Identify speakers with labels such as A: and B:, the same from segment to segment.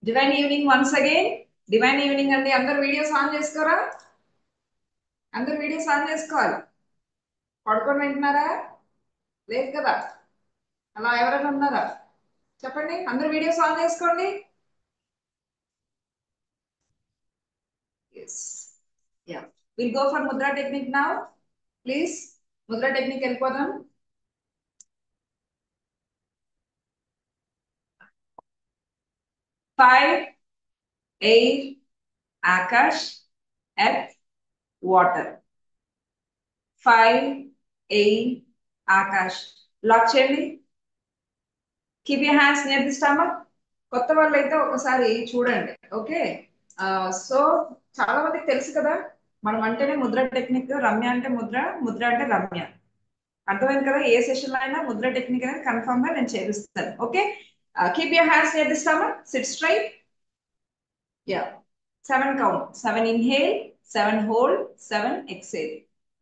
A: Divine evening once again. Divine evening అండి. అందరు videos on చేసుకోరా? అందరు వీడియోస్ ఆన్ చేసుకోవాలి. పడుకొని వింటున్నారా? లేదు కదా? అలా ఎవరైనా ఉన్నారా? చెప్పండి. అందరు వీడియోస్ ఆన్ చేసుకోండి. Yes, ya, will go for mudra technique now. Please mudra technique వెళ్ళిపోదాం. 5 ఎయిర్, ఆకాష్, ఎర్త్, వాటర్. 5 ఎయిర్, ఆకాష్. లాక్ చేయండి. Keep your hands near the stomach. కొత్త వాళ్ళు అయితే ఒకసారి చూడండి. ఓకే. సో చాలా మందికి తెలుసు కదా, మనం అంటేనే ముద్ర టెక్నిక్. రమ్య అంటే ముద్ర, ముద్ర అంటే రమ్య. అర్థమైంది కదా? ఏ సెషన్ లో అయినా ముద్ర టెక్నిక్ అనేది కన్ఫర్మ్ గా నేను చేపిస్తాను. Okay. Keep your hands near the stomach. Sit straight. Yeah. 7 count. 7 inhale, 7 hold, 7 exhale.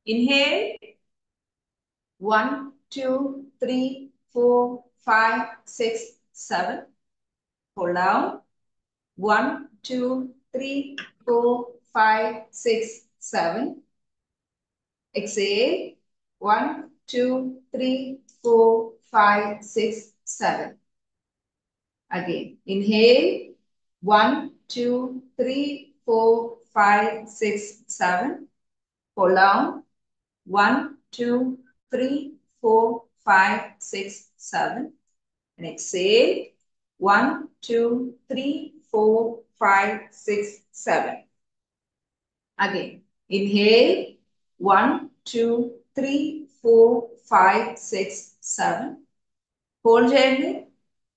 A: Inhale 1 2 3 4 5 6 7. Hold down. 1 2 3 4 5 6 7. Exhale. 1 2 3 4 5 6 7. Again. Inhale. 1 2 3 4 5 6 7. Hold down. 1 2 3 4 5 6 7. And exhale. 1 2 3 4 5 6 7. Again. Inhale. 1 2 3 4 5 6 7. Hold చేయండి.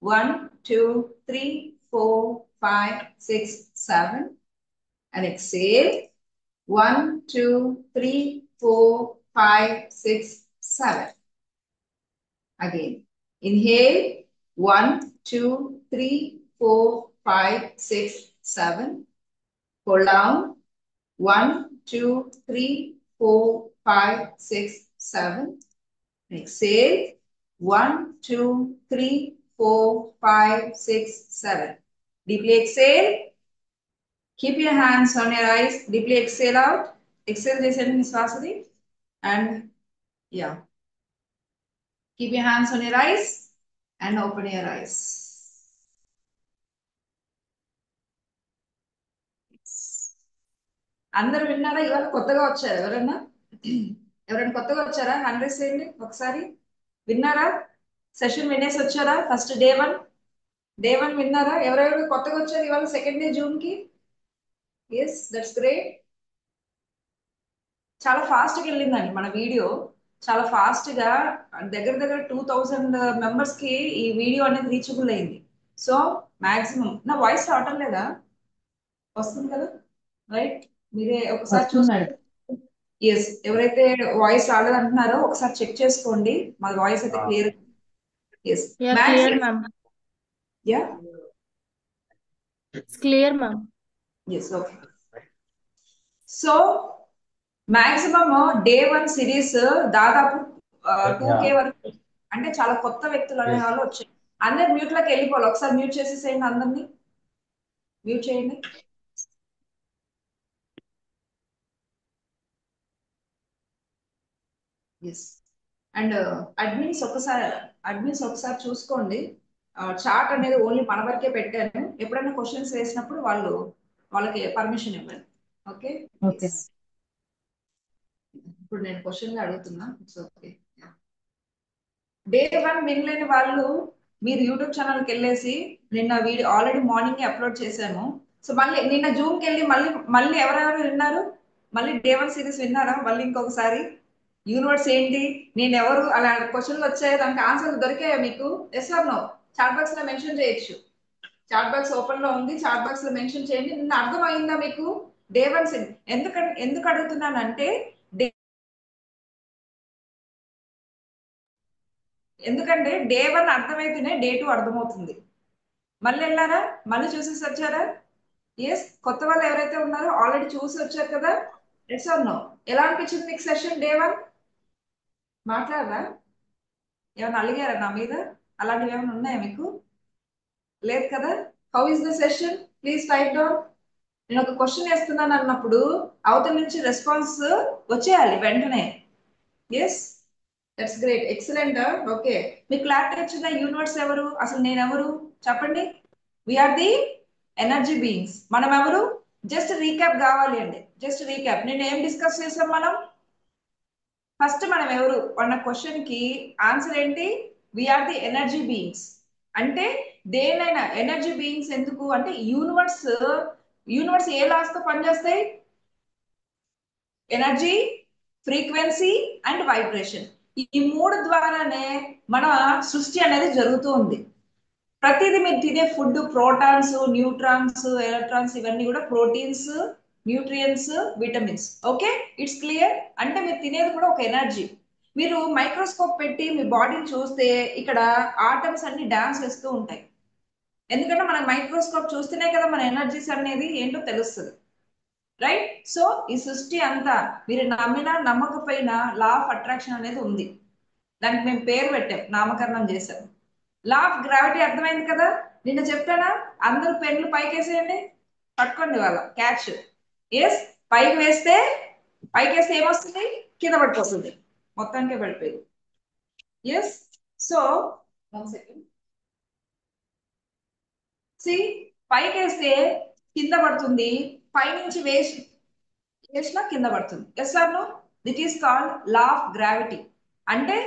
A: 1 2 3 4 5 6 7. And exhale. 1 2 3 4 5 6 7. Again. Inhale. 1 2 3 4 5 6 7. Hold down. 1 2 3 4 5 6 7. Exhale. 1 2 3 4 5 6 7. Deeply exhale. Keep your hands on your eyes. Deeply exhale out. Exhale చేసేయండి మీ శ్వాసని. And yeah. Keep your hands on your eyes and open your eyes. అందరు విన్నారా? ఇవాళ కొత్తగా వచ్చారు ఎవరన్నా? ఎవరైనా కొత్తగా వచ్చారా? హ్యాండ్ రైస్ చేయండి ఒకసారి. విన్నారా? సెషన్ వినేసి వచ్చారా? ఫస్ట్ డే వన్ విన్నారా? ఎవరెవరు కొత్తగా వచ్చారు ఇవాళ సెకండ్ డే జూన్ కి? Yes, that's great. చాలా ఫాస్ట్ గా వెళ్ళిందండి మన వీడియో. చాలా ఫాస్ట్ గా దగ్గర దగ్గర 2000 మెంబర్స్ కి ఈ వీడియో అనేది రీచబుల్ అయింది. సో మాక్సిమం నా వాయిస్ రావటం లేదా? వస్తుంది కదా? రైట్. మీరే ఒకసారి
B: వస్తుంది
A: చూసుకోండి.
B: మేడం.
A: ఎస్, ఎవరైతే వాయిస్ రాలేదంటున్నారో ఒకసారి చెక్ చేసుకోండి. మా వాయిస్ అయితే clear. Yes.
B: Yeah, clear,
A: maximum.
B: ma'am.
A: Yeah.
B: It's clear, ma'am.
A: Yes, okay. So maximum day 1 series దాదాపు 2K
C: Yeah.
A: వరకు. అంటే చాలా కొత్త వ్యక్తులు అనే
C: Yes.
A: వాళ్ళు వచ్చాయి. అందరు మ్యూట్ లోకి వెళ్ళిపోవాలి. ఒకసారి మ్యూట్ చేసేసేయండి. అందరినీ మ్యూట్ చేయండి. ఎస్. అండ్ అడ్మిన్స్ ఒకసారి చూసుకోండి. చార్ట్ అనేది ఓన్లీ మన వరకే పెట్టాను. ఎప్పుడైనా క్వశ్చన్స్ వేసినప్పుడు వాళ్ళకి పర్మిషన్ ఇవ్వండి. ఓకే.
B: Okay.
A: ఎస్. ఇప్పుడు నేను క్వశ్చన్ అడుగుతున్నా. It's okay. డే 1 వినలేని వాళ్ళు మీరు యూట్యూబ్ ఛానల్కి వెళ్ళేసి, నిన్న వీడియో ఆల్రెడీ మార్నింగ్ అప్లోడ్ చేశాను. సో మళ్ళీ నిన్న జూమ్కి వెళ్ళి మళ్ళీ మళ్ళీ ఎవరెవరు విన్నారు? మళ్ళీ డే 1 సిరీస్ విన్నారా? మళ్ళీ ఇంకొకసారి యూనివర్స్ ఏంటి, నేను ఎవరు, అలా క్వశ్చన్లు వచ్చాయి. దానికి ఆన్సర్ దొరికాయా మీకు? Yes or no? Chat box లో మెన్షన్ చేయొచ్చు. చాట్ బాక్స్ ఓపెన్ లో ఉంది. చాట్ బాక్స్ లో మెన్షన్ చేయండి. నిన్న అర్థమైందా మీకు డే 1 సిరీస్? ఎందుకు అడుగుతున్నానంటే, ఎందుకంటే డే 1 అర్థమైతేనే డే 2 అర్థమవుతుంది. మళ్ళీ వెళ్ళారా? మళ్ళీ చూసేసి వచ్చారా? ఎస్. కొత్త వాళ్ళు ఎవరైతే ఉన్నారో ఆల్రెడీ చూసి వచ్చారు కదా? Yes or no? ఎలా అనిపించింది మీకు సెషన్ డే 1? మాట్లాడరా? ఏమైనా అలిగారా నా మీద? అలాంటివి ఏమైనా ఉన్నాయా మీకు? లేదు కదా? How is the session? Please type down. నేను ఒక క్వశ్చన్ వేస్తున్నాను అన్నప్పుడు అవతల నుంచి రెస్పాన్స్ వచ్చేయాలి వెంటనే. Yes, that's great, excellent. Okay, మీకు క్లారిటీ వచ్చిందా? యూనివర్స్ ఎవరు, అసలు నేను ఎవరు చెప్పండి. We are the energy beings. మనం ఎవరు? జస్ట్ రీక్యాప్ కావాలి అండి, జస్ట్ రీక్యాప్. నేను ఏం డిస్కస్ చేసాం మనం? ఫస్ట్ మనం ఎవరు అన్న క్వశ్చన్ కి ఆన్సర్ ఏంటి? We are the energy beings. అంటే దేనైనా ఎనర్జీ బీయింగ్స్ ఎందుకు అంటే యూనివర్స్, యూనివర్స్ ఏ లాస్ తో పనిచేస్తాయి? Energy, frequency and vibration. ఈ మూడు ద్వారానే మన సృష్టి అనేది జరుగుతూ ఉంది. ప్రతిదీ మీరు తినే ఫుడ్, ప్రోటాన్స్, న్యూట్రాన్స్, ఎలక్ట్రాన్స్, ఇవన్నీ కూడా proteins, nutrients, vitamins. Okay, it's clear. అంటే మీరు తినేది కూడా ఒక ఎనర్జీ. మీరు మైక్రోస్కోప్ పెట్టి మీ బాడీని చూస్తే ఇక్కడ ఆటమ్స్ అన్ని డాన్స్ వేస్తూ ఉంటాయి. ఎందుకంటే మనం మైక్రోస్కోప్ చూస్తేనే కదా మన ఎనర్జీస్ అనేది ఏంటో తెలుస్తుంది. రైట్? సో ఈ సృష్టి అంతా మీరు నమ్మినా నమ్మకపోయినా లా ఆఫ్ అట్రాక్షన్ అనేది ఉంది. దానికి మేము పేరు పెట్టాం, నామకరణం చేశాం. లా ఆఫ్ గ్రావిటీ అర్థమైంది కదా? నిన్న చెప్పానా? అందరూ పెన్లు పైకి వేసేయండి, పట్టుకోండి వాళ్ళ క్యాచ్. ఎస్, పైకి వేస్తే, పైకి వేస్తే ఏమొస్తుంది? కింద పడిపోతుంది, మొత్తానికే పడిపోయింది. Yes, so one second. See, పైకి వేస్తే కింద పడుతుంది, పైనుంచి వేసినా కింద పడుతుంది. Yes or no? That is called law of gravity. అంటే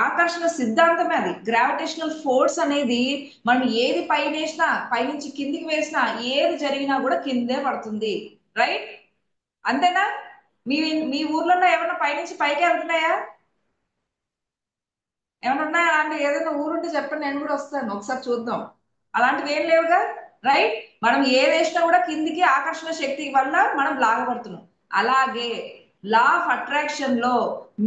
A: ఆకర్షణ సిద్ధాంతమే అది. గ్రావిటేషనల్ ఫోర్స్ అనేది మనం ఏది పైన వేసినా, పైనుంచి కిందికి వేసినా, ఏది జరిగినా కూడా కిందే పడుతుంది. రైట్? అంతేనా? మీ మీ ఊర్లో ఏమైనా పైనుంచి పైకి వెళ్తున్నాయా? ఏమైనా ఉన్నాయా అంటే ఏదైనా ఊరుంటే చెప్పండి, నేను కూడా వస్తాను, ఒకసారి చూద్దాం. అలాంటివి ఏం లేవుగా. రైట్? మనం ఏ వేసినా కూడా కిందికి ఆకర్షణ శక్తి వల్ల మనం లాగబడుతున్నాం. అలాగే లా ఆఫ్ అట్రాక్షన్ లో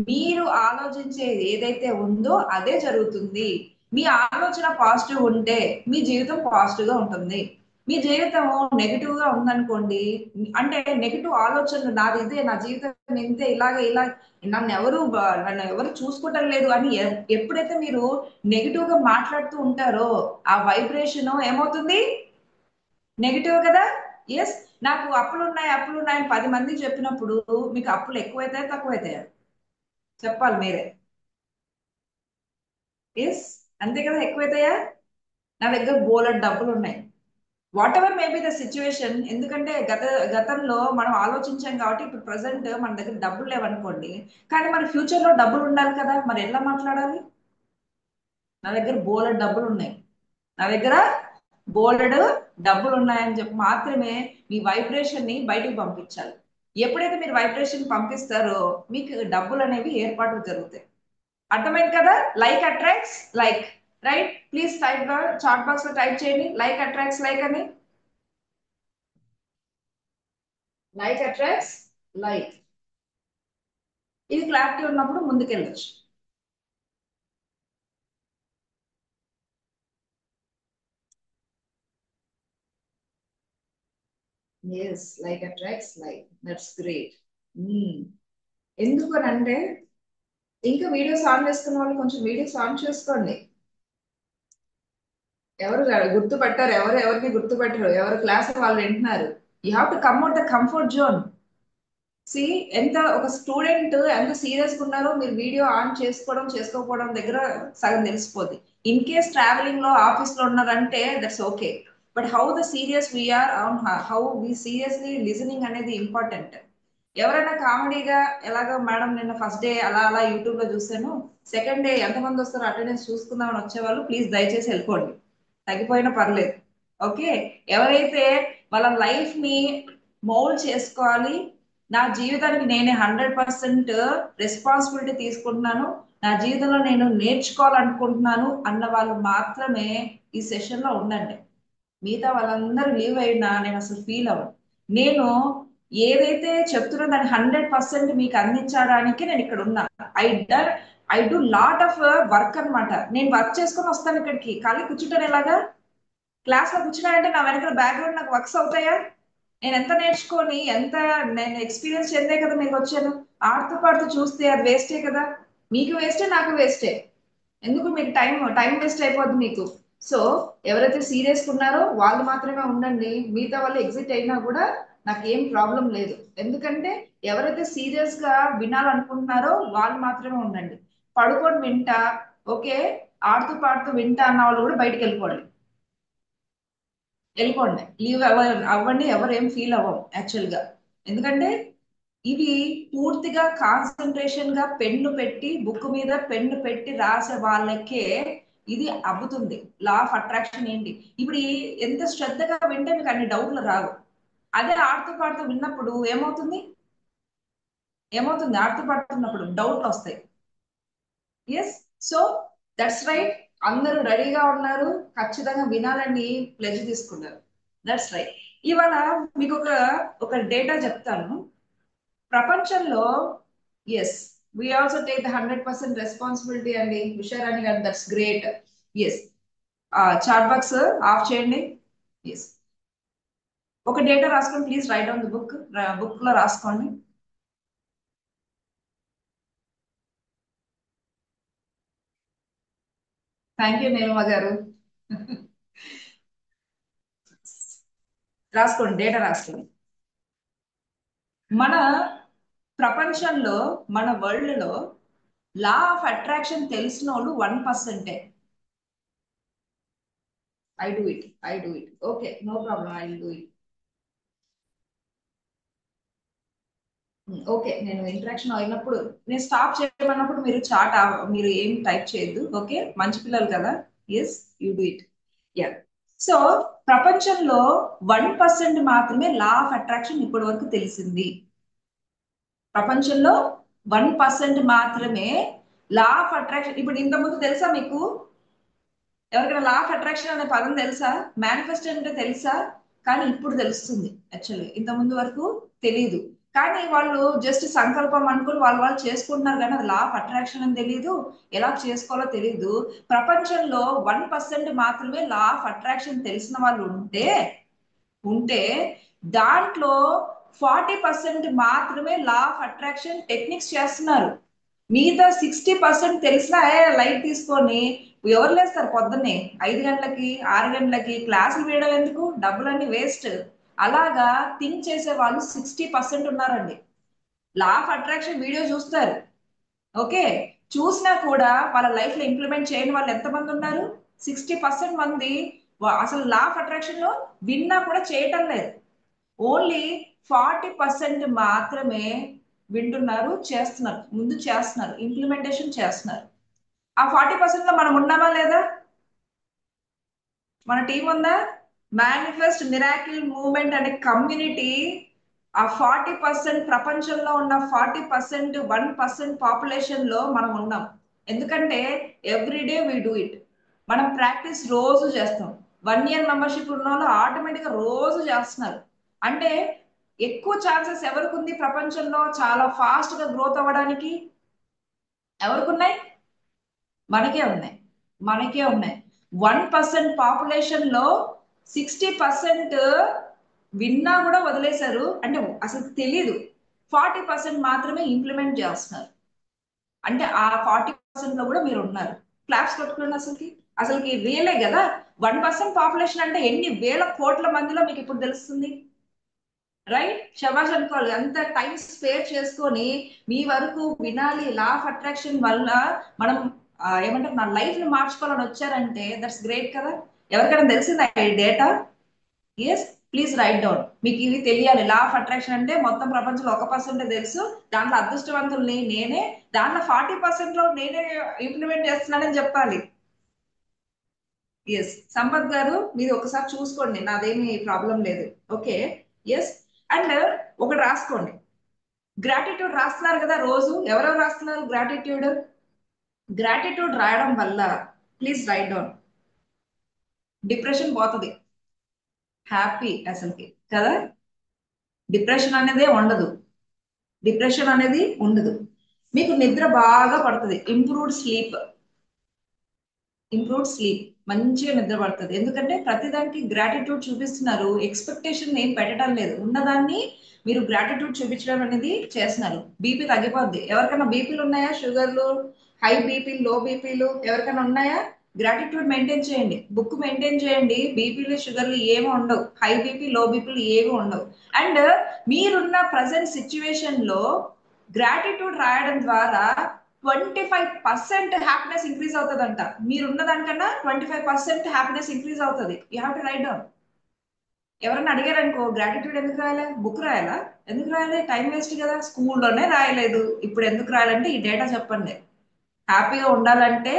A: మీరు ఆలోచించేది ఏదైతే ఉందో అదే జరుగుతుంది. మీ ఆలోచన పాజిటివ్ ఉంటే మీ జీవితం పాజిటివ్ గా ఉంటుంది. మీ జీవితం నెగిటివ్ గా ఉందనుకోండి, అంటే నెగిటివ్ ఆలోచనలు, నాది ఇదే, నా జీవితం ఇంతే, ఇలాగే ఇలా, నన్ను ఎవరు చూసుకోవటం లేదు అని ఎప్పుడైతే మీరు నెగిటివ్ గా మాట్లాడుతూ ఉంటారో ఆ వైబ్రేషన్ ఏమవుతుంది? నెగిటివ్ కదా. ఎస్, నాకు అప్పులు ఉన్నాయి, అప్పులు ఉన్నాయని 10 మంది చెప్పినప్పుడు మీకు అప్పులు ఎక్కువైతాయా తక్కువైతాయా? చెప్పాలి మీరే. ఎస్, అంతే కదా, ఎక్కువైతాయా? నా దగ్గర బోలెడు డబ్బులు ఉన్నాయి. What ever may be the situation. ఎందుకంటే గతంలో మనం ఆలోచించాం కాబట్టి ఇప్పుడు ప్రజెంట్ మన దగ్గర డబ్బులు లేవనుకోండి, కానీ మన ఫ్యూచర్ లో డబ్బులు ఉండాలి కదా, మరి ఎలా మాట్లాడాలి? నా దగ్గర బోలెడు డబ్బులు ఉన్నాయి, నా దగ్గర బోలెడు డబ్బులు ఉన్నాయని చెప్పి మాత్రమే మీ వైబ్రేషన్ ని బయటకు పంపించాలి. ఎప్పుడైతే మీరు వైబ్రేషన్ పంపిస్తారో మీకు డబ్బులు అనేవి ఏర్పాటు జరుగుతాయి. అర్థమైంది కదా? Like attracts like. Right? Please type chat box లో టైప్ చేయండి, లైక్ అట్రాక్ట్స్ లైక్ అని. Like attracts like. ఇది క్లారిటీ ఉన్నప్పుడు ముందుకెళ్ళొచ్చు. Yes, like attracts like, that's great. ఎందుకు అని అంటే, ఇంకా వీడియోస్ ఆన్ చేసుకున్న వాళ్ళు కొంచెం వీడియోస్ ఆన్ చేసుకోండి. ఎవరు గుర్తుపట్టారు, ఎవరు ఎవరిని గుర్తుపట్టరు, ఎవరు క్లాస్ వాళ్ళు వింటున్నారు. You have to come out the comfort zone. See, ఎంత ఒక స్టూడెంట్ ఎంత సీరియస్ గా ఉన్నారో మీరు వీడియో ఆన్ చేసుకోవడం చేసుకోకపోవడం దగ్గర సగం తెలిసిపోద్ది. ఇన్ కేస్ ట్రావెలింగ్ లో ఆఫీస్ లో ఉన్నారంటే that's okay. But how the serious we are on, how we seriously listening అనేది ఇంపార్టెంట్. ఎవరైనా కామెడీగా ఎలాగో మేడం నిన్న ఫస్ట్ డే అలా అలా యూట్యూబ్ లో చూసాను, సెకండ్ డే ఎంతమంది వస్తారో అటెండెన్స్ చూసుకుందామని వచ్చేవాళ్ళు ప్లీజ్ దయచేసి వెళ్ళిపోండి, తగ్గిపోయినా పర్లేదు. ఓకే, ఎవరైతే వాళ్ళ లైఫ్ ని మౌల్డ్ చేసుకోవాలి, నా జీవితానికి నేనే 100% రెస్పాన్సిబిలిటీ తీసుకుంటున్నాను, నా జీవితంలో నేను నేర్చుకోవాలనుకుంటున్నాను అన్న వాళ్ళు మాత్రమే ఈ సెషన్ లో ఉండండి. మిగతా వాళ్ళందరూ లీవ్ అయినా నేను అసలు ఫీల్ అవ్వను. నేను ఏదైతే చెప్తున్నా దాన్ని 100% మీకు అందించడానికి నేను ఇక్కడ ఉన్నా. ఐ డర్ I do lot of work అన్నమాట. నేను వర్క్ చేసుకొని వస్తాను ఇక్కడికి, ఖాళీ కూర్చుంటాను ఎలాగా? క్లాస్ లో కూర్చున్నానంటే నా వెనకాల బ్యాక్గ్రౌండ్ నాకు వర్క్స్ అవుతాయా? నేను ఎంత నేర్చుకొని ఎంత నేను ఎక్స్పీరియన్స్ చెందే కదా మీకు వచ్చాను. ఆడుతూ పాడుతూ చూస్తే అది వేస్టే కదా. మీకు వేస్టే, నాకు వేస్టే. ఎందుకు మీకు టైం టైం వేస్ట్ అయిపోద్ది మీకు. సో ఎవరైతే సీరియస్ ఉన్నారో వాళ్ళు మాత్రమే ఉండండి, మిగతా వాళ్ళు ఎగ్జిట్ అయినా కూడా నాకు ఏం ప్రాబ్లం లేదు. ఎందుకంటే ఎవరైతే సీరియస్ గా వినాలనుకుంటున్నారో వాళ్ళు మాత్రమే ఉండండి. పడుకొని వింటా, ఓకే, ఆడుతూ పాడుతూ వింటా అన్న వాళ్ళు కూడా బయటికి వెళ్ళిపోండి. వెళ్ళిపోండి, లీవ్ అవ్వండి, ఎవరు ఏం ఫీల్ అవ్వం యాక్చువల్ గా. ఎందుకంటే ఇవి పూర్తిగా కాన్సన్ట్రేషన్ గా పెన్ను పెట్టి బుక్ మీద పెన్ను పెట్టి రాసే వాళ్ళకే ఇది అబ్బుతుంది. లా ఆఫ్ అట్రాక్షన్ ఏంటి ఇప్పుడు ఎంత శ్రద్ధగా వింటే మీకు అన్ని డౌట్లు రావు. అదే ఆడుతూ పాడుతూ విన్నప్పుడు ఏమవుతుంది, ఆడుతూ పాడుతున్నప్పుడు డౌట్లు వస్తాయి. ఎస్. So that's right. అందరూ రెడీగా ఉన్నారు, ఖచ్చితంగా వినాలని ప్లెజ్ తీసుకున్నారు. That's right. ఇవాళ మీకు ఒక డేటా చెప్తాను. ప్రపంచంలో, yes, we also take the 100% responsibility అండి ఉషారాణి గారు, that's great. Yes. Chat box off చేయండి. ఎస్. ఒక డేటా రాసుకోండి please, write on the book. Book లో రాసుకోండి. థ్యాంక్ యూ నీలమ గారు. రాసుకోండి, డేటా రాసుకోండి. మన ప్రపంచంలో, మన వరల్డ్ లో లా ఆఫ్ అట్రాక్షన్ తెలిసిన వాళ్ళు 1%. I do it, I do it, okay, no problem, I do it. Okay, నేను ఇంటరాక్షన్ అయినప్పుడు, నేను స్టాప్ చేయమన్నప్పుడు మీరు మీరు ఏం టైప్ చేయొద్దు, ఓకే, మంచి పిల్లలు కదా. Yes, you do it. Yeah. So ప్రపంచంలో 1% మాత్రమే లా ఆఫ్ అట్రాక్షన్ ఇప్పటి వరకు తెలిసింది. ప్రపంచంలో 1% మాత్రమే లా ఆఫ్ అట్రాక్షన్. ఇప్పుడు ఇంతకుముందు తెలుసా మీకు? ఎవరికైనా లా ఆఫ్ అట్రాక్షన్ అనే పదం తెలుసా? మేనిఫెస్టో అంటే తెలుసా? కానీ ఇప్పుడు తెలుస్తుంది యాక్చువల్లీ, ఇంత ముందు వరకు తెలియదు. కానీ వాళ్ళు జస్ట్ సంకల్పం అనుకుని వాళ్ళు చేసుకుంటున్నారు, కానీ అది లా ఆఫ్ అట్రాక్షన్ అని తెలియదు, ఎలా చేసుకోవాలో తెలియదు. ప్రపంచంలో 1% మాత్రమే లా ఆఫ్ అట్రాక్షన్ తెలిసిన వాళ్ళు ఉంటే దాంట్లో 40% మాత్రమే లా ఆఫ్ అట్రాక్షన్ టెక్నిక్స్ చేస్తున్నారు. మిగతా 60% తెలిసినా లైట్ తీసుకొని ఎవరు లేస్తారు పొద్దున్నే 5 గంటలకి 6 గంటలకి క్లాసులు వేయడం ఎందుకు, డబ్బులన్నీ వేస్ట్. అలాగా థింక్ చేసే వాళ్ళు 60% ఉన్నారండి. లా ఆఫ్ అట్రాక్షన్ వీడియో చూస్తారు, ఓకే, చూసినా కూడా వాళ్ళ లైఫ్ లో ఇంప్లిమెంట్ చేయని వాళ్ళు ఎంతమంది ఉన్నారు? 60% మంది అసలు లా ఆఫ్ అట్రాక్షన్ లో విన్నా కూడా చేయటం లేదు. ఓన్లీ 40% మాత్రమే వింటున్నారు, చేస్తున్నారు, ముందు చేస్తున్నారు, ఇంప్లిమెంటేషన్ చేస్తున్నారు. ఆ 40% లో మనం ఉన్నామా లేదా? మన టీం ఉందా? మేనిఫెస్ట్ మిరాకిల్ మూవ్మెంట్ అనే కమ్యూనిటీ, ఆ 40%, ప్రపంచంలో ఉన్న 40%, 1% పాపులేషన్ లో మనం ఉన్నాం. ఎందుకంటే ఎవ్రీడే వీ డూ ఇట్. మనం ప్రాక్టీస్ రోజు చేస్తాం. 1 ఇయర్ మెంబర్షిప్ ఉన్న వాళ్ళు ఆటోమేటిక్గా రోజు చేస్తున్నారు. అంటే ఎక్కువ ఛాన్సెస్ ఎవరికి ఉంది ప్రపంచంలో చాలా ఫాస్ట్ గా గ్రోత్ అవ్వడానికి? ఎవరికి ఉన్నాయి? మనకే ఉన్నాయి, మనకే ఉన్నాయి. 1% పాపులేషన్ లో 60% విన్నా కూడా వదిలేశారు, అంటే అసలు తెలీదు. 40% మాత్రమే ఇంప్లిమెంట్ చేస్తున్నారు. అంటే ఆ 40% లో కూడా మీరు ఉన్నారు. క్లాప్స్ కొట్టుకోండి. అసలుకి రియలే కదా. 1% పాపులేషన్ అంటే ఎన్ని వేల కోట్ల మందిలో మీకు ఇప్పుడు తెలుస్తుంది. రైట్, శబాష్ అనుకోవాలి. అంత టైం స్పేర్ చేసుకొని మీ వరకు వినాలి, లా ఆఫ్ అట్రాక్షన్ వల్ల మనం ఏమంటారు, నా లైఫ్ ని మార్చుకోవాలని వచ్చారంటే దట్స్ గ్రేట్ కదా. ఎవరికైనా తెలిసిందా ఈ data? Yes, please write down. మీకు ఇది తెలియాలి, లా ఆఫ్ అట్రాక్షన్ అంటే మొత్తం ప్రపంచంలో 1% తెలుసు, దాంట్లో అదృష్టవంతుల్ని నేనే, దాంట్లో 40% లో నేనే ఇంప్లిమెంట్ చేస్తున్నానని చెప్పాలి. ఎస్, సంపత్ గారు మీరు ఒకసారి చూసుకోండి, నాదేమి ప్రాబ్లం లేదు, ఓకే. ఎస్. అండ్ ఒకటి రాసుకోండి, గ్రాటిట్యూడ్ రాస్తున్నారు కదా రోజు, ఎవరెవరు రాస్తున్నారు గ్రాటిట్యూడ్? గ్రాటిట్యూడ్ రాయడం వల్ల, ప్లీజ్ రైట్ డౌన్, డిప్రెషన్ పోతుంది. హ్యాపీ అసలుకి కదా. డిప్రెషన్ అనేదే ఉండదు, డిప్రెషన్ అనేది ఉండదు. మీకు నిద్ర బాగా పడుతుంది, ఇంప్రూవ్డ్ స్లీప్, మంచిగా నిద్ర పడుతుంది. ఎందుకంటే ప్రతిదానికి గ్రాటిట్యూడ్ చూపిస్తున్నారు, ఎక్స్పెక్టేషన్ ఏం పెట్టడం లేదు, ఉన్నదాన్ని మీరు గ్రాటిట్యూడ్ చూపించడం అనేది చేస్తున్నారు. బీపీ తగ్గిపోద్ది. ఎవరికైనా బీపీలు ఉన్నాయా? షుగర్లు, హై బీపీలు, లో బీపీలు ఎవరికైనా ఉన్నాయా? గ్రాటిట్యూడ్ మెయింటైన్ చేయండి, బుక్ మెయింటైన్ చేయండి. బీపీలు షుగర్లు ఏమి ఉండవు, హై బీపీ లో బీపీలు ఏమి ఉండవు. అండ్ మీరున్న ప్రజెంట్ సిచ్యువేషన్ లో గ్రాటిట్యూడ్ రాయడం ద్వారా 25% హ్యాపీనెస్ ఇంక్రీజ్ అవుతుందంట. మీరున్న దానికన్నా 25% హ్యాపీనెస్ ఇంక్రీజ్ అవుతుంది. You have to right down. ఎవరన్నా అడిగారు అనుకో, గ్రాటిట్యూడ్ ఎందుకు రాయాలా, బుక్ రాయాలా, ఎందుకు రాయాలి, టైం వేస్ట్ కదా, స్కూల్లోనే రాయలేదు, ఇప్పుడు ఎందుకు రాయాలంటే ఈ డేటా చెప్పండి. హ్యాపీగా ఉండాలంటే,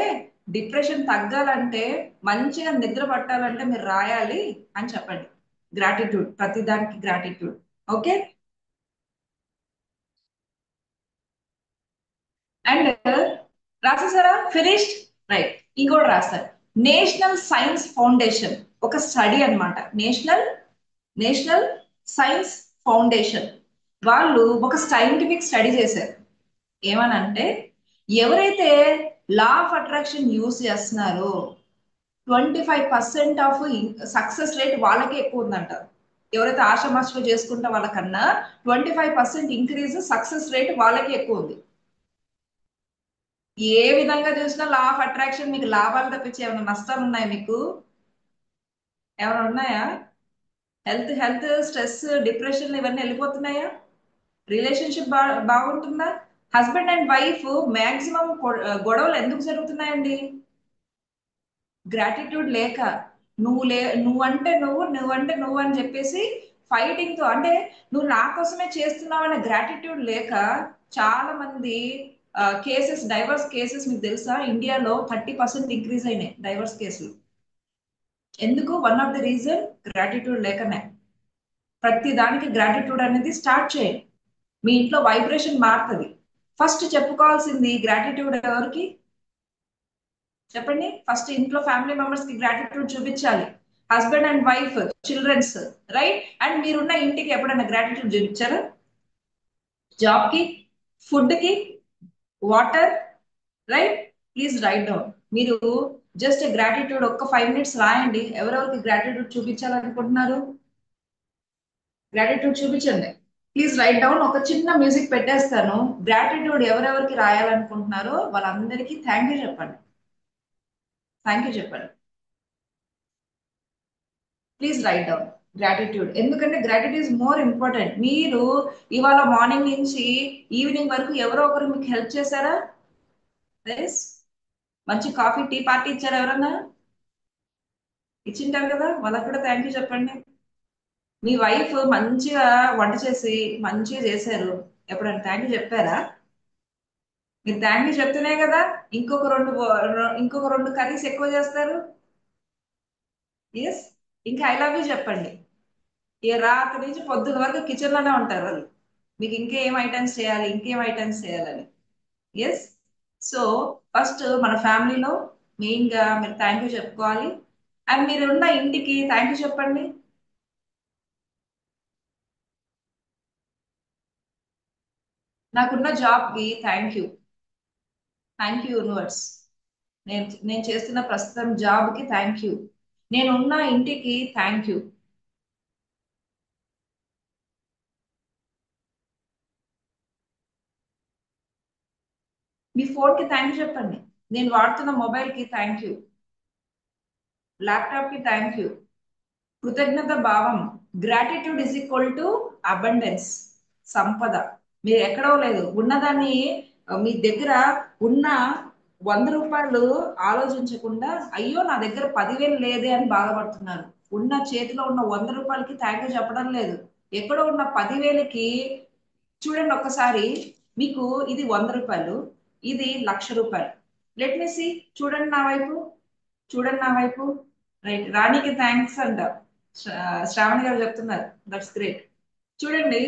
A: డిప్రెషన్ తగ్గాలంటే, మంచిగా నిద్ర పట్టాలంటే మీరు రాయాలి అని చెప్పండి. గ్రాటిట్యూడ్, ప్రతిదానికి గ్రాటిట్యూడ్. ఓకే. అండ్ రాసేసారా, ఫినిష్డ్. రైట్. ఇంకోటి రాస్తారు. నేషనల్ సైన్స్ ఫౌండేషన్ ఒక స్టడీ అన్నమాట. నేషనల్ నేషనల్ సైన్స్ ఫౌండేషన్ వాళ్ళు ఒక సైంటిఫిక్ స్టడీ చేశారు. ఏమనంటే, ఎవరైతే లా ఆఫ్ అట్రాక్షన్ యూజ్ చేస్తున్నారో 25% ఆఫ్ సక్సెస్ రేట్ వాళ్ళకే ఎక్కువ ఉందంట. ఎవరైతే ఆషామాషిగా చేసుకుంటే వాళ్ళకన్నా 25% ఇంక్రీజ్ సక్సెస్ రేట్ వాళ్ళకే ఎక్కువ ఉంది. ఏ విధంగా చూసినా లా ఆఫ్ అట్రాక్షన్ మీకు లాభాలు తప్పించి ఏమైనా నష్టాలు ఉన్నాయా మీకు? ఏమైనా ఉన్నాయా? హెల్త్ స్ట్రెస్ డిప్రెషన్ ఇవన్నీ వెళ్ళిపోతున్నాయా? రిలేషన్షిప్ బాగుంటుందా? హస్బెండ్ అండ్ వైఫ్ మాక్సిమం గొడవలు ఎందుకు జరుగుతున్నాయండి? గ్రాటిట్యూడ్ లేక. నువ్వంటే నువ్వు అని చెప్పేసి ఫైటింగ్ తో, అంటే నువ్వు నా కోసమే చేస్తున్నావు అనే గ్రాటిట్యూడ్ లేక చాలా మంది కేసెస్, డైవర్స్ కేసెస్ మీకు తెలుసా, ఇండియాలో 30% ఇంక్రీజ్ అయినాయి డైవర్స్ కేసులు. ఎందుకు? One of the reason gratitude లేకనే. ప్రతి దానికి గ్రాటిట్యూడ్ అనేది స్టార్ట్ చేయండి. మీ ఇంట్లో వైబ్రేషన్ మారుతుంది. ఫస్ట్ చెప్పుకోవాల్సింది గ్రాటిట్యూడ్ ఎవరికి చెప్పండి. ఫస్ట్ ఇంట్లో ఫ్యామిలీ మెంబర్స్ కి గ్రాటిట్యూడ్ చూపించాలి. Husband and wife, childrens, right. And మీరున్న ఇంటికి ఎప్పుడైనా గ్రాటిట్యూడ్ చూపించారా? జాబ్ కి, ఫుడ్ కి, water, right. Please write down. మీరు జస్ట్ గ్రాటిట్యూడ్ ఒక్క 5 minutes రాయండి. ఎవరెవరికి గ్రాటిట్యూడ్ చూపించాలనుకుంటున్నారు, గ్రాటిట్యూడ్ చూపించండి. Please write down. ఒక చిన్న మ్యూజిక్ పెట్టేస్తాను. గ్రాటిట్యూడ్ ఎవరెవరికి రాయాలనుకుంటున్నారో వాళ్ళందరికీ థ్యాంక్ యూ చెప్పండి. థ్యాంక్ యూ చెప్పండి. Please write down gratitude. ఎందుకంటే గ్రాటిట్యూడ్ ఇస్ మోర్ ఇంపార్టెంట్. మీరు ఇవాళ మార్నింగ్ నుంచి ఈవినింగ్ వరకు ఎవరో ఒకరు మీకు హెల్ప్ చేశారా? ఎస్. మంచి కాఫీ టీ పార్టీ ఇచ్చారా ఎవరన్నా? ఇచ్చింటారు కదా, వాళ్ళకు కూడా థ్యాంక్ యూ చెప్పండి. మీ వైఫ్ మంచిగా వంట చేసి మంచిగా చేశారు, ఎప్పుడన్నా థ్యాంక్ యూ చెప్పారా? మీరు థ్యాంక్ యూ చెప్తేనే కదా ఇంకొక రెండు కర్రీస్ ఎక్కువ చేస్తారు. ఎస్. ఇంకా ఐ లవ్ యూ చెప్పండి. ఈ రాత్రి నుంచి పొద్దున్న వరకు కిచెన్ లోనే ఉంటారు వాళ్ళు, మీకు ఇంకేం ఐటమ్స్ చేయాలి, ఇంకేం ఐటమ్స్ చేయాలని. ఎస్. సో ఫస్ట్ మన ఫ్యామిలీలో మెయిన్ గా మీరు థ్యాంక్ యూ చెప్పుకోవాలి. అండ్ మీరు ఉన్న ఇంటికి థ్యాంక్ యూ చెప్పండి. నాకున్న జాబ్ కి thank you. Thank you universe. నేను చేస్తున్న ప్రస్తుతం జాబ్ కి థ్యాంక్ యూ. నేను ఉన్న ఇంటికి థ్యాంక్ యూ. మీ ఫోన్ కి థ్యాంక్ యూ చెప్పండి. నేను వాడుతున్న మొబైల్ కి థ్యాంక్ యూ. ల్యాప్టాప్ కి థ్యాంక్ యూ. కృతజ్ఞత భావం. Gratitude is equal to abundance, సంపద. మీరు ఎక్కడో లేదు ఉన్నదాన్ని, మీ దగ్గర ఉన్న 100 రూపాయలు ఆలోచించకుండా అయ్యో నా దగ్గర 10,000 లేదే అని బాధపడుతున్నారు. ఉన్న చేతిలో ఉన్న 100 రూపాయలకి థ్యాంక్ యూ చెప్పడం లేదు. ఎక్కడో ఉన్న 10,000కి చూడండి ఒక్కసారి. మీకు ఇది 100 రూపాయలు, ఇది 1,00,000 రూపాయలు. Let me see. చూడండి నా వైపు, చూడండి నా వైపు. రైట్. రాణికి థ్యాంక్స్ అంట. శ్రావణి గారు చెప్తున్నారు, దట్స్ గ్రేట్. చూడండి,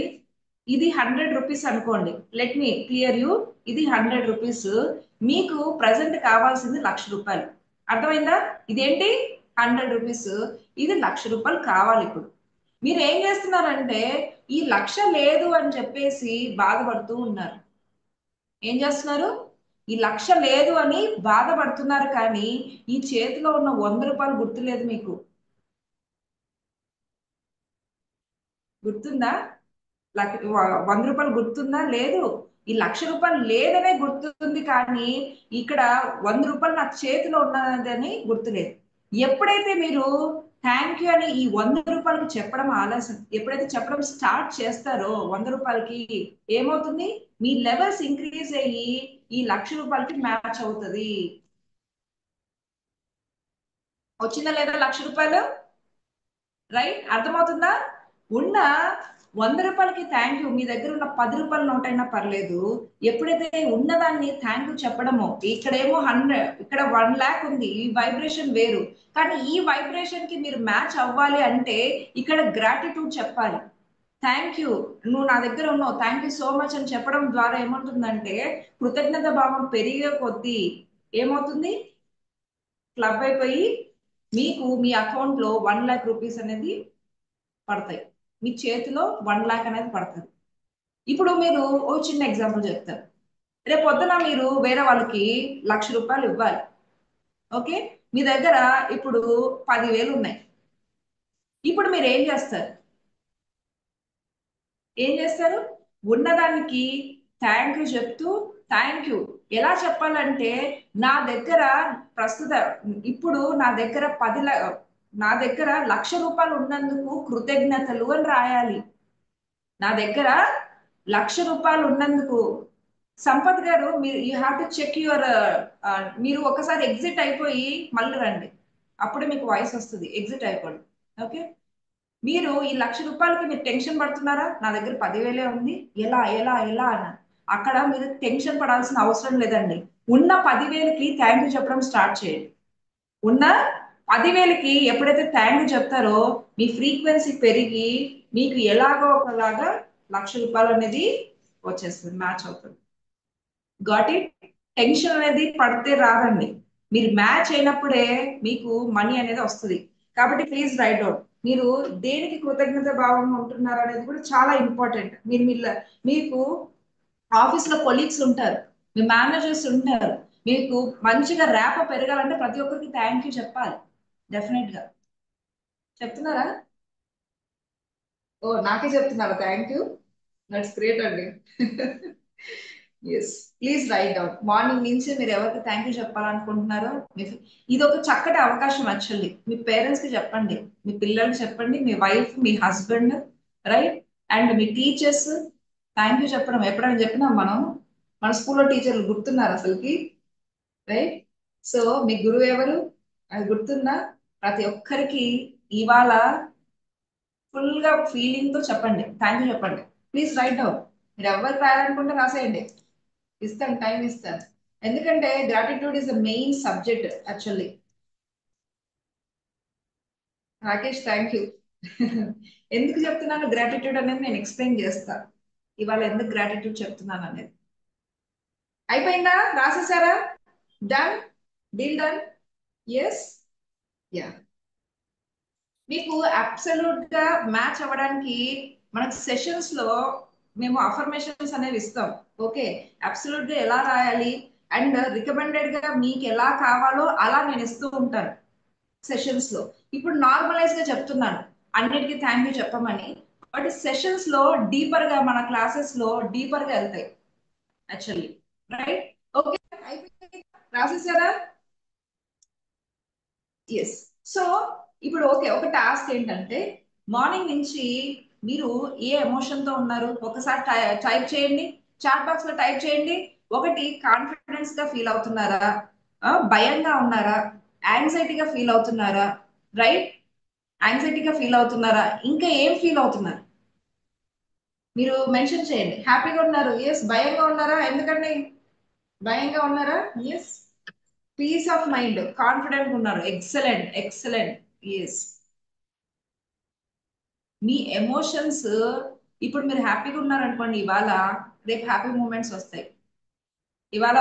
A: ఇది 100 రూపీస్ అనుకోండి. Let me clear you. ఇది 100 రూపీస్. మీకు ప్రజెంట్ కావాల్సింది 1,00,000 రూపాయలు. అర్థమైందా? ఇదేంటి? 100 రూపీస్. ఇది 1,00,000 రూపాయలు కావాలి ఇప్పుడు. మీరు ఏం చేస్తున్నారంటే, ఈ లక్ష లేదు అని చెప్పేసి బాధపడుతూ ఉన్నారు. ఏం చేస్తున్నారు? ఈ లక్ష లేదు అని బాధపడుతున్నారు, కానీ ఈ చేతిలో ఉన్న 100 రూపాయలు గుర్తులేదు మీకు. గుర్తుందా? 100 రూపాయలు గుర్తుందా? లేదు. ఈ 1,00,000 రూపాయలు లేదనే గుర్తుంది, కానీ ఇక్కడ 100 రూపాయలు నా చేతిలో ఉన్నదని గుర్తులేదు. ఎప్పుడైతే మీరు థ్యాంక్ యూ అని ఈ 100 రూపాయలకి చెప్పడం ఆలస్యం, ఎప్పుడైతే చెప్పడం స్టార్ట్ చేస్తారో 100 రూపాయలకి, ఏమవుతుంది? మీ లెవెల్స్ ఇంక్రీజ్ అయ్యి ఈ 1,00,000 రూపాయలకి మ్యాచ్ అవుతుంది. వచ్చిందా లేదా 1,00,000 రూపాయలు? రైట్, అర్థమవుతుందా? ఉన్న 100 రూపాయలకి థ్యాంక్ యూ, మీ దగ్గర ఉన్న 10 రూపాయల నోట్ అయినా పర్లేదు. ఎప్పుడైతే ఉన్నదాన్ని థ్యాంక్ యూ చెప్పడమో, ఇక్కడేమో 100, ఇక్కడ 1,00,000 ఉంది, ఈ వైబ్రేషన్ వేరు. కానీ ఈ వైబ్రేషన్ కి మీరు మ్యాచ్ అవ్వాలి అంటే ఇక్కడ గ్రాటిట్యూడ్ చెప్పాలి. థ్యాంక్ యూ, నువ్వు నా దగ్గర ఉన్నావు, థ్యాంక్ యూ సో మచ్ అని చెప్పడం ద్వారా ఏమవుతుందంటే, కృతజ్ఞత భావం పెరిగే కొద్దీ ఏమవుతుంది? క్లబ్ అయిపోయి మీకు మీ అకౌంట్ లో 1,00,000 రూపీస్ అనేది పడతాయి. మీ చేతిలో 1,00,000 అనేది పడుతుంది. ఇప్పుడు మీరు ఓ చిన్న ఎగ్జాంపుల్ చెప్తారు. రేపు పొద్దున మీరు వేరే వాళ్ళకి 1,00,000 రూపాయలు ఇవ్వాలి. ఓకే, మీ దగ్గర ఇప్పుడు 10,000 ఉన్నాయి. ఇప్పుడు మీరు ఏం చేస్తారు? ఏం చేస్తారు? ఉన్నదానికి థ్యాంక్ యూ చెప్తూ, థ్యాంక్ యూ ఎలా చెప్పాలంటే, నా దగ్గర ప్రస్తుత ఇప్పుడు నా దగ్గర నా దగ్గర 1,00,000 రూపాయలు ఉన్నందుకు కృతజ్ఞతలు అని రాయాలి. నా దగ్గర 1,00,000 రూపాయలు ఉన్నందుకు. సంపత్ గారు, మీరు you have to check your, మీరు ఒకసారి ఎగ్జిట్ అయిపోయి మళ్ళీ రండి, అప్పుడే మీకు వాయిస్ వస్తుంది. ఎగ్జిట్ అయిపోండి. ఓకే, మీరు ఈ 1,00,000 రూపాయలకి మీరు టెన్షన్ పడుతున్నారా? నా దగ్గర 10,000 ఉంది, ఎలా ఎలా ఎలా అని. అక్కడ మీరు టెన్షన్ పడాల్సిన అవసరం లేదండి. ఉన్న 10,000కి థ్యాంక్ యూ చెప్పడం స్టార్ట్ చేయండి. ఉన్న 10,000కి ఎప్పుడైతే థ్యాంక్ యూ చెప్తారో మీ ఫ్రీక్వెన్సీ పెరిగి మీకు ఎలాగో ఒకలాగా 1,00,000 రూపాయలు అనేది వచ్చేస్తుంది, మ్యాచ్ అవుతుంది. Got it? టెన్షన్ అనేది పడితే రాదండి, మీరు మ్యాచ్ అయినప్పుడే మీకు మనీ అనేది వస్తుంది. కాబట్టి ప్లీజ్ రైట్ డౌన్. మీరు దేనికి కృతజ్ఞత భావం ఉంటున్నారు అనేది కూడా చాలా ఇంపార్టెంట్. మీకు ఆఫీస్ లో కొలీగ్స్ ఉంటారు, మీ మేనేజర్స్ ఉంటారు. మీకు మంచిగా ర్యాప్ పెరగాలంటే ప్రతి ఒక్కరికి థ్యాంక్ యూ చెప్పాలి. డెఫినెట్ గా చెప్తున్నారా? ఓ, నాకే చెప్తున్నారా థ్యాంక్ యూ? దట్స్ గ్రేట్ అండి. Yes, please write down. Morning నుంచి మీరు ఎవరికి థ్యాంక్ యూ చెప్పాలనుకుంటున్నారో, ఇది ఒక చక్కటి అవకాశం. యాక్చువల్లీ మీ పేరెంట్స్ కి చెప్పండి, మీ పిల్లలకి చెప్పండి, మీ వైఫ్, మీ హస్బెండ్, రైట్, అండ్ మీ టీచర్స్. థ్యాంక్ యూ చెప్పడం ఎప్పుడైనా చెప్పినా మనం, మన స్కూల్లో టీచర్లు గుర్తున్నారు అసలుకి? రైట్. సో మీ గురువు ఎవరు? అది గుర్తుందా? ప్రతి ఒక్కరికి ఇవాళ ఫుల్ గా ఫీలింగ్ తో చెప్పండి, థ్యాంక్ యూ చెప్పండి. Please write down. మీరు ఎవరికి రాయాలనుకుంటే రాసేయండి, ఇస్తాను, టైం ఇస్తాను. ఎందుకంటే gratitude is the main subject actually. Rakesh, thank you. ఎందుకు చెప్తున్నాను గ్రాటిట్యూడ్ అనేది నేను ఎక్స్ప్లెయిన్ చేస్తా, ఇవాళ ఎందుకు గ్రాటిట్యూడ్ చెప్తున్నాను అనేది. అయిపోయిందా? రాసేసారా? Done? Deal done? Yes. Ya. మీకు అబ్సల్యూట్ గా మ్యాచ్ అవ్వడానికి మనకు సెషన్స్ లో మేము అఫర్మేషన్స్ అనేవి ఇస్తాం. ఓకే, అబ్సల్యూట్ గా ఎలా రాయాలి అండ్ రికమెండెడ్ గా మీకు ఎలా కావాలో అలా నేను ఇస్తూ ఉంటాను సెషన్స్ లో. ఇప్పుడు నార్మలైజ్ గా చెప్తున్నాను అన్నిటికీ థ్యాంక్ యూ చెప్పమని, బట్ సెషన్స్ లో డీపర్ గా మన క్లాసెస్ లో డీపర్ గా వెళ్తాయి యాక్చువల్లీ. రైట్. ఓకే, అయిపోయింది. రాసేసారా? ఎస్. సో ఇప్పుడు ఓకే, ఒక టాస్క్ ఏంటంటే, మార్నింగ్ నుంచి మీరు ఏ ఎమోషన్ తో ఉన్నారు ఒకసారి టైప్ చేయండి, చాట్ బాక్స్ లో టైప్ చేయండి. ఒకటి, కాన్ఫిడెన్స్ గా ఫీల్ అవుతున్నారా? భయంగా ఉన్నారా? యాంగ్జైటీగా ఫీల్ అవుతున్నారా? రైట్, యాంగ్జైటీగా ఫీల్ అవుతున్నారా? ఇంకా ఏం ఫీల్ అవుతున్నారు మీరు మెన్షన్ చేయండి. హ్యాపీగా ఉన్నారు, ఎస్. భయంగా ఉన్నారా? ఎందుకండి భయంగా ఉన్నారా? Yes. Peace of mind, confident ఉన్నారు, ఎక్సలెంట్ ఎక్సలెంట్. ఎస్. మీ ఎమోషన్స్, ఇప్పుడు మీరు హ్యాపీగా ఉన్నారనుకోండి ఇవాళ, రేపు హ్యాపీ మూమెంట్స్ వస్తాయి. ఇవాళ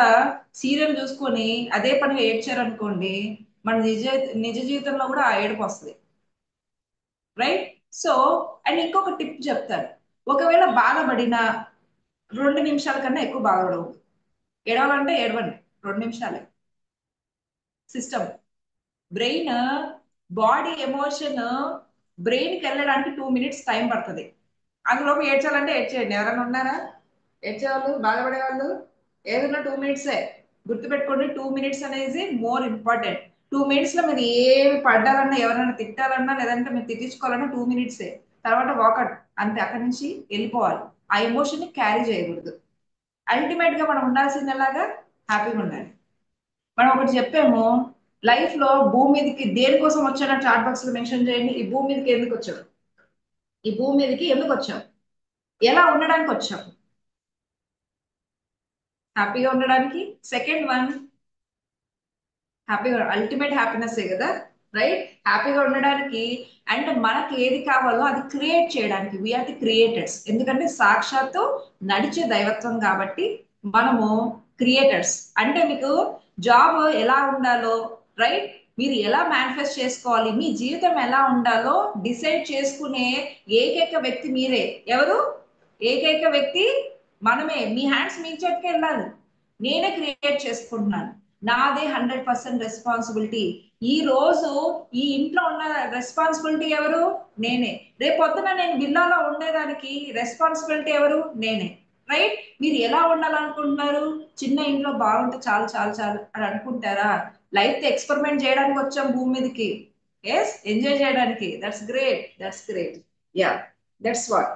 A: సీరియల్ చూసుకొని అదే పనిగా ఏడ్చారనుకోండి, మన నిజ జీవితంలో కూడా ఆ ఏడుపు వస్తుంది. రైట్. సో అండ్ ఇంకొక టిప్ చెప్తాను. ఒకవేళ బాధపడిన 2 నిమిషాల కన్నా ఎక్కువ బాధపడవు. ఏడవాలంటే ఏడవండి, 2 నిమిషాలే. సిస్టమ్, బ్రెయిన్, బాడీ ఎమోషన్ బ్రెయిన్కి వెళ్ళడానికి 2 మినిట్స్ టైం పడుతుంది. అందులోపు ఏడ్చాలంటే ఏడ్చేయండి. ఎవరైనా ఉన్నారా ఏడ్చేవాళ్ళు, బాధపడే వాళ్ళు? ఏదైనా 2 మినిట్సే. గుర్తుపెట్టుకోండి, 2 మినిట్స్ అనేది మోర్ ఇంపార్టెంట్. 2 మినిట్స్ లో మీరు ఏమి పడ్డాలన్నా, ఎవరైనా తిట్టాలన్నా, లేదంటే మీరు తిట్టించుకోవాలన్నా 2 మినిట్సే. తర్వాత వాకౌట్, అంతే. అక్కడి నుంచి వెళ్ళిపోవాలి. ఆ ఎమోషన్ ని క్యారీ చేయకూడదు. అల్టిమేట్ గా మనం ఉండాల్సింది ఎలాగా? హ్యాపీగా ఉండాలి. మనం ఒకటి చెప్పాము, లైఫ్ లో భూమి మీదకి దేనికోసం వచ్చానో చాట్ బాక్స్ లో మెన్షన్ చేయండి. ఈ భూమి మీదకి ఎందుకు వచ్చావు? ఈ భూమి మీదకి ఎందుకు వచ్చావు? ఎలా ఉండడానికి వచ్చావు? హ్యాపీగా ఉండడానికి. సెకండ్ వన్, హ్యాపీగా, అల్టిమేట్ హ్యాపీనెస్ కదా, రైట్? హ్యాపీగా ఉండడానికి. అండ్ మనకి ఏది కావాలో అది క్రియేట్ చేయడానికి వీఆర్ ది క్రియేటర్స్. ఎందుకంటే సాక్షాత్తు నడిచే దైవత్వం కాబట్టి మనము క్రియేటర్స్. అంటే మీకు జాబ్ ఎలా ఉండాలో, రైట్, మీరు ఎలా మేనిఫెస్ట్ చేసుకోవాలి, మీ జీవితం ఎలా ఉండాలో డిసైడ్ చేసుకునే ఏకైక వ్యక్తి మీరే. ఎవరు? ఏకైక వ్యక్తి మనమే. మీ హ్యాండ్స్ మీ చేతికి వెళ్ళాలి. నేనే క్రియేట్ చేసుకుంటున్నాను. నాదే 100% రెస్పాన్సిబిలిటీ. ఈ రోజు ఈ ఇంట్లో ఉన్న రెస్పాన్సిబిలిటీ ఎవరు? నేనే. రేపు పొద్దున నేను విల్లాలో ఉండేదానికి రెస్పాన్సిబిలిటీ ఎవరు? నేనే. రైట్? మీరు ఎలా ఉండాలనుకుంటున్నారు? చిన్న ఇంట్లో బాగుంటే చాలు చాలు చాలు అని అనుకుంటారా? లైఫ్ ఎక్స్పెరిమెంట్ చేయడానికి వచ్చాం భూమి మీదకి. ఎస్, ఎంజాయ్ చేయడానికి. That's great, that's great. Yeah, that's what.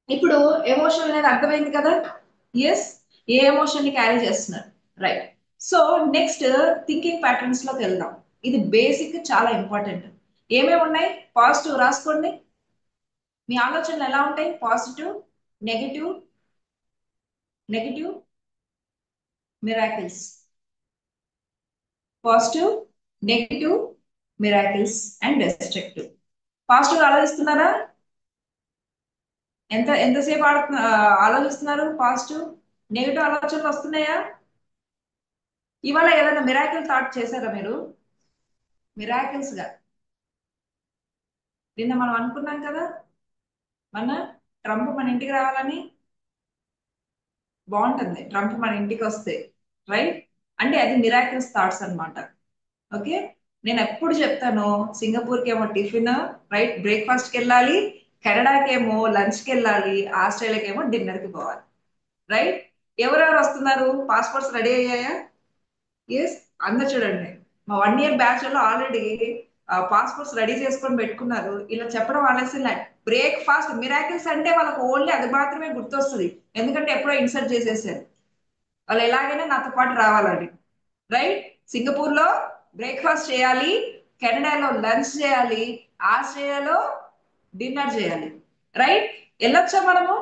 A: ఇప్పుడు ఎమోషన్ అనేది అర్థమైంది కదా? ఎస్, ఏ ఎమోషన్ ని క్యారీ చేస్తున్నారు, right? So next thinking patterns లోకి వెళ్దాం. ఇది బేసిక్, చాలా ఇంపార్టెంట్. ఏమేమి ఉన్నాయి? పాజిటివ్ రాసుకోండి. మీ ఆలోచనలు ఎలా ఉంటాయి? Positive, negative, negative, miracles. Positive, negative, miracles and destructive. Positive ఆలోచిస్తున్నారా? ఎంతసేపు ఆలోచిస్తున్నారు పాజిటివ్? నెగిటివ్ ఆలోచనలు వస్తున్నాయా? ఇవాళ ఏదైనా మిరాకిల్ థాట్ చేశారా మీరు? మిరాకిల్స్ గా నిన్న మనం అనుకున్నాం కదా, మన ట్రంప్ మన ఇంటికి రావాలని. బాగుంటుంది ట్రంప్ మన ఇంటికి వస్తే, రైట్? అంటే అది మిరాకిల్స్ థాట్స్ అన్నమాట. ఓకే. నేను ఎప్పుడు చెప్తాను, సింగపూర్ కి ఏమో టిఫిన్, రైట్, బ్రేక్ఫాస్ట్ కి వెళ్ళాలి. కెనడాకి ఏమో లంచ్ కి వెళ్ళాలి. ఆస్ట్రేలియాకి ఏమో డిన్నర్ కి పోవాలి, రైట్? ఎవరెవరు వస్తున్నారు? పాస్పోర్ట్స్ రెడీ అయ్యాయా? ఎస్. అందరు చూడండి, మా 1 ఇయర్ బ్యాచ్ లో ఆల్రెడీ పాస్పోర్ట్స్ రెడీ చేసుకొని పెట్టుకున్నారు. ఇలా చెప్పడం అనేసి బ్రేక్ఫాస్ట్ మిరాకిల్స్ అంటే వాళ్ళకి ఓన్లీ అది మాత్రమే గుర్తొస్తుంది. ఎందుకంటే ఎప్పుడో ఇన్సర్ట్ చేసేసారు. వాళ్ళు ఎలాగైనా నాతో పాటు రావాలని, రైట్? సింగపూర్ లో బ్రేక్ఫాస్ట్ చేయాలి, కెనడాలో లంచ్ చేయాలి, ఆస్ట్రేలియాలో డిన్నర్ చేయాలి, రైట్? వెళ్ళొచ్చా మనము?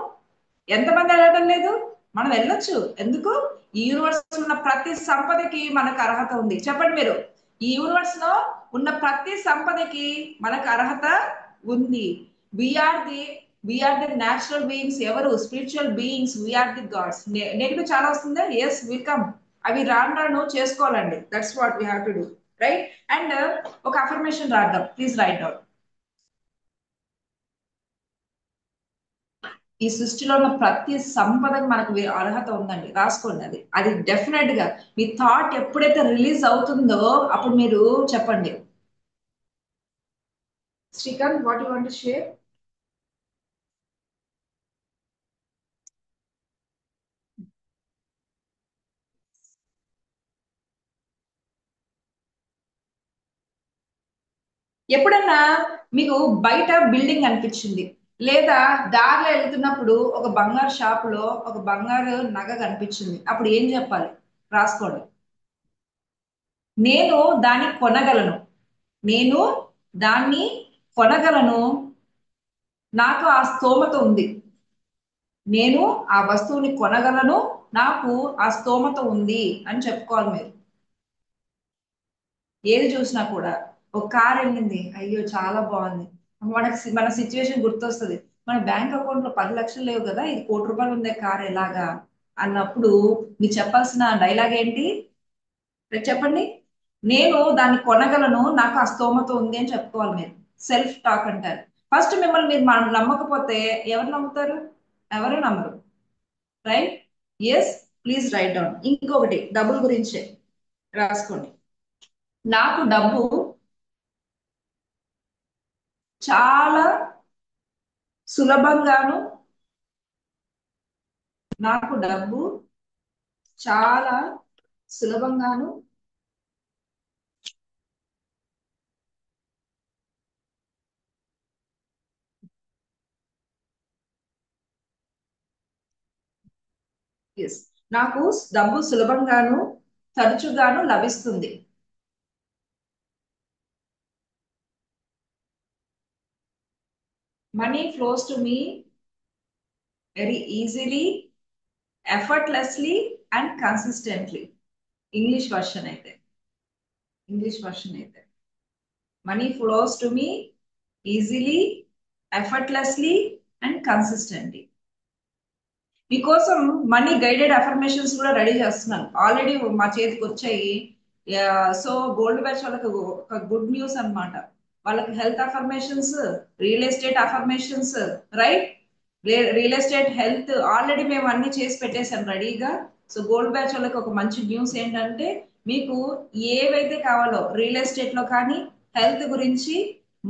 A: ఎంతమంది వెళ్ళడం లేదు? మనం వెళ్ళొచ్చు. ఎందుకు? ఈ యూనివర్స్ ఉన్న ప్రతి సంపదకి మనకు అర్హత ఉంది. చెప్పండి మీరు. ఈ యూనివర్స్ లో ఉన్న ప్రతి సంపదకి మనకు అర్హత ఉంది. We are the we are the natural beings. ఎవరు? Spiritual beings. We are the gods. Negative చాలా వస్తుందా? Yes, welcome. అవి రాను రాను చేసుకోవాలండి. That's what we have to do, right? And ఒక అఫర్మేషన్ రాద్దాం. Please write down. ఈ సృష్టిలో ఉన్న ప్రతి సంపదకు మనకు అర్హత ఉందండి. రాసుకోండి. అది అది డెఫినెట్ గా మీ థాట్ ఎప్పుడైతే రిలీజ్ అవుతుందో అప్పుడు మీరు చెప్పండి. Srikanth, what you want to share? ఎప్పుడన్నా మీకు బయట బిల్డింగ్ అనిపించింది, లేదా దారిలో వెళ్తున్నప్పుడు ఒక బంగారు షాపులో ఒక బంగారు నగ కనిపించింది, అప్పుడు ఏం చెప్పాలి? రాసుకోండి. నేను దాన్ని కొనగలను. నేను దాన్ని కొనగలను. నాకు ఆ స్తోమత ఉంది. నేను ఆ వస్తువుని కొనగలను. నాకు ఆ స్తోమత ఉంది అని చెప్పుకోవాలి మీరు. ఏది చూసినా కూడా, ఒక కార్ వెళ్ళింది, అయ్యో చాలా బాగుంది, మనకి మన సిచ్యువేషన్ గుర్తొస్తుంది. మన బ్యాంక్ అకౌంట్ లో 10 లక్షలు లేవు కదా, ఇది 1 కోటి రూపాయలు ఉందే కార్ ఎలాగా అన్నప్పుడు మీరు చెప్పాల్సిన డైలాగ్ ఏంటి? రేపు చెప్పండి. నేను దాన్ని కొనగలను, నాకు ఆ స్తోమత ఉంది అని చెప్పుకోవాలి మీరు. సెల్ఫ్ టాక్ అంటారు. ఫస్ట్ మిమ్మల్ని మీరు నమ్మకపోతే ఎవరు నమ్ముతారు? ఎవరు నమ్మరు, right? Yes, please write down. ఇంకొకటి డబ్బుల గురించే రాసుకోండి. నాకు డబ్బు చాలా సులభంగాను నాకు డబ్బు చాలా సులభంగాను ఎస్ నాకు డబ్బు సులభంగాను తరచుగాను లభిస్తుంది. Money flows to me very easily, effortlessly and consistently. English version అయితే ఇంగ్లీష్ వర్షన్ అయితే money flows to me easily, effortlessly and consistently. మీకోసం మనీ గైడెడ్ అఫర్మేషన్స్ కూడా రెడీ చేస్తున్నాను, ఆల్రెడీ మా చేతికి వచ్చాయి. సో గోల్డ్ బ్యాచ్ వాళ్ళకి ఒక గుడ్ న్యూస్ అన్నమాట. వాళ్ళకి health affirmations, real estate affirmations, right? Real estate, health already మేము అన్ని చేసి పెట్టేసాం రెడీగా. సో గోల్డ్ బ్యాచ్ వాళ్ళకి ఒక మంచి న్యూస్ ఏంటంటే, మీకు ఏవైతే కావాలో రియల్ ఎస్టేట్ లో కానీ, హెల్త్ గురించి,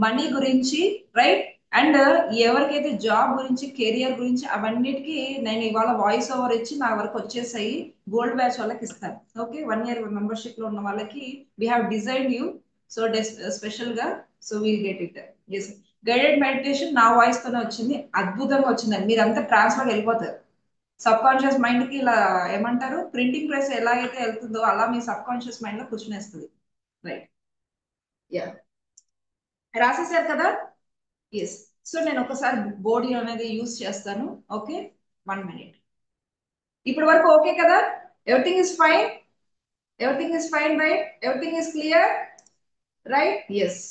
A: మనీ గురించి, రైట్, అండ్ ఎవరికైతే జాబ్ గురించి, కెరియర్ గురించి, అవన్నిటికీ నేను ఇవాళ వాయిస్ ఓవర్ ఇచ్చి నా వరకు వచ్చేసాయి. గోల్డ్ బ్యాచ్ వాళ్ళకి ఇస్తాను. ఓకే, 1 year మెంబర్షిప్ లో ఉన్న వాళ్ళకి we have design you so special గా. So we get it. Yes, guided meditation నా వాయిస్ తోనే వచ్చింది, అద్భుతంగా వచ్చిందండి. మీరంతా ట్రాన్స్ లోకి వెళ్ళిపోతారు. సబ్ కాన్షియస్ మైండ్ కి ఇలా ఏమంటారు, ప్రింటింగ్ ప్రెస్ ఎలా అయితే వెళ్తుందో అలా మీ సబ్ కాన్షియస్ మైండ్ లో కూర్చునేస్తుంది. రైట్, యా, రాసేసారు కదా. ఎస్. సో నేను ఒకసారి బోడీ అనేది యూస్ చేస్తాను. Okay, 1 minute. ఇప్పటి వరకు ఓకే కదా? Everything is fine, everything is fine, right? Everything is clear, right? Yes,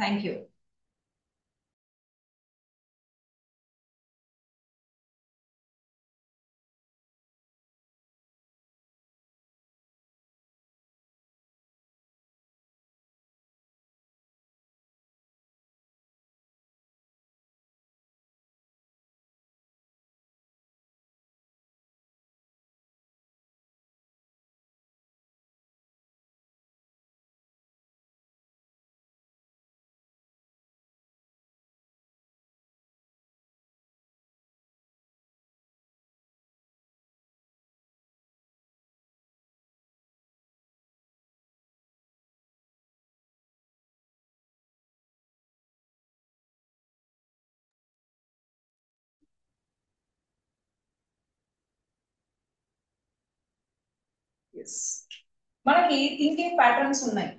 A: thank you. Yes, మనకి థింకింగ్ ప్యాటర్న్స్ ఉన్నాయి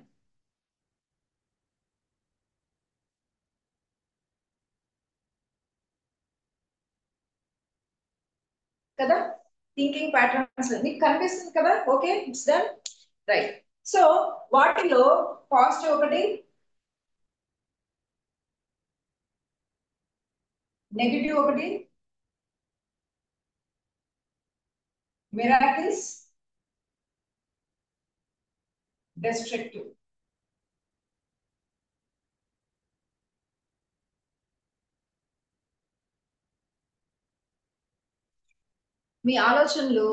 A: కదా. థింకింగ్ ప్యాటర్న్స్ మీకు కనిపిస్తుంది కదా. Okay, it's done, right. So వాటిలో పాజిటివ్ ఒకటి, నెగిటివ్ ఒకటి, మిరాకిల్స్, డెస్ట్రక్టివ్. మీ ఆలోచనలు,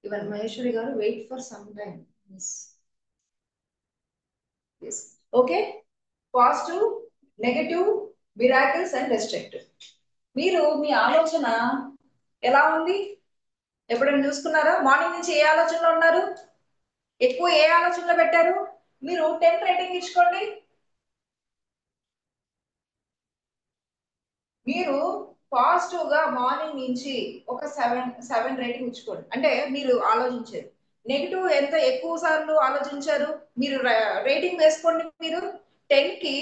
A: ఇవన్ మహేశ్వరి గారు, wait for some time. Okay, positive, negative, miracles and destructive. మీరు మీ ఆలోచన ఎలా ఉంది ఎప్పుడైనా చూసుకున్నారా? మార్నింగ్ నుంచి ఏ ఆలోచనలో ఉన్నారు? ఎక్కువ ఏ ఆలోచనలో పెట్టారు? మీరు 10 రేటింగ్ ఇచ్చుకోండి. మీరు పాజిటివ్ గా మార్నింగ్ నుంచి ఒక 7 రేటింగ్ ఇచ్చుకోండి. అంటే మీరు ఆలోచించారు. నెగిటివ్ ఎంత ఎక్కువ సార్లు ఆలోచించారు? మీరు రేటింగ్ వేసుకోండి. మీరు 10 కి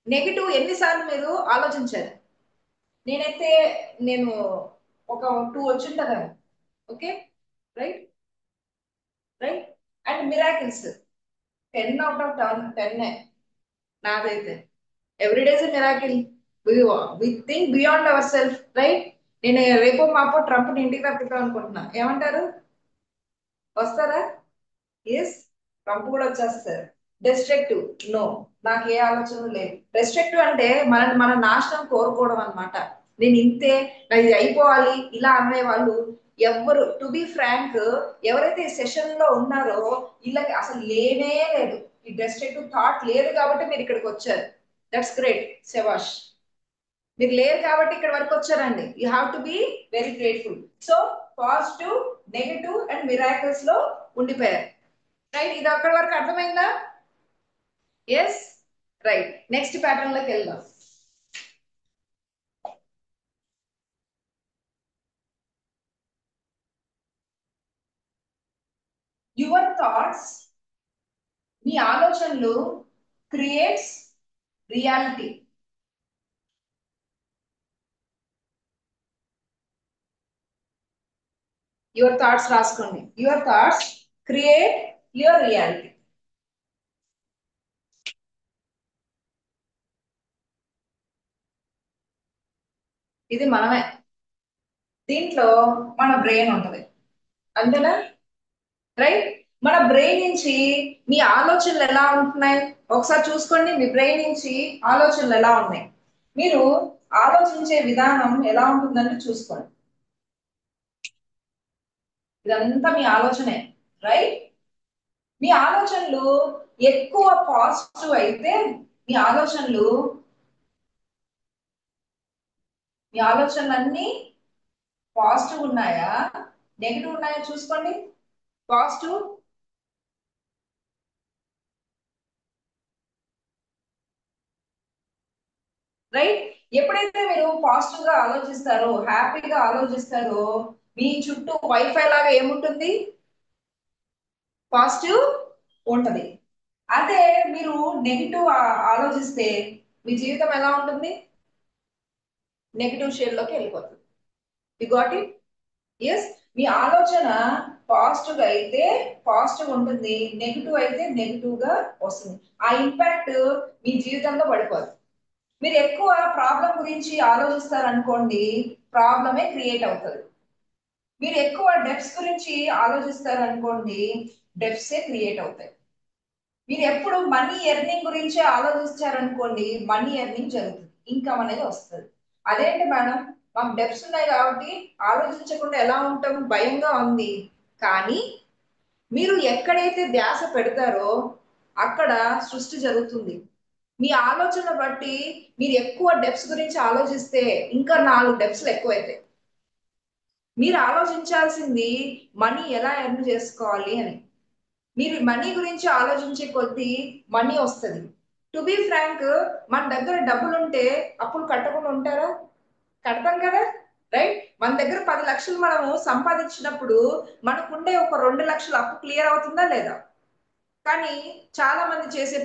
A: నెగిటివ్ ఎన్నిసార్లు మీరు ఆలోచించారు? నేనైతే నేను ఒక 2 వచ్చింటదా. Okay, right, right. And miracles 10 out of 10. నాదైతే everyday is miracle. We think beyond our self, right? నేను రేపో మాపో ట్రంప్ ఇంటికి తప్పిద్దాం అనుకుంటున్నా. ఏమంటారు? వస్తారా? ఎస్, ట్రంప్ కూడా వచ్చేస్తారు. డెస్ట్రక్టివ్, నో, నాకు ఏ ఆలోచన లేదు. రెస్ట్రిక్టివ్ అంటే మన నాశనం కోరుకోవడం అన్నమాట. నేను ఇంతే, నాకు ఇది అయిపోవాలి ఇలా అనే వాళ్ళు ఎవరు, టు బి ఫ్రాంక్, ఎవరైతే ఈ సెషన్ లో ఉన్నారో వీళ్ళకి అసలు లేనే లేదు. ఈ డెస్ట్రక్టివ్ థాట్ లేదు కాబట్టి మీరు ఇక్కడికి వచ్చారు. దట్స్ గ్రేట్, శభాష్. మీరు లేరు కాబట్టి ఇక్కడ వరకు వచ్చారండి. You have to be very grateful. So positive, negative and miracles లో ఉండిపోయారు. రైట్, ఇది అక్కడి వరకు అర్థమైందా? Yes, right. నెక్స్ట్ ప్యాటర్న్ లోకి వెళ్దాం. యువర్ థాట్స్, మీ ఆలోచనలు క్రియేట్స్ రియాలిటీ. యువర్ థాట్స్ రాసుకోండి. Your thoughts create your reality. ఇది మనమే. దీంట్లో మన బ్రెయిన్ ఉంటది, అంతేనా? రైట్. మన బ్రెయిన్ నుంచి మీ ఆలోచనలు ఎలా ఉంటున్నాయి ఒకసారి చూసుకోండి. మీ బ్రెయిన్ నుంచి ఆలోచనలు ఎలా ఉన్నాయి, మీరు ఆలోచించే విధానం ఎలా ఉంటుందని చూసుకోండి. ఇదంతా మీ ఆలోచనే, రైట్? మీ ఆలోచనలు ఎక్కువ పాజిటివ్ అయితే, మీ ఆలోచనలు మీ ఆలోచనలన్నీ పాజిటివ్ ఉన్నాయా నెగిటివ్ ఉన్నాయా చూసుకోండి. Positive, right. ఎప్పుడైతే మీరు పాజిటివ్ గా ఆలోచిస్తారో, హ్యాపీగా ఆలోచిస్తారో, మీ చుట్టూ వైఫై లాగా ఏముంటుంది? పాజిటివ్ ఉంటది. అదే మీరు నెగిటివ్ ఆలోచిస్తే మీ జీవితం ఎలా ఉంటుంది? నెగిటివ్ షేడ్ లోకి వెళ్ళిపోతుంది. You got it? ఎస్. మీ ఆలోచన పాజిటివ్ గా అయితే పాజిటివ్ ఉంటుంది, నెగిటివ్ అయితే నెగిటివ్ గా వస్తుంది. ఆ ఇంపాక్ట్ మీ జీవితంలో పడిపోదు. మీరు ఎక్కువ ప్రాబ్లం గురించి ఆలోచిస్తారనుకోండి, ప్రాబ్లమే క్రియేట్ అవుతుంది. మీరు ఎక్కువ డెప్స్ గురించి ఆలోచిస్తారనుకోండి, డెప్సే క్రియేట్ అవుతాయి. మీరు ఎప్పుడు మనీ ఎర్నింగ్ గురించి ఆలోచించారనుకోండి, మనీ ఎర్నింగ్ జరుగుతుంది, ఇన్కమ్ అనేది వస్తుంది. అదేంటి మేడం, మాకు డెప్స్ ఉన్నాయి కాబట్టి ఆలోచించకుండా ఎలా ఉంటాం, భయంగా ఉంది. కానీ మీరు ఎక్కడైతే ధ్యాస పెడతారో అక్కడ సృష్టి జరుగుతుంది. మీ ఆలోచన బట్టి మీరు ఎక్కువ డెప్స్ గురించి ఆలోచిస్తే ఇంకా 4 డెప్స్లు ఎక్కువైతాయి. మీరు ఆలోచించాల్సింది మనీ ఎలా ఎర్న్ చేసుకోవాలి అని. మీరు మనీ గురించి ఆలోచించే కొద్దీ మనీ వస్తుంది. టు బి ఫ్రాంక్, మన దగ్గర డబ్బులు ఉంటే అప్పులు కట్టకుండా ఉంటారా? కడతాం కదా, రైట్? మన దగ్గర 10 లక్షలు మనము సంపాదించినప్పుడు మనకుండే ఒక 2 లక్షలు అప్పు క్లియర్ అవుతుందా లేదా? కానీ చాలా మంది చేసే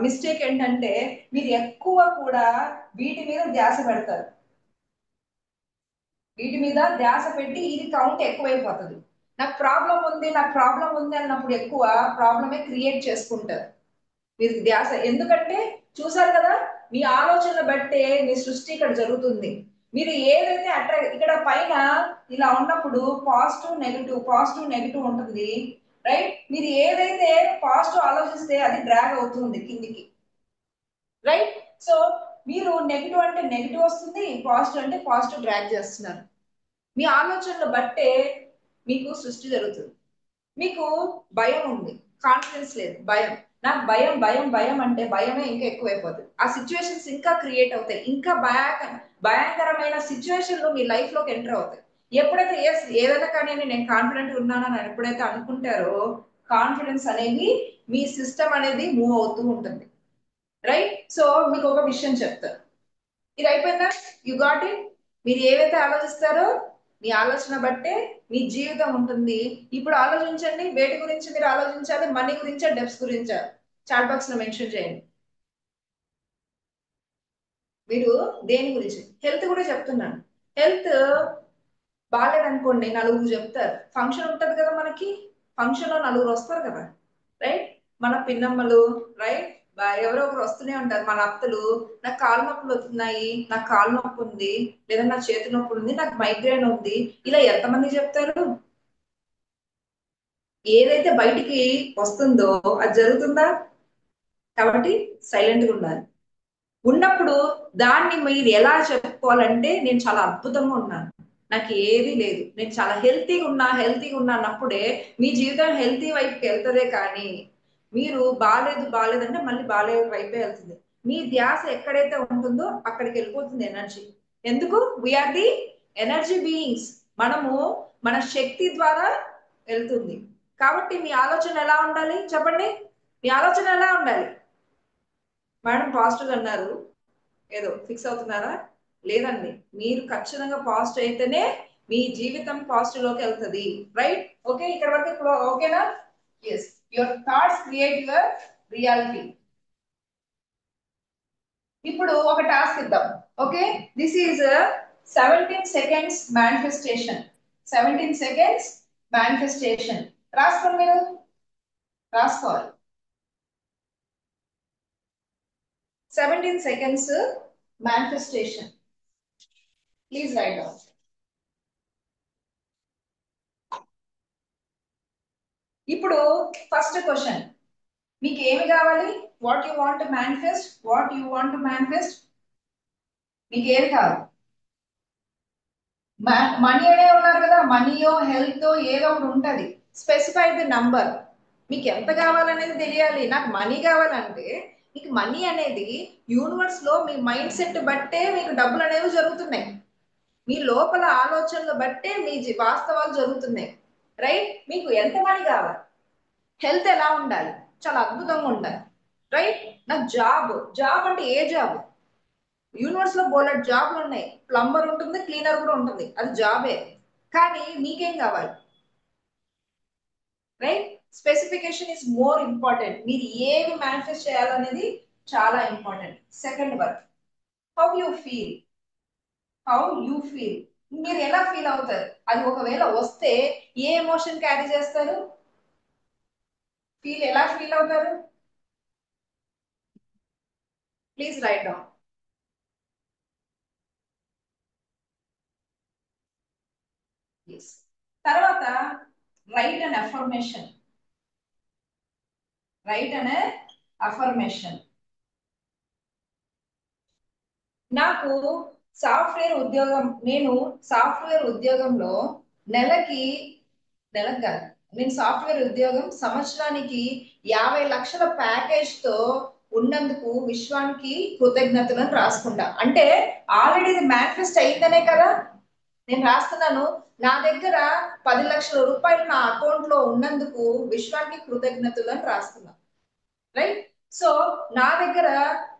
A: మిస్టేక్ ఏంటంటే, మీరు ఎక్కువ కూడా వీటి మీద ధ్యాస పెడతారు. వీటి మీద ధ్యాస పెట్టి ఇది కౌంట్ ఎక్కువైపోతుంది. నాకు ప్రాబ్లం ఉంది, నాకు ప్రాబ్లం ఉంది అన్నప్పుడు ఎక్కువ ప్రాబ్లమే క్రియేట్ చేసుకుంటారు. మీరు ధ్యాస ఎందుకంటే, చూసారు కదా, మీ ఆలోచన బట్టే మీ సృష్టి ఇక్కడ జరుగుతుంది. మీరు ఏదైతే ఇక్కడ పైన ఇలా ఉన్నప్పుడు పాజిటివ్ నెగిటివ్ ఉంటుంది, రైట్? మీరు ఏదైతే పాజిటివ్ ఆలోచిస్తే అది డ్రాగ్ అవుతుంది కిందికి, రైట్? సో మీరు నెగిటివ్ అంటే నెగిటివ్ వస్తుంది, పాజిటివ్ అంటే పాజిటివ్ డ్రాగ్ చేస్తున్నారు. మీ ఆలోచనలు బట్టే మీకు సృష్టి జరుగుతుంది. మీకు భయం ఉంది, కాన్ఫిడెన్స్ లేదు, భయం. నాకు భయం భయం భయం అంటే భయమే ఇంకా ఎక్కువైపోతుంది. ఆ సిచ్యువేషన్స్ ఇంకా క్రియేట్ అవుతాయి, ఇంకా భయంకరమైన సిచ్యువేషన్లు మీ లైఫ్ లోకి ఎంటర్ అవుతాయి. ఎప్పుడైతే ఎస్ ఏదైనా కానీ నేను కాన్ఫిడెంట్ ఉన్నానని ఎప్పుడైతే అనుకుంటారో, కాన్ఫిడెన్స్ అనేది మీ సిస్టమ్ అనేది మూవ్ అవుతూ ఉంటుంది, రైట్? సో మీకు ఒక విషయం చెప్తాను. ఇది అయిపోయిందా? You got it? మీరు ఏవైతే ఆలోచిస్తారో మీ ఆలోచన బట్టే మీ జీవితం ఉంటుంది. ఇప్పుడు ఆలోచించండి, వేటి గురించి మీరు ఆలోచించాలి? మనీ గురించా, డెప్స్ గురించా? చాట్ బాక్స్ లో మెన్షన్ చేయండి. మీరు దేని గురించి? హెల్త్ కూడా చెప్తున్నాను. హెల్త్ బాగాలేదనుకోండి, నలుగురు చెప్తారు. ఫంక్షన్ ఉంటది కదా మనకి, ఫంక్షన్ లో నలుగురు వస్తారు కదా, రైట్? మన పిన్నమ్మలు, రైట్? ఎవరో ఒకరు వస్తూనే ఉంటారు. మన అత్తలు, నాకు కాలు నొప్పులు వస్తున్నాయి, నాకు కాలు నొప్పి ఉంది, లేదా నా చేతి నొప్పి ఉంది, నాకు మైగ్రేన్ ఉంది, ఇలా ఎంతమంది చెప్తారు? ఏదైతే బయటికి వస్తుందో అది జరుగుతుందా? కాబట్టి సైలెంట్ గా ఉండాలి. ఉన్నప్పుడు దాన్ని మీరు ఎలా చెప్పుకోవాలంటే, నేను చాలా అద్భుతంగా ఉన్నాను, నాకు ఏది లేదు, నేను చాలా హెల్తీగా ఉన్నా అన్నప్పుడే మీ జీవితం హెల్తీ వైపుకి వెళ్తుందే. కానీ మీరు బాగాలేదు బాగాలేదంటే మళ్ళీ బాగాలేదు వైపే వెళ్తుంది. మీ ధ్యాస ఎక్కడైతే ఉంటుందో అక్కడికి వెళ్ళిపోతుంది ఎనర్జీ. ఎందుకు? We are the energy beings. మనము మన శక్తి ద్వారా వెళ్తుంది. కాబట్టి మీ ఆలోచన ఎలా ఉండాలి చెప్పండి? మీ ఆలోచన ఎలా ఉండాలి? మేడం పాజిటివ్ అన్నారు, ఏదో ఫిక్స్ అవుతున్నారా? లేదండి, మీరు ఖచ్చితంగా పాజిటివ్ అయితేనే మీ జీవితం పాజిటివ్ లోకి వెళ్తుంది. రైట్? ఓకే, ఇక్కడ వరకు ఓకేనా? Yes, your thoughts create your reality. ఇప్పుడు ఒక టాస్క్ ఇద్దాం. Okay, this is 17 seconds manifestation. 17 seconds manifestation. రాసుకోండి, మీరు రాసుకోవాలి. 17 seconds manifestation. Please write down. ఇప్పుడు ఫస్ట్ క్వశ్చన్, మీకు ఏమి కావాలి? What you want to manifest? What you want to manifest? మీకు ఏది కావాలి? మనీ అనే ఉన్నారు కదా, మనీయో హెల్త్ ఏదో ఒకటి ఉంటుంది. Specify the number. మీకు ఎంత కావాలనేది తెలియాలి. నాకు మనీ కావాలంటే మీకు మనీ అనేది యూనివర్స్ లో మీ మైండ్ సెట్ బట్టే మీకు డబ్బులు అనేవి జరుగుతున్నాయి. మీ లోపల ఆలోచనలు బట్టే మీ వాస్తవాలు జరుగుతున్నాయి. రైట్? మీకు ఎంత మనీ కావాలి? హెల్త్ ఎలా ఉండాలి? చాలా అద్భుతంగా ఉండాలి. రైట్? నాకు జాబ్. జాబ్ అంటే ఏ జాబ్? యూనివర్స్ లో బోలెడ్ జాబ్లు ఉన్నాయి. ప్లంబర్ ఉంటుంది, క్లీనర్ కూడా ఉంటుంది, అది జాబే. కానీ మీకేం కావాలి? Right? Specification is more important. మీరు ఏమి మేనిఫెస్ట్ చేయాలనేది చాలా important. Second work, how you feel. How you feel, మీరు ఎలా ఫీల్ అవుతారు? అది ఒకవేళ వస్తే ఏ ఎమోషన్ క్యారీ చేస్తారు? ఎలా ఫీల్ అవుతారు? Please write down. తర్వాత రైట్ అండ్ అఫర్మేషన్. రైట్ అనే అఫర్మేషన్. నాకు సాఫ్ట్వేర్ ఉద్యోగం, నేను సాఫ్ట్వేర్ ఉద్యోగంలో నెలకి, నెలకు కాదు, నేను సాఫ్ట్వేర్ ఉద్యోగం సంవత్సరానికి 50 లక్షల ప్యాకేజ్ తో ఉన్నందుకు విశ్వానికి కృతజ్ఞతలను రాసుకుంటా. అంటే ఆల్రెడీ ఇది మేనిఫెస్ట్ అయిందనే కదా నేను రాస్తున్నాను. నా దగ్గర 10 లక్షల రూపాయలు నా అకౌంట్ లో ఉన్నందుకు విశ్వానికి కృతజ్ఞతలను రాస్తున్నా. రైట్? సో నా దగ్గర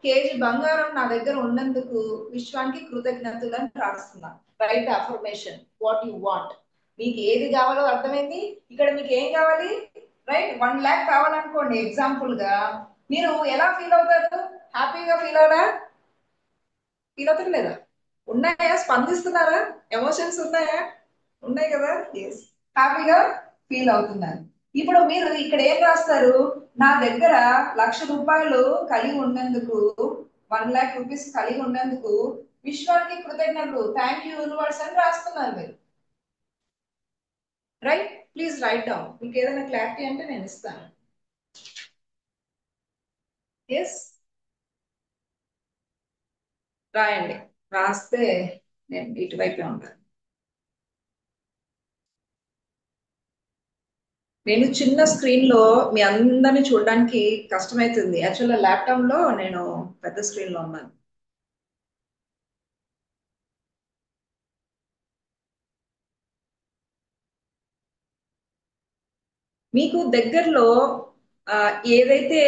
A: కేజీ బంగారం నా దగ్గర ఉన్నందుకు విశ్వానికి కృతజ్ఞతలను రాస్తున్నా. Right affirmation. What you want. మీకు ఏది కావాలో అర్థమైంది. ఇక్కడ మీకు ఏం కావాలి? రైట్? 1 lakh కావాలనుకోండి ఎగ్జాంపుల్ గా, మీరు ఎలా ఫీల్ అవుతారు? హ్యాపీగా ఫీల్ అవుతారా? ఫీల్ అవుతారు లేదా? ఉన్నాయా? స్పందిస్తున్నారా? ఎమోషన్స్ ఉన్నాయా? ఉన్నాయి కదా. ఎస్, హ్యాపీగా ఫీల్ అవుతున్నారు. ఇప్పుడు మీరు ఇక్కడ ఏం రాస్తారు? నా దగ్గర 1,00,000 రూపాయలు కలిగి ఉన్నందుకు, 1 lakh రూపీస్ కలిగి ఉన్నందుకు విశ్వానికి కృతజ్ఞతలు, థ్యాంక్ యూ యూనివర్స్ అని రాస్తున్నారు మీరు. రైట్? Please write down. మీకు ఏదైనా క్లారిటీ అంటే నేను ఇస్తాను. ఎస్, రాయండి. రాస్తే నేను ఇటువైపే ఉంటాను. నేను చిన్న స్క్రీన్ లో మీ అందరిని చూడడానికి కష్టమైతుంది. యాక్చువల్గా ల్యాప్టాప్ లో నేను పెద్ద స్క్రీన్ లో ఉన్నాను. మీకు దగ్గరలో ఆ, ఏదైతే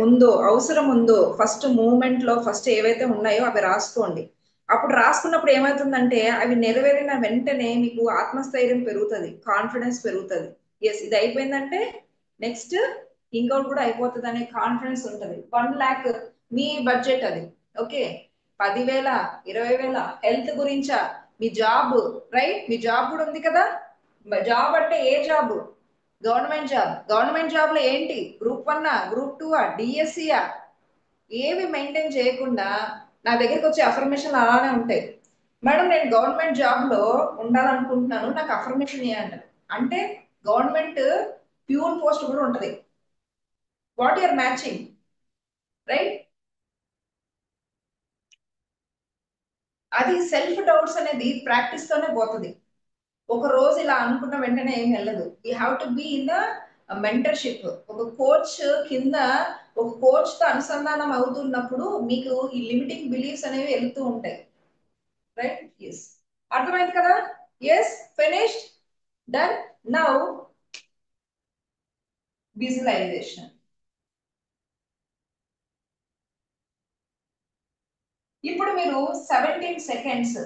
A: ఉందో, అవసరం ఉందో, ఫస్ట్ మూమెంట్ లో ఫస్ట్ ఏవైతే ఉన్నాయో అవి రాసుకోండి. అప్పుడు రాసుకున్నప్పుడు ఏమవుతుందంటే అవి నెరవేరిన వెంటనే మీకు ఆత్మస్థైర్యం పెరుగుతుంది, కాన్ఫిడెన్స్ పెరుగుతుంది. ఎస్, ఇది అయిపోయిందంటే నెక్స్ట్ ఇంకోటి కూడా అయిపోతుంది అనే కాన్ఫిడెన్స్ ఉంటుంది. 1 lakh మీ బడ్జెట్ అది. ఓకే, 10,000, 20,000 హెల్త్ గురించా? మీ జాబ్. రైట్? మీ జాబ్ కూడా ఉంది కదా. జాబ్ అంటే ఏ job? Government job. Government job లో ఏంటి? గ్రూప్ 1, గ్రూప్ 2, డిఎస్సియా? ఏవి మెయింటైన్ చేయకుండా నా దగ్గరికి వచ్చే అఫర్మేషన్ అలానే ఉంటాయి. మేడం నేను గవర్నమెంట్ జాబ్ లో ఉండాలనుకుంటున్నాను, నాకు అఫర్మేషన్ ఇవ్వండి అంటే గవర్నమెంట్ ప్యూన్ పోస్ట్ కూడా ఉంటది. What you're matching? రైట్? అది సెల్ఫ్ డౌట్స్ అనేది ప్రాక్టీస్ తోనే పోతుంది. ఒక రోజు ఇలా అనుకున్న వెంటనే ఏం వెళ్ళదు. You have to be in the mentorship, ఒక కోచ్ కింద ఒక కోచ్ తో అనుసంధానం అవుతున్నప్పుడు మీకు ఈ లిమిటింగ్ బిలీఫ్స్ అనేవి వెళ్తూ ఉంటాయి. రైట్? ఎస్. అర్థమైంది కదా? Yes, finished, done. Now visualisation. ఇప్పుడు మీరు 17 సెకండ్స్,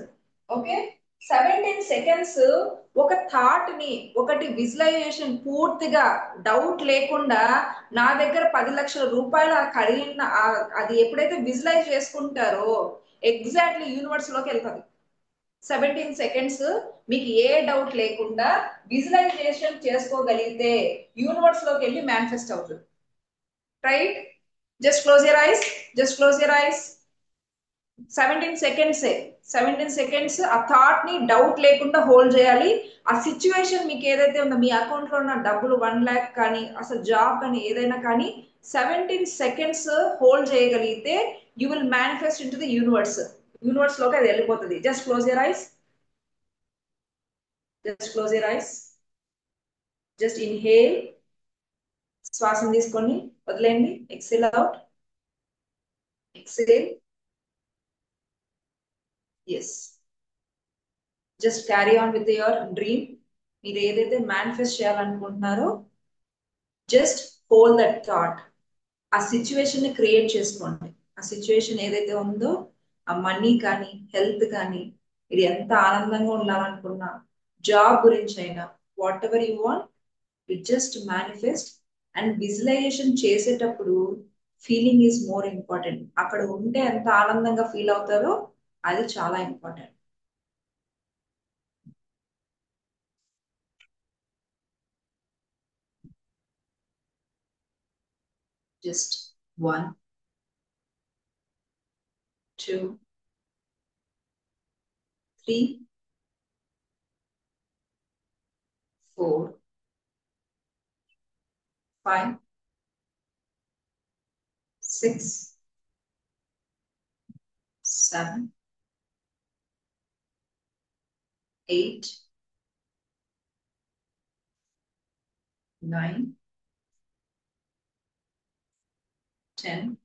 A: ఓకే, 17 సెకండ్స్ ఒక థాట్ ని, ఒకటి విజువలైజేషన్ పూర్తిగా డౌట్ లేకుండా నా దగ్గర 10 లక్షల రూపాయలు కలిగిన అది ఎప్పుడైతే విజువలైజ్ చేసుకుంటారో ఎగ్జాక్ట్లీ యూనివర్స్ లోకి వెళ్తుంది. 17 సెకండ్స్ మీకు ఏ డౌట్ లేకుండా విజువలైజేషన్ చేసుకోగలిగితే యూనివర్స్ లోకి వెళ్ళి మేనిఫెస్ట్ అవుతుంది. Right? Just close your eyes, just close your ice. 17 seconds, 17 seconds ఆ థాట్ ని డౌట్ లేకుండా హోల్డ్ చేయాలి. ఆ సిచ్యువేషన్ మీకు ఏదైతే ఉందో, మీ అకౌంట్ లో ఉన్న డబ్బులు 1 lakh కానీ అసలు జాబ్ కానీ ఏదైనా కానీ 17 సెకండ్స్ హోల్డ్ చేయగలిగితే you will manifest in to the universe. Universe లోకి అది వెళ్ళిపోతుంది. Just close your eyes, just close your eyes. Just inhale, శ్వాసం తీసుకొని వదిలేయండి. Exhale out, exhale. Yes, just carry on with your dream. మీరు ఏదైతే మేనిఫెస్ట్ చేయాలనుకుంటున్నారో జస్ట్ హోల్డ్ దట్ థాట్. ఆ సిచ్యువేషన్ ని క్రియేట్ చేసుకోండి. ఆ సిచ్యువేషన్ ఏదైతే ఉందో, ఆ మనీ కానీ హెల్త్ కానీ, మీరు ఎంత ఆనందంగా ఉండాలనుకున్నా, జాబ్ గురించి అయినా, whatever you want, it just manifest. And visualisation చేసేటప్పుడు ఫీలింగ్ ఈజ్ మోర్ ఇంపార్టెంట్. అక్కడ ఉంటే ఎంత ఆనందంగా ఫీల్ అవుతారో అది చాలా important. Just 1, 2, 3, 4, 5, 6, 7, 8, 9, 10,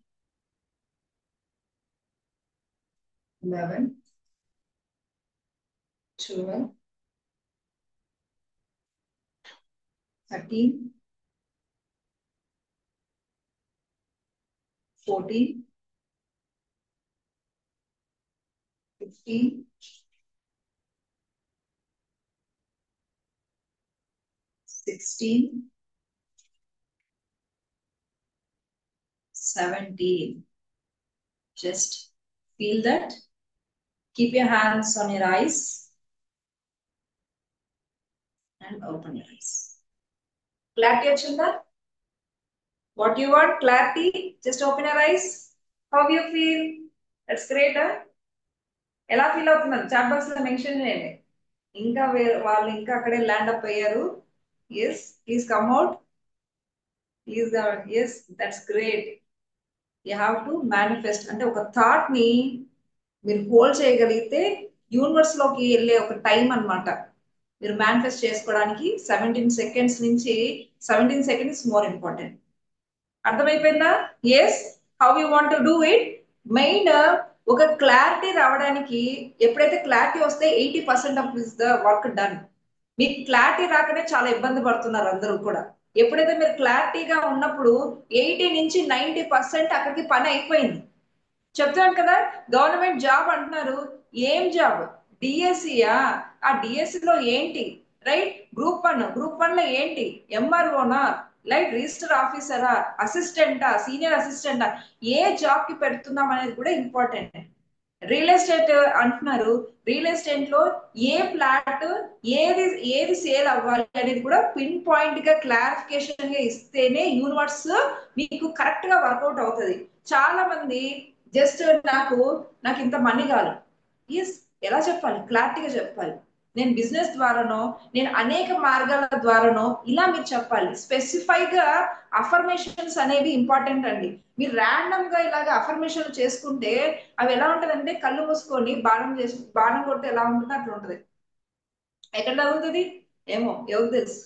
A: 11, 12, 13, 14, 15, 16, 17. Just feel that. Keep your hands on your eyes and open your eyes. Clarity వచ్చిందా? What you want? Clarity? Just open your eyes. How you feel? That's great. ఎలా feel అవుతున్నారు? Chat box లో mention చేయండి. ఇంకా వాళ్ళు ఇంకా అక్కడే land up అయ్యారు. Yes, please come out. Please, yes, that's great. You have to manifest. అంటే ఒక థాట్ ని మీరు హోల్డ్ చేయగలిగితే యూనివర్స్ లోకి వెళ్ళే ఒక టైం అన్నమాట. మీరు మేనిఫెస్ట్ చేసుకోవడానికి 17 సెకండ్స్ నుంచి 17 సెకండ్స్ మోర్ ఇంపార్టెంట్. అర్థమైపోయిందా? Yes, how you want to do it. Main ఒక క్లారిటీ రావడానికి, ఎప్పుడైతే క్లారిటీ వస్తే 80% of is the work done. మీకు క్లారిటీ రాకనే చాలా ఇబ్బంది పడుతున్నారు అందరూ కూడా. ఎప్పుడైతే మీరు క్లారిటీగా ఉన్నప్పుడు 80 నుంచి 90% అక్కడికి పని అయిపోయింది. చెప్తాను కదా, గవర్నమెంట్ జాబ్ అంటున్నారు. ఏం జాబ్? డిఎస్సియా? ఆ డిఎస్సి లో ఏంటి? రైట్? గ్రూప్ వన్ లో ఏంటి? ఎంఆర్ఓనా, లైక్ రిజిస్టర్ ఆఫీసరా, అసిస్టెంటా, సీనియర్ అసిస్టెంటా, ఏ జాబ్ కి పెడుతున్నాం అనేది కూడా ఇంపార్టెంట్. రియల్ ఎస్టేట్ అంటున్నారు. రియల్ ఎస్టేట్ లో ఏ ఫ్లాట్, ఏది ఏది సేల్ అవ్వాలి అనేది కూడా పిన్ పాయింట్ గా క్లారిఫికేషన్ గా ఇస్తేనే యూనివర్స్ మీకు కరెక్ట్ గా వర్కౌట్ అవుతుంది. చాలా మంది జస్ట్ నాకు నాకు ఇంత మనీ కావాలి. ఎస్, ఎలా చెప్పాలి? క్లారిటీగా చెప్పాలి. నేను బిజినెస్ ద్వారానో, నేను అనేక మార్గాల ద్వారానో, ఇలా మీరు చెప్పాలి. స్పెసిఫై గా అఫర్మేషన్స్ అనేవి ఇంపార్టెంట్ అండి. మీరు ర్యాండమ్ గా ఇలాగ అఫర్మేషన్ చేసుకుంటే అవి ఎలా ఉంటదంటే, కళ్ళు మూసుకొని బాణం కొడితే ఎలా ఉంటుందో అట్లా ఉంటది. ఎక్కడ తగులుతుంది ఏమో, ఎవరు తెలుసు.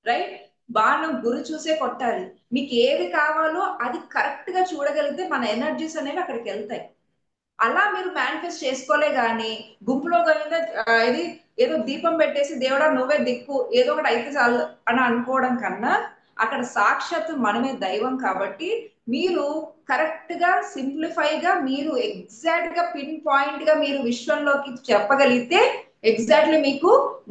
A: రైట్? బాణం గురి చూసే కొట్టాలి. మీకు ఏది కావాలో అది కరెక్ట్ గా చూడగలిగితే మన ఎనర్జీస్ అనేవి అక్కడికి వెళ్తాయి. అలా మీరు మేనిఫెస్ట్ చేసుకోలే గాని గుంపులో కనుక ఇది ఏదో దీపం పెట్టేసి దేవుడా నువ్వే దిక్కు ఏదో ఒకటి అయితే చాలు అని అనుకోవడం కన్నా, అక్కడ సాక్షాత్తు మనమే దైవం కాబట్టి మీరు కరెక్ట్ గా సింప్లిఫై గా మీరు ఎగ్జాక్ట్ గా పిన్ పాయింట్ గా మీరు విశ్వంలోకి చెప్పగలిగితే ఎగ్జాక్ట్లీ మీకు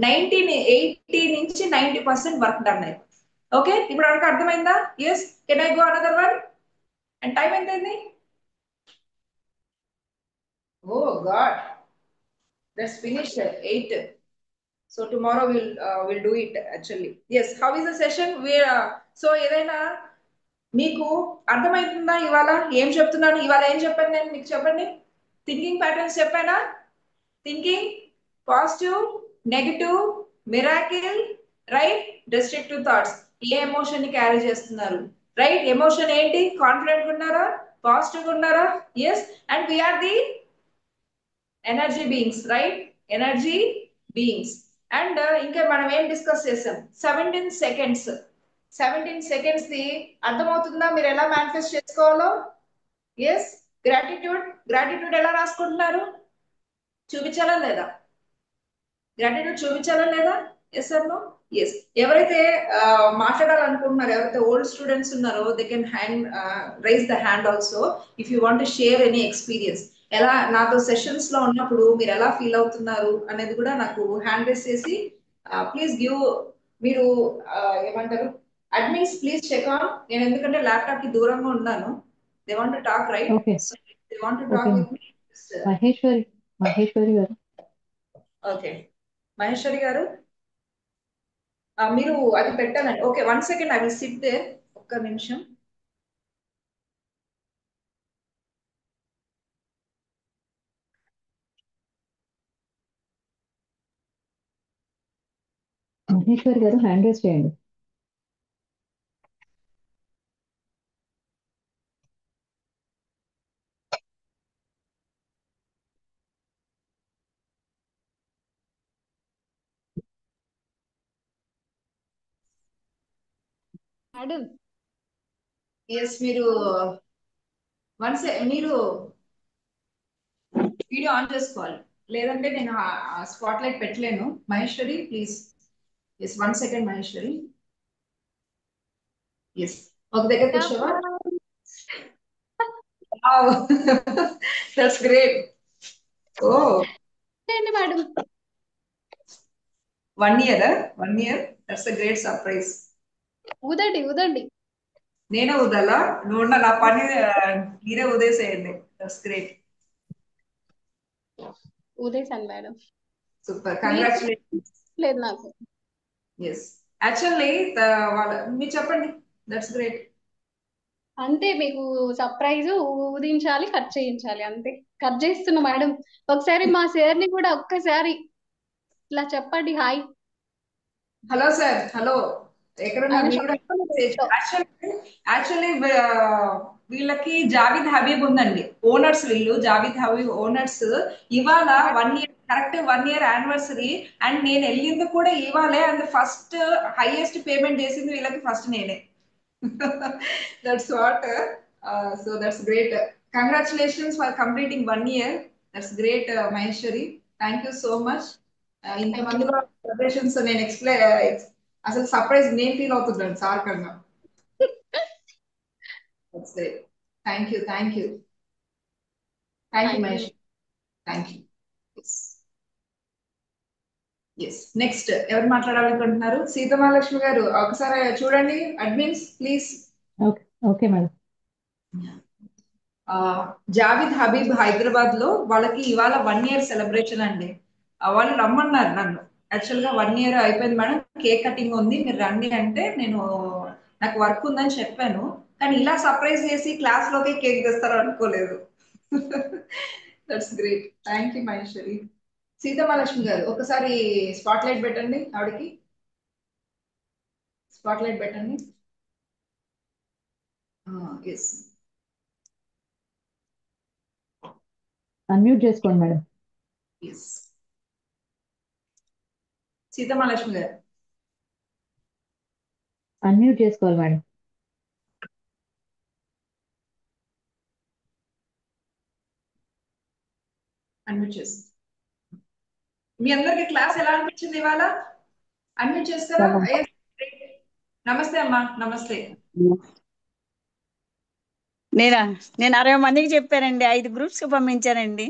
A: 80 నుంచి 90% వర్క్ డన్ అయింది. ఓకే, ఇప్పుడు వరకు అర్థమైందా? Yes, can I go another one? And time ఎంత అయింది? Oh God, let's finish at 8. So tomorrow we'll do it actually. Yes, how is the session? We so ఏదైనా మీకు అర్థమవుతుందా ఇవాళ ఏం చెప్తున్నాను? ఇవాళ ఏం చెప్పాను నేను మీకు? చెప్పండి. థింకింగ్ ప్యాటర్న్స్ చెప్పానా? Thinking positive, negative, miracle, right, destructive thoughts. ఏ ఎమోషన్ ని క్యారీ చేస్తున్నారు? రైట్, ఎమోషన్ ఏంటి? కాన్ఫిడెంట్ ఉన్నారా? పాజిటివ్ ఉన్నారా? Yes, and we are the energy beings, right, energy beings. And ఇంకా మనం ఏం డిస్కస్ చేసాం? 17 సెకండ్స్. 17 సెకండ్స్ ది అర్థమవుతుందా మీరు ఎలా మేనిఫెస్ట్ చేసుకోవాలో? Yes, gratitude. గ్రాటిట్యూడ్ ఎలా రాసుకుంటున్నారు? చూపించాలా లేదా? గ్రాటిట్యూడ్ చూపించాలా లేదా? Yes or no? ఎస్. ఎవరైతే మాట్లాడాలనుకుంటున్నారో, ఎవరైతే ఓల్డ్ స్టూడెంట్స్ ఉన్నారో, they can hand raise the hand also if you want share any experience. ఎలా నాతో సెషన్స్ లో ఉన్నప్పుడు మీరు ఎలా ఫీల్ అవుతున్నారు అనేది కూడా నాకు హ్యాండ్ రైజ్ చేసి ప్లీజ్ గివ్. మీరు ఏమంటారు, అడ్మిన్స్ ప్లీజ్ చెక్ ఆన్. నేను ఎందుకంటే ల్యాప్టాప్ కి దూరంగా ఉన్నాను. They want to talk, right?
B: Okay.
A: So they want to
B: okay
A: talk
B: ma'am.
A: With me.
B: Maheshwari Maheshwari గారు.
A: ఓకే, మహేశ్వరి గారు, మీరు అది పెట్టాలండి. Okay, 1 second, I will sit there. ఒక్క నిమిషం.
B: మహేశ్వరి గారు హ్యాండ్ రైజ్ చేయండి.
C: మేడం,
A: ఎస్, మీరు మీరు వీడియో ఆన్ చేసుకోవాలి, లేదంటే నేను స్పాట్ లైట్ పెట్టలేను. Maheshwari please. Yes, 1 second Maheshwari. Yes, ఒక దగ్గర కూర్చోవా? That's great. ఓ,
C: ఏంటి madam?
A: 1 year? 1 year, that's a great surprise.
C: ఊదండి ఊదండి.
A: నేనే వదలా? నువ్వు నా పని మీరే ఉదేసేయండి. That's great.
C: ఊదేశాను మేడం.
A: సూపర్,
C: మీరు
A: కంగ్రాచులేషన్స్.
C: లేదు నాకు.
A: ఎస్, యాక్చువల్లీ వాళ్ళ మీరు చెప్పండి. That's great.
C: అంతే, మీకు సర్ప్రైజ్ ఊదించాలి, కట్ చేయించాలి అంతే. కట్ చేస్తున్నా మేడం. ఒకసారి మా సార్ని కూడా ఒక్కసారి ఇలా చెప్పండి హాయ్.
A: Hello sir, hello. ఎక్కడున్నారు
C: ఆయన
A: మీరు కూడా?
C: షాప్ లో పెట్టాం.
A: యాక్చువల్లీ వీళ్ళకి జావిద్ హబీబ్ ఉందండి. ఓనర్స్ వీళ్ళు, జావిద్ హబీబ్ ఓనర్స్. ఇవాళ
C: madam,
A: 1 year, correct 1 year anniversary. And నేను వెళ్ళింది కూడా ఇవాళే. అండ్ ఫస్ట్ హైయెస్ట్ పేమెంట్ చేసింది వీళ్ళకి ఫస్ట్ నేనే. That's what. So that's great. Congratulations for completing 1 year. That's great Maheshwari. Thank you so much.
C: Thank you.
A: ఇంతమందిలో సెలబ్రేషన్స్ నేను ఎక్స్ప్లెయిన్, అసలు సర్ప్రైజ్ నేను ఫీల్ అవుతున్నాను సార్ కన్నా. That's great. Thank you, thank you, thank you
C: thank you.
A: Mahesh. Thank you. Yes, yes. Next ఎవరు మాట్లాడాలనుకుంటున్నారు? సీతమహాలక్ష్మి గారు ఒకసారి చూడండి. Admins please.
B: Okay. Okay madam.
A: ఆ, జావిద్ హబీబ్ హైదరాబాద్ లో వాళ్ళకి ఇవాళ 1 year సెలబ్రేషన్ అండి. వాళ్ళు రమ్మన్నారు నన్ను. యాక్చువల్ గా 1 year అయిపోయింది మేడం, కేక్ కటింగ్ ఉంది, మీరు రండి అంటే నేను నాకు వర్క్ ఉందని చెప్పాను. కానీ ఇలా సర్ప్రైజ్ చేసి క్లాస్ లోకే కేక్ తెస్తారు అనుకోలేదు. That's great. Thank you Maheshwari. Seetha Mahalakshmi గారు ఒకసారి స్పాట్ లైట్ పెట్టండి ఆవిడకి. స్పాట్ లైట్ పెట్టండి. ఎస్,
B: అన్మ్యూట్ చేసుకోండి మేడం.
A: ఎస్. సీతమహాలక్ష్మి గారు
B: అన్మ్యూట్ చేసుకోవాలి మేడం.
A: అన్మ్యూట్ చేసి మీ అందరికి క్లాస్ ఎలా అనిపించింది ఇవాళ? అన్మ్యూట్ చేస్తారా?
D: చాలా
A: నమస్తే అమ్మా. నమస్తే.
D: నేనా నేను 60 మందికి చెప్పానండి, 5 గ్రూప్స్ కి పంపించానండి.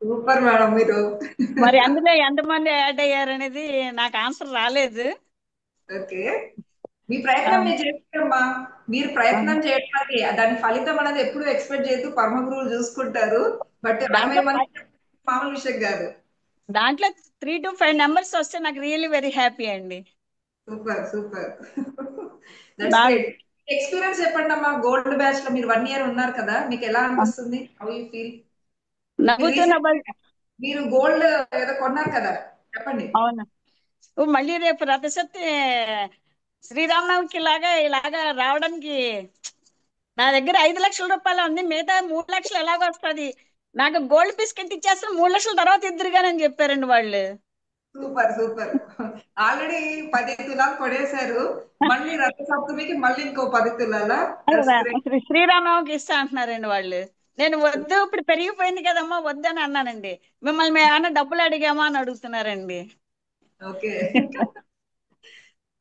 A: సూపర్ మేడం మీరు.
D: మరి అందులో ఎంతమంది యాడ్ అయ్యారు అనేది నాకు ఆన్సర్ రాలేదు.
A: ఓకే, మీ ప్రయత్నం మీరు చేస్తారమ్మా. మీరు ప్రయత్నం చేయడానికి దాని ఫలితం అనేది ఎప్పుడు ఎక్స్పెక్ట్ చేయొద్దు, పరమ గురువులు చూసుకుంటారు. బట్ 60
D: దాంట్లో
A: మంది మామూలు విషయం కాదు.
D: దాంట్లో 3 to 5 నెంబర్స్ వస్తే నాకు రియల్లీ వెరీ హ్యాపీ అండి.
A: Super super. దట్స్
D: నా-
A: గ్రేట్. ఎక్స్పీరియన్స్ చెప్పండి అమ్మా. గోల్డ్ బ్యాచ్ లో మీరు 1 year ఉన్నారు కదా, మీకు ఎలా అనిపిస్తుంది? How you feel?
D: నవ్వుతున్న
A: మీరు గోల్డ్ ఏదో కొన్నారు కదా, చెప్పండి.
D: అవునా, మళ్ళీ రేపు రథసప్తమి శ్రీరామనవమికి ఇలాగా రావడానికి నా దగ్గర 5 లక్షల రూపాయలు ఉంది, మిగతా 3 లక్షలు ఎలాగో వస్తుంది. నాకు గోల్డ్ బిస్కెట్ ఇచ్చేస్తే 3 లక్షల తర్వాత ఇద్దరుగానని చెప్పారండి వాళ్ళు.
A: Super super. ఆల్రెడీ 10 తులాలు కొనేశారు, మళ్ళీ రథ సప్తమికి మళ్ళీ ఇంకో 10 తులాల.
D: శ్రీరామనవమికి ఇస్తా అంటున్నారండి వాళ్ళు. నేను వద్దు, ఇప్పుడు పెరిగిపోయింది కదమ్మా వద్దని అన్నానండి. మిమ్మల్ని మేము ఏమన్నా డబ్బులు అడిగామా అని అడుగుతున్నారండి.
A: ఓకే.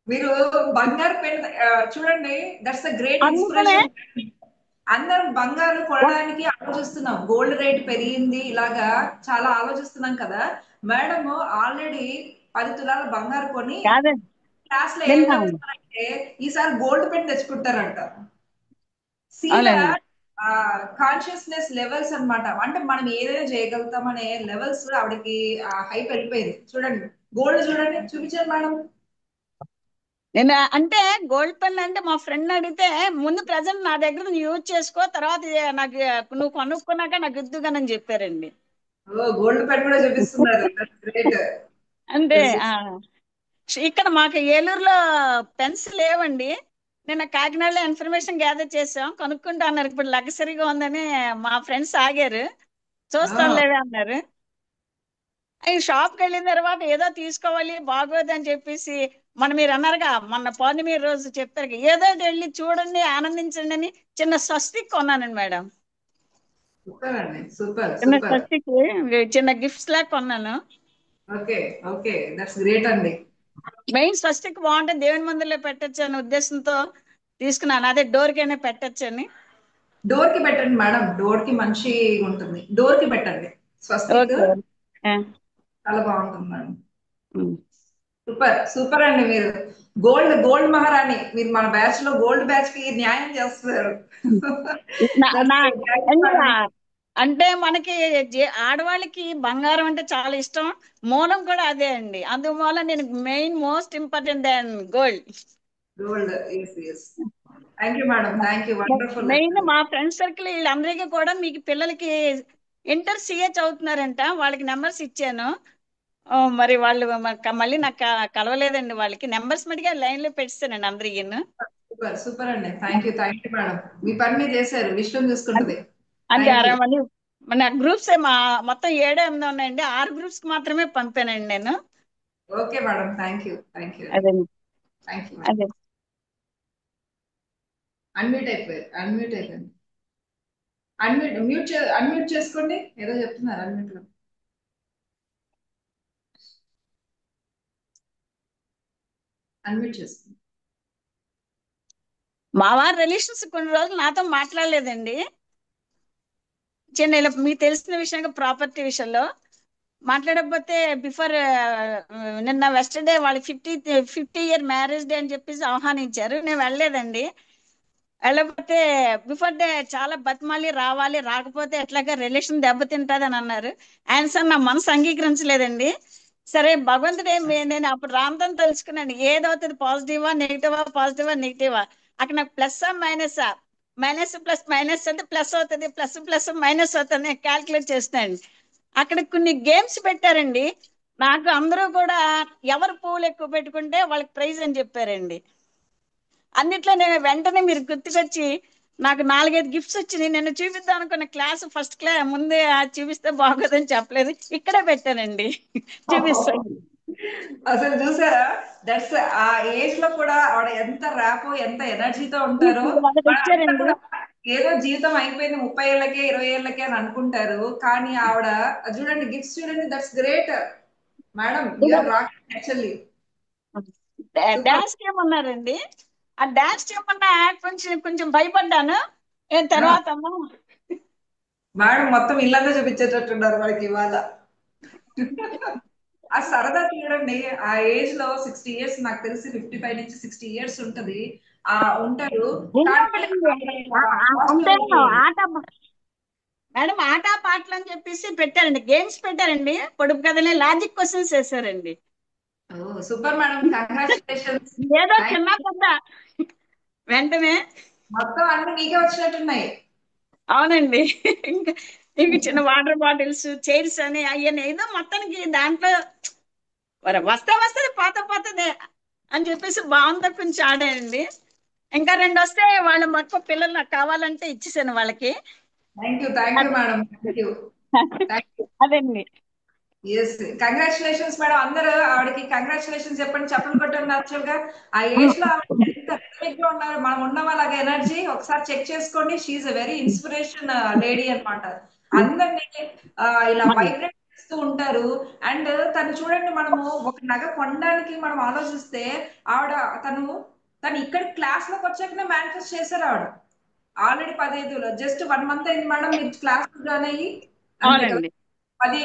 A: మీరు బంగారు పెన్ చూడండి, దట్స్ అ గ్రేట్
D: అందుకనే
A: ఇన్స్పిరేషన్. అందరం బంగారు కొనడానికి ఆలోచిస్తున్నాం, గోల్డ్ రేట్ పెరిగింది ఇలాగా చాలా ఆలోచిస్తున్నాం కదా. మేడం ఆల్రెడీ 10 తులాల బంగారు కొని
D: కాదండి,
A: క్లాస్ లో ఏం
D: విన్నాము.
A: చెప్తున్నారంటే ఈసారి గోల్డ్ పెన్ తెచ్చుకుంటారంట. సీదా
D: అవునండి,
A: కాన్షియస్నెస్ లెవెల్స్ అన్నమాట. అంటే మనం ఏదైనా చేయగలుగుతాం అనే లెవెల్స్ ఆవిడకి హైప్ వెళ్ళిపోయింది. చూడండి గోల్డ్ చూడండి, చూపించారు మేడం.
D: నేను అంటే గోల్డ్ పెన్ అంటే మా ఫ్రెండ్ అడిగితే ముందు ప్రజెంట్ నా దగ్గర నువ్వు యూజ్ చేసుకో, తర్వాత నాకు నువ్వు కొనుక్కున్నాక నాకు ఇద్దుగానని చెప్పారండి.
A: ఓ, గోల్డ్ పెన్ కూడా చూపిస్తున్నారు. గ్రేట్.
D: అంటే ఇక్కడ మాకు ఏలూరులో పెన్స్ లేవండి. నేను కాకినాడలో ఇన్ఫర్మేషన్ గ్యాదర్ చేసాం, కనుక్కుంటా అన్నారు. ఇప్పుడు లగ్జరీగా ఉందని మా ఫ్రెండ్స్ ఆగారు, చూస్తానులేవే అన్నారు. ఈ షాప్కి వెళ్ళిన తర్వాత ఏదో తీసుకోవాలి బాగోదని చెప్పేసి మీరు అన్నారుగా మొన్న పౌర్ణమి రోజు చెప్పారు, ఏదో వెళ్ళి చూడండి ఆనందించండి అని చిన్న స్వస్తిక్ కొన్నానండి మేడం.
A: సూపర్ అండి, సూపర్
D: చిన్న
A: సూపర్.
D: స్వస్తిక్ చిన్న గిఫ్ట్స్ లాగా కొన్నాను.
A: ఓకే ఓకే, దట్స్ గ్రేట్ అండి.
D: మెయిన్ స్వస్తిక్ బాగుంటే దేవుని మందిలో పెట్టచ్చు అనే ఉద్దేశంతో తీసుకున్నాను. అదే డోర్ కైనా పెట్టచ్చు అని.
A: డోర్ కి పెట్టండి మేడం, డోర్ కి మంచి ఉంటుంది, డోర్ కి పెట్టండి స్వస్తిక్.
D: ఓకే.
A: చాలా బాగుంటుంది మేడం. సూపర్ సూపర్ అండి. మీరు గోల్డ్ గోల్డ్ మహారాణి. మీరు మన బ్యాచ్ లో గోల్డ్ బ్యాచ్ కి న్యాయం చేస్తున్నారు. That's great. Thank you, madam.
D: అంటే మనకి ఆడవాళ్ళకి బంగారం అంటే చాలా ఇష్టం, మూలం కూడా అదే అండి. అందువల్ల నేను main most important than gold.
A: Gold, yes, yes. Thank you, madam. Thank you. Wonderful.
D: Main మా ఫ్రెండ్ సర్కిల్ వీళ్ళందరికీ కూడా మీకు పిల్లలకి ఇంటర్ సిఏ చదువుతున్నారంట, వాళ్ళకి నెంబర్స్ ఇచ్చాను. మరి వాళ్ళు మళ్ళీ నాకు కలవలేదండి. వాళ్ళకి నెంబర్స్ మటుగా లైన్ లో పెట్టానండి అందరికి.
A: సూపర్ సూపర్ అండి. Thank you madam. మీ పని మీరు చేశారు, విశ్వం చూసుకుంటది.
D: అంటే
A: Thank
D: 60
A: you.
D: మంది మన గ్రూప్స్ మొత్తం 7-8 ఉన్నాయండి. 6 గ్రూప్స్ కి మాత్రమే పంపానండి నేను.
A: Okay madam, thank you.
D: అదే
A: థ్యాంక్ యూ.
D: అదే
A: అన్మ్యూట్ అయిపోయారు, అన్మ్యూట్ అయిపోయింది. అన్మ్యూట్ చేసుకోండి, ఏదో చెప్తున్నారు అన్మ్యూట్ లో. అన్మ్యూట్ చేసుకోండి.
D: మా వారి రిలేషన్స్ కొన్ని రోజులు నాతో మాట్లాడలేదండి. మీకు తెలిసిన విషయంగా ప్రాపర్టీ విషయంలో మాట్లాడకపోతే బిఫోర్ నిన్న వెస్టర్డే వాళ్ళ 50 year మ్యారేజ్ డే అని చెప్పేసి ఆహ్వానించారు. నేను వెళ్ళలేదండి. వెళ్ళకపోతే బిఫోర్ డే చాలా బతిమాలి రావాలి, రాకపోతే ఎట్లాగా రిలేషన్ దెబ్బతింటది అని అన్నారు. ఆయన సార్ నా మనసు అంగీకరించలేదండి. సరే భగవంతుడే నేను అప్పుడు రామదని తెలుసుకున్నాను, ఏదవుతుంది పాజిటివా నెగిటివా, పాజిటివా నెగిటివా. అక్కడ నాకు ప్లస్సా మైనసా, మైనస్ ప్లస్ మైనస్ అంటే ప్లస్ అవుతుంది, ప్లస్ ప్లస్ మైనస్ అవుతుంది క్యాల్కులేట్ చేస్తాను. అక్కడ కొన్ని గేమ్స్ పెట్టారండి. నాకు అందరూ కూడా ఎవరు పువ్వులు ఎక్కువ పెట్టుకుంటే వాళ్ళకి ప్రైజ్ అని చెప్పారండి. అన్నిట్లో నేను వెంటనే మీరు గుర్తుకొచ్చి నాకు 4-5 గిఫ్ట్స్ వచ్చినాయి. నేను చూపిద్దాం అనుకున్న క్లాస్ ఫస్ట్ క్లాస్ ముందే చూపిస్తే బాగోదని చెప్పలేదు, ఇక్కడే పెట్టానండి చూపిస్తాను.
A: అసలు చూసారా, దట్స్ ఆ ఏజ్ లో కూడా ఆవిడ ఎంత ర్యాపో ఎంత ఎనర్జీతో ఉంటారో.
D: వాళ్ళకి
A: వాళ్ళంతా
D: వచ్చారండి.
A: కూడా ఏదో జీవితం అయిపోయింది 30 ఏళ్ళకే 20 ఏళ్ళకే అని అనుకుంటారు, కానీ ఆవిడ చూడండి గిఫ్ట్స్ చూడండి, that's great madam, you're rocking actually. Super.
D: Dance చేయమన్నారండి. ఆ డాన్స్ చేయమన్నా కొంచెం కొంచెం భయపడ్డాను. తర్వాత అమ్మా
A: మేడం మొత్తం ఇల్లంతా చూపించేటట్టున్నారు మనకి ఇవాళ. ఆ సరదా చూడండి, ఆ ఏజ్ లో 60 ఇయర్స్, నాకు తెలిసి 55 నుంచి 60 ఇయర్స్ ఉంటది, ఆ ఉంటారు. కానీ
D: అంటే
A: హాస్టల్
D: ఆట మేడం ఆట పాటలు అని చెప్పేసి పెట్టారండి, గేమ్స్ పెట్టారండి, పొడుపు కథలే లాజిక్ క్వశ్చన్స్ వేశారండి.
A: Super madam, congratulations.
D: ఏదో చిన్న పెద్ద వెంటనే.
A: మొత్తం అన్ని మీకే వచ్చినట్టున్నాయి.
D: అవునండి. ఇంకా ఇంకా చిన్న వాటర్ బాటిల్స్, చైర్స్ అని అయ్యని ఏదో మొత్తానికి దాంట్లో వస్తే వస్తుంది పోత పోతుంది అని చెప్పేసి బాగుంది కొంచెం ఆడానండి. ఇంకా రెండు వస్తే వాళ్ళ మొక్క పిల్లలు నాకు కావాలంటే ఇచ్చేసాను వాళ్ళకి.
A: Thank you madam, thank you.
D: అదండి.
A: Yes, congratulations madam. అందరూ ఆవిడకి కంగ్రాచులేషన్స్ చెప్పండి, చప్పలు కొట్టండి యాక్చువల్గా. ఆ ఏజ్ లో ఆవిడ ఎంత dynamic గా ఉన్నారు, మనం ఉన్నాం అలాగే ఎనర్జీ. ఒకసారి చెక్ చేసుకోండి, she's a very inspiration lady అన్నమాట. అందరినీ ఇలా వైబ్రేట్ చేస్తూ ఉంటారు. అండ్ తను చూడండి, మనము ఒక నగ కొనడానికి మనం ఆలోచిస్తే ఆవిడ తను తను ఇక్కడ క్లాస్ లోకి వచ్చాకనే మేనిఫెస్ట్ చేశారు ఆవిడ. ఆల్రెడీ 15 జస్ట్ 1 మంత్ అయింది మేడం మీరు క్లాస్ జాయిన్ అయ్యి, అంతే కదా.
D: అవునండి.
A: అది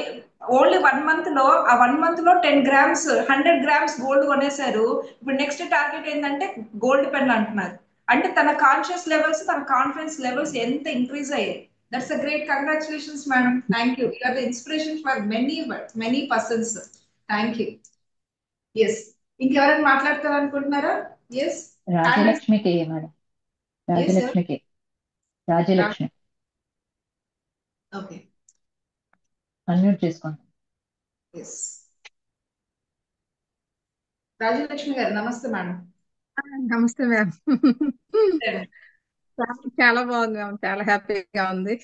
A: ఓన్లీ 1 మంత్ లో, ఆ 1 మంత్ లో 10 గ్రామ్స్ 100 గ్రామ్స్ గోల్డ్ కొనేశారు. ఇప్పుడు నెక్స్ట్ టార్గెట్ ఏంటంటే గోల్డ్ పెన్ అంటున్నారు. అంటే తన కాన్షియస్ లెవెల్స్, తన కాన్ఫిడెన్స్ లెవెల్స్ ఎంత ఇంక్రీజ్ అయ్యాయి. That's a great, congratulations madam, thank you. You're the inspiration for many persons. Thank you. Yes, ఇంకెవరైనా మాట్లాడతారనుకుంటున్నారా? ఎస్,
B: రాజలక్ష్మికి మేడం,
A: ఎస్ సార్.
B: రాజలక్ష్మికి, రాజలక్ష్మి
A: ఓకే.
B: అన్మ్యూట్ చేసుకోండి.
A: ఎస్, రాజలక్ష్మి గారు నమస్తే మేడం.
E: నమస్తే మ్యామ్. చాలా బాగుంది మ్యామ్, చాలా హ్యాపీగా ఉంది.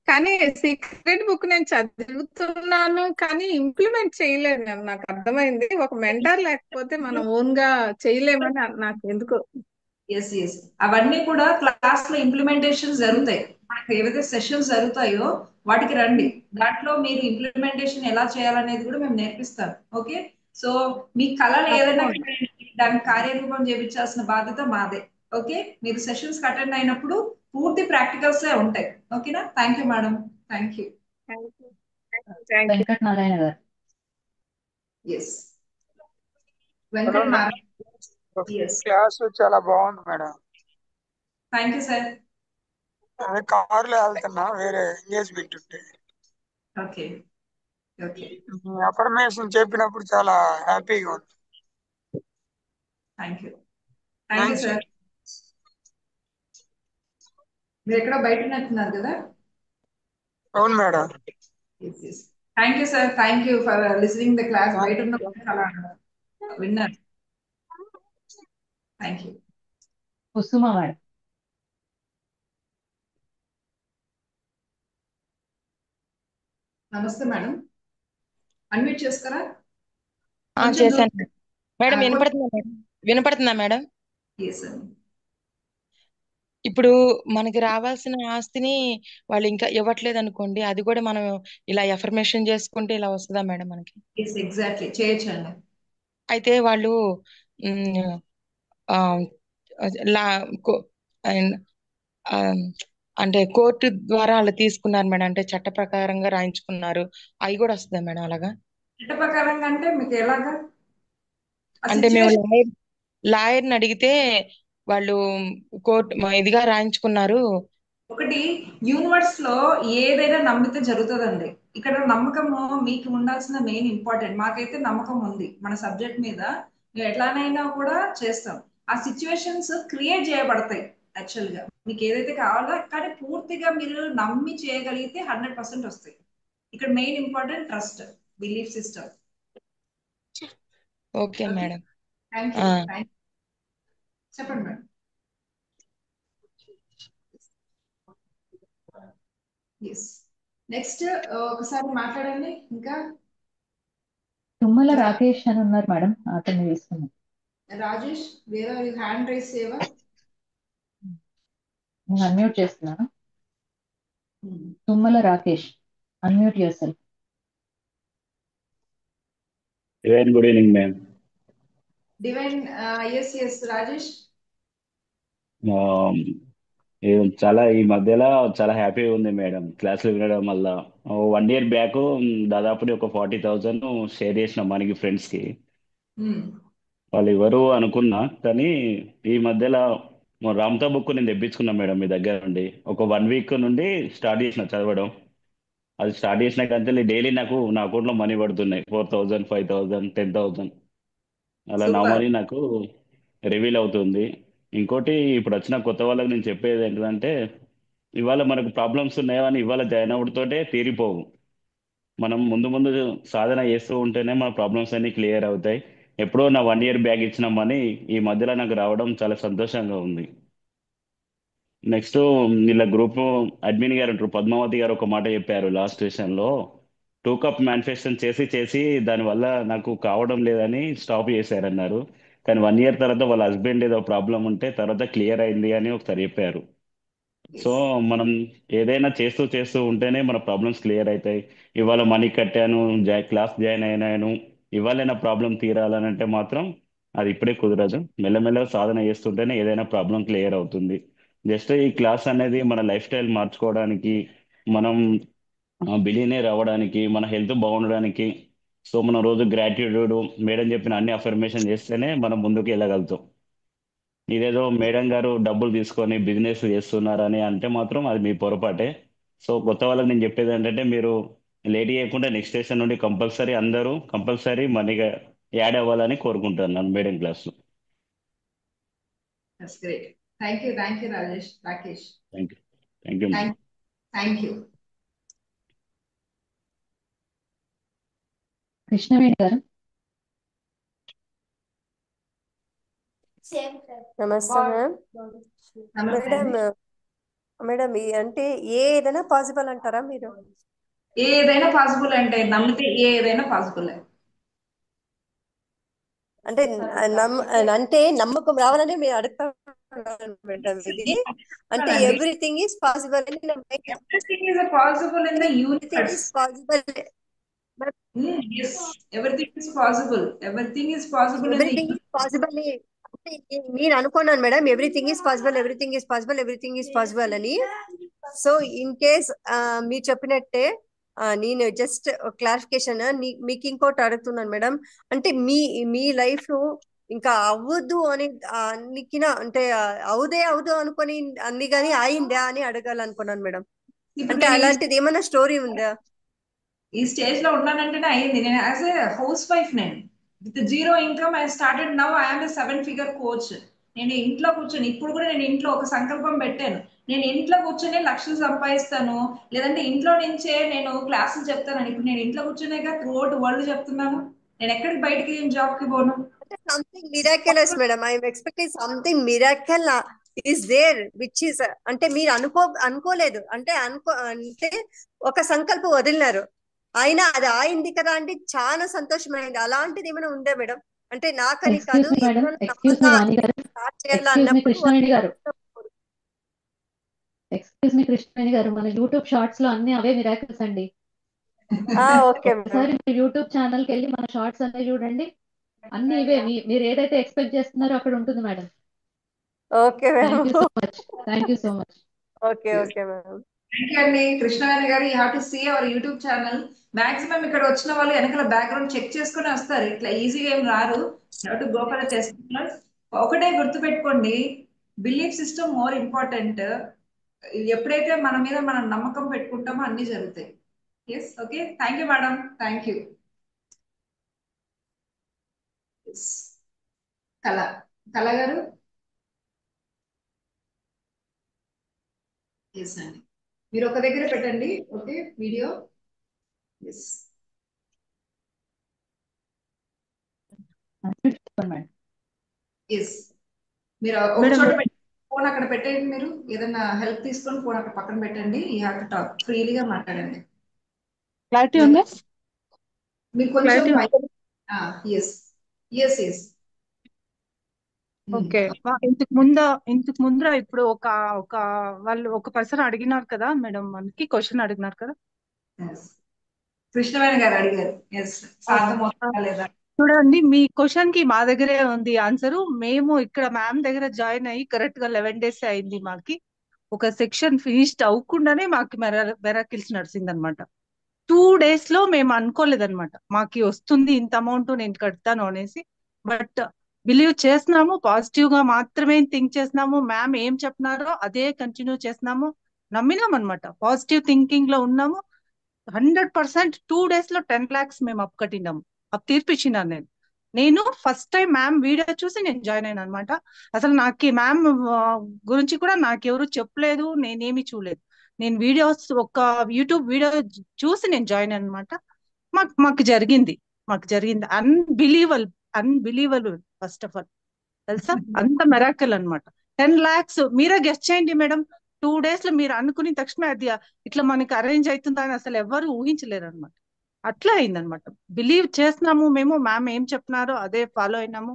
E: కానీ సీక్రెట్ బుక్ నేను చదువుతున్నాను కానీ ఇంప్లిమెంట్ చేయలేదు మ్యామ్. నాకు అర్థమైంది, ఒక మెంటర్ లేకపోతే మనం ఓన్ గా చేయలేమని నాకు ఎందుకో.
A: ఎస్ ఎస్, అవన్నీ కూడా క్లాస్ లో ఇంప్లిమెంటేషన్ జరుగుతాయి. మనకి ఏవైతే సెషన్స్ జరుగుతాయో వాటికి రండి, దాంట్లో మీరు ఇంప్లిమెంటేషన్ ఎలా చేయాలనేది కూడా మేము నేర్పిస్తాం. ఓకే, సో మీ కళలు ఏదైనా
E: తప్పకుండా.
A: కానీ దానికి కార్యరూపం చేపించాల్సిన బాధ్యత మాదే. ఓకే, మీరు సెషన్స్ అటెండ్ అయినప్పుడు పూర్తి ప్రాక్టికల్స్ ఉంటాయి. ఓకేనా? Thank you madam, thank you.
E: Thank you.
B: Venkata Narayana గారు.
A: Yes, Venkata Narayana. Yes,
F: class చాలా బాగుంది మేడం.
A: Thank you sir.
F: అదే కారులో వెళ్తున్నా, వేరే ఎంగేజ్మెంట్ ఉంటే
A: ఓకే ఓకే,
F: అఫర్మేషన్ చెప్పినప్పుడు చాలా హ్యాపీగా ఉంది.
A: Thank you
F: thanks.
A: సార్. మీరు ఎక్కడో బయట ఉన్నట్టున్నారు కదా.
F: అవును madam.
A: Thank you sir, thank you for listening the class. బయట ఉన్న అలా విన్నారు. Thank you.
B: కుసుమ మేడం.
A: నమస్తే మేడం, అన్మ్యూట్ చేస్తారా?
G: చేశాను మేడం. వినపడుతుందా మేడం? ఇప్పుడు మనకి రావాల్సిన ఆస్తిని వాళ్ళు ఇంకా ఇవ్వట్లేదు అనుకోండి, అది కూడా మనం ఇలా ఎఫర్మేషన్ చేసుకుంటే ఇలా వస్తుందా మేడం మనకి?
A: ఎగ్జాక్ట్లీ, చేయొచ్చండి.
G: అయితే వాళ్ళు మ్, ఆ, లా కో- అండ్, ఆ, అంటే కోర్టు ద్వారా వాళ్ళు తీసుకున్నారు మేడం, అంటే చట్ట ప్రకారంగా రాయించుకున్నారు, అవి కూడా వస్తుందా మేడం అలాగా?
A: చట్ట ప్రకారంగా అంటే మీకు ఎలాగా?
G: అంటే మేము లాయర్ని అడిగితే వాళ్ళు కోర్టు ఇదిగా రాయించుకున్నారు.
A: ఒకటి, యూనివర్స్ లో ఏదైనా నమ్మితే జరుగుతుందండి. ఇక్కడ నమ్మకము మీకు ఉండాల్సిన మెయిన్ ఇంపార్టెంట్. మాకైతే నమ్మకం ఉంది మన సబ్జెక్ట్ మీద, మేము ఎట్లానైనా కూడా చేస్తాం. ఆ సిచ్యువేషన్స్ క్రియేట్ చేయబడతాయి యాక్చువల్ గా, మీకు ఏదైతే కావాలో, కానీ పూర్తిగా మీరు నమ్మి చేయగలిగితే 100% వస్తాయి. ఇక్కడ main important trust, belief system.
G: Okay madam.
A: Thank you. చెప్పండి మేడం. ఎస్, నెక్స్ట్ ఒకసారి మాట్లాడండి ఇంకా.
B: తుమ్మల రాకేష్ అని ఉన్నారు మేడం, అతన్ని తీసుకున్నాం.
A: రాజేష్, వేరే హ్యాండ్ రైస్ చేయవా?
B: నేను అన్మ్యూట్ చేస్తున్నాను. Tummala Rakesh, unmute yourself.
H: Very good evening, ma'am.
A: Divine, S Rajesh.
H: Um, చాలా ఈ మధ్యలో చాలా హ్యాపీగా ఉంది మేడం క్లాసులు వినడం వల్ల. 1 year బ్యాక్ దాదాపు ఒక 40,000 షేర్ చేసిన మనకి ఫ్రెండ్స్కి. వాళ్ళు ఎవరు అనుకున్నా కానీ ఈ మధ్యలో మా రామ్తా బుక్ నేను తెప్పించుకున్నా మేడం మీ దగ్గర నుండి. ఒక 1 week నుండి స్టార్ట్ చేసిన చదవడం. అది స్టార్ట్ చేసిన కానీ డైలీ నాకు నా అకౌంట్లో మనీ పడుతున్నాయి, 4,000, 5,000, 10,000. అలా నా
A: సూపర్.
H: మనీ నాకు రివీల్ అవుతుంది. ఇంకోటి ఇప్పుడు వచ్చిన కొత్త వాళ్ళకి నేను చెప్పేది ఏంటంటే, ఇవాళ మనకు ప్రాబ్లమ్స్ ఉన్నాయని ఇవాళ జాయిన్ అవ్వడంతోటే తీరిపోవు. మనం ముందు ముందు సాధన చేస్తూ ఉంటేనే మన ప్రాబ్లమ్స్ అన్ని క్లియర్ అవుతాయి. ఎప్పుడో నా 1 year బ్యాక్ ఇచ్చిన మనీ ఈ మధ్యలో నాకు రావడం చాలా సంతోషంగా ఉంది. నెక్స్ట్ వీళ్ళ గ్రూప్ అడ్మిన్ గారు ఉంటారు, పద్మావతి గారు, ఒక మాట చెప్పారు లాస్ట్ సెషన్లో. 2 cup మేనిఫెస్టేషన్ చేసి చేసి దానివల్ల నాకు కావడం లేదని స్టాప్ చేశారన్నారు. కానీ 1 year తర్వాత వాళ్ళ హస్బెండ్ ఏదో ప్రాబ్లం ఉంటే తర్వాత క్లియర్ అయింది అని ఒకసారి చెప్పారు. సో మనం ఏదైనా చేస్తూ చేస్తూ ఉంటేనే మన ప్రాబ్లమ్స్ క్లియర్ అవుతాయి. ఇవాళ మనీ కట్టాను, క్లాస్ జాయిన్ అయినాను, ఇవాళ నా ప్రాబ్లం తీరాలని అంటే మాత్రం అది ఇప్పుడే కుదరదు. మెల్లమెల్లగా సాధన చేస్తుంటేనే ఏదైనా ప్రాబ్లం క్లియర్ అవుతుంది. జస్ట్ ఈ క్లాస్ అనేది మన లైఫ్ స్టైల్ మార్చుకోవడానికి, మనం బిలీనియర్ అవ్వడానికి, మన హెల్త్ బాగుండడానికి. సో మనం రోజు గ్రాటిట్యూడ్, మేడం చెప్పిన అన్ని అఫర్మేషన్ చేస్తేనే మనం ముందుకు వెళ్ళగలుగుతాం. ఇదేదో మేడం గారు డబ్బులు తీసుకొని బిజినెస్ చేస్తున్నారని అంటే మాత్రం అది మీ పొరపాటే. సో కొత్త వాళ్ళకి నేను చెప్పేది ఏంటంటే, మీరు లేట్ చేయకుండా నెక్స్ట్ స్టేషన్ నుండి కంపల్సరీ అందరూ కంపల్సరీ మనీగా యాడ్ అవ్వాలని కోరుకుంటున్నాను మేడం క్లాస్లో.
A: That's great. Thank you Rakesh.
H: Thank you. Thank you madam.
A: Thank you.
B: Krishnaveni గారు.
I: నమస్తే మ్యామ్.
A: నమస్తే
I: మేడం
A: అండి.
I: మేడం అంటే ఏదైనా పాసిబుల్ అంటారా మీరు?
A: ఏదైనా పాసిబుల్ అంటే నమ్మితే ఏదైనా పాసిబుల్.
I: అంటే అంటే నమ్మకం రావాలని మీరు అడుగుతారు మేడం. ఇది అంటే ఎవ్రీథింగ్ ఈస్ పాసిబుల్ అని
A: everything is possible in the
I: everything is
A: universe.
I: Possible.
A: Yes, everything is possible. Everything is possible in the
I: everything is possible అంటే నేను అనుకున్నాను madam, everything is possible, everything is possible, everything is possible అని. So in case మీరు చెప్పినట్టే నేను just clarification మీకు ఇంకోటి అడుగుతున్నాను మేడం. అంటే మీ లైఫ్ ఇంకా అవ్వద్దు అని అన్నికిన అంటే అవుదు అనుకొని అన్ని గానీ అయిందా అని అడగాలనుకున్నాను మేడం.
A: ఇప్పుడు
I: అంటే
A: నేను
I: అలాంటిది ఏమన్నా స్టోరీ ఉందా?
A: ఈ స్టేజ్ లో ఉన్నానంటేనే అయింది. నేను యాజ్ ఏ హౌస్ వైఫ్, నేను with zero income I started now I'm a 7 figure coach. నేను ఇంట్లో కూర్చొని ఇప్పుడు కూడా నేను ఇంట్లో ఒక సంకల్పం పెట్టాను, నేను ఇంట్లో కూర్చొని లక్షలు సంపాదిస్తాను, లేదంటే ఇంట్లో నుంచే నేను క్లాసులు చెప్తాను. ఇప్పుడు నేను ఇంట్లో కూర్చొనేగా త్రూ అవుట్ వరల్డ్ చెప్తున్నాను. నేను ఎక్కడికి బయటికి జాబ్ కి పోను.
I: Something miraculous madam. I'm expecting something miracle is there which is అంటే మీరు అనుకోలేదు అంటే అంటే ఒక సంకల్పం వదిలినారు, అయినా అది అయింది కదా అంటే చాలా సంతోషమైంది. అలాంటిది ఏమైనా ఉందా మేడం? అంటే నాకని కాదు,
B: ఎక్స్క్యూజ్ మీ మేడం,
I: ఎవరైనా
B: ఎక్స్క్యూజ్ మీ వాణి గారు,
I: స్టార్ట్ చేయాలా
B: ఎక్స్క్యూజ్ మీ
I: అన్నప్పుడు
B: కృష్ణవేణి గారు, ఎక్స్క్యూజ్ మీ కృష్ణవేణి గారు, మన యూట్యూబ్ షార్ట్స్ లో అన్ని అవే మిరాకిల్స్ అండి.
I: Okay madam.
B: ఒకసారి మీరు యూట్యూబ్ ఛానల్ కి వెళ్ళి మన షార్ట్స్ అన్ని చూడండి, అన్ని ఇవే. మీరు ఏదైతే ఎక్స్పెక్ట్ చేస్తున్నారో అక్కడ ఉంటుంది madam.
I: Okay
B: thank you so
I: madam.
B: Much. Thank you so much.
I: Okay okay madam.
A: Thank you అండి కృష్ణవేణి గారు. You have to see our YouTube channel. Maximum ఇక్కడ వచ్చిన వాళ్ళు వెనకాల బ్యాక్గ్రౌండ్ చెక్ చేసుకుని వస్తారు, ఇట్లా ఈజీగా ఏం రారు. To go for test. ఒకటే గుర్తుపెట్టుకోండి, బిలీఫ్ సిస్టమ్ మోర్ ఇంపార్టెంట్. ఎప్పుడైతే మన మీద మనం నమ్మకం పెట్టుకుంటామో అన్ని జరుగుతాయి. Yes, okay. Thank you madam. Thank you. Kala Kala గారు. ఎస్ అండి, మీరు ఒక దగ్గర పెట్టండి. Okay, video. Yes
B: madam.
A: Yes, మీరు ఒక
G: మేడం
A: చోట ఫోన్ అక్కడ పెట్టండి. మీరు ఏదైనా హెల్ప్ తీసుకొని ఫోన్ అక్కడ పక్కన పెట్టండి. యూ హ్యావ్ టు టాక్, ఫ్రీలీగా మాట్లాడండి.
G: క్లారిటీ ఉందా?
A: మీకు కొంచెం
G: clarity
A: mike yes yes yes
J: okay ఇంతకు ముందర ఇప్పుడు ఒక వాళ్ళు ఒక పర్సన్ అడిగినారు కదా మేడం, మనకి క్వశ్చన్ అడిగినారు కదా.
A: కృష్ణవేణి గారు అడిగారు. ఎస్ సాధ్యమవుతుందా లేదా?
J: చూడండి, మీ క్వశ్చన్ కి మా దగ్గరే ఉంది ఆన్సర్. మేము ఇక్కడ మ్యామ్ దగ్గర జాయిన్ అయ్యి కరెక్ట్ గా 11 days అయింది. మాకి ఒక సెక్షన్ ఫినిష్డ్ అవ్వకుండానే మాకు మెరాకిల్స్ నడిచిందనమాట. 2 days లో మేము అనుకోలేదన్నమాట మాకి వస్తుంది ఇంత అమౌంట్ నేను కడతాను అనేసి. బట్ బిలీవ్ చేస్తున్నాము, పాజిటివ్ గా మాత్రమే థింక్ చేస్తున్నాము. మ్యామ్ ఏం చెప్పినారో అదే కంటిన్యూ చేస్తున్నాము, నమ్మినాం అనమాట. పాజిటివ్ థింకింగ్ లో ఉన్నాము. 100% 2 days లో 10 lakhs మేము అప్పు కట్టినాము. అప్పు తీర్పిచ్చినాను నేను ఫస్ట్ టైం మ్యామ్ వీడియో చూసి నేను జాయిన్ అయినా అనమాట. అసలు నాకు ఈ మ్యామ్ గురించి కూడా నాకెవరు చెప్పలేదు, నేనేమి చూడలేదు. నేను వీడియోస్ ఒక యూట్యూబ్ వీడియో చూసి నేను జాయిన్ అనమాట. మాకు జరిగింది. అన్బిలీవబుల్ ఫస్ట్ ఆఫ్ ఆల్, తెలుసా? అంత మెరాకల్ అనమాట. 10 lakhs మీరే గెస్ట్ చేయండి మేడం. 2 days లో మీరు అనుకుని తక్షణమే అది ఇట్లా మనకి అరేంజ్ అవుతుందా అని అసలు ఎవరు ఊహించలేరు అనమాట. అట్లా అయిందనమాట. బిలీవ్ చేస్తున్నాము మేము, మ్యామ్ ఏం చెప్తున్నారో అదే ఫాలో అయినాము.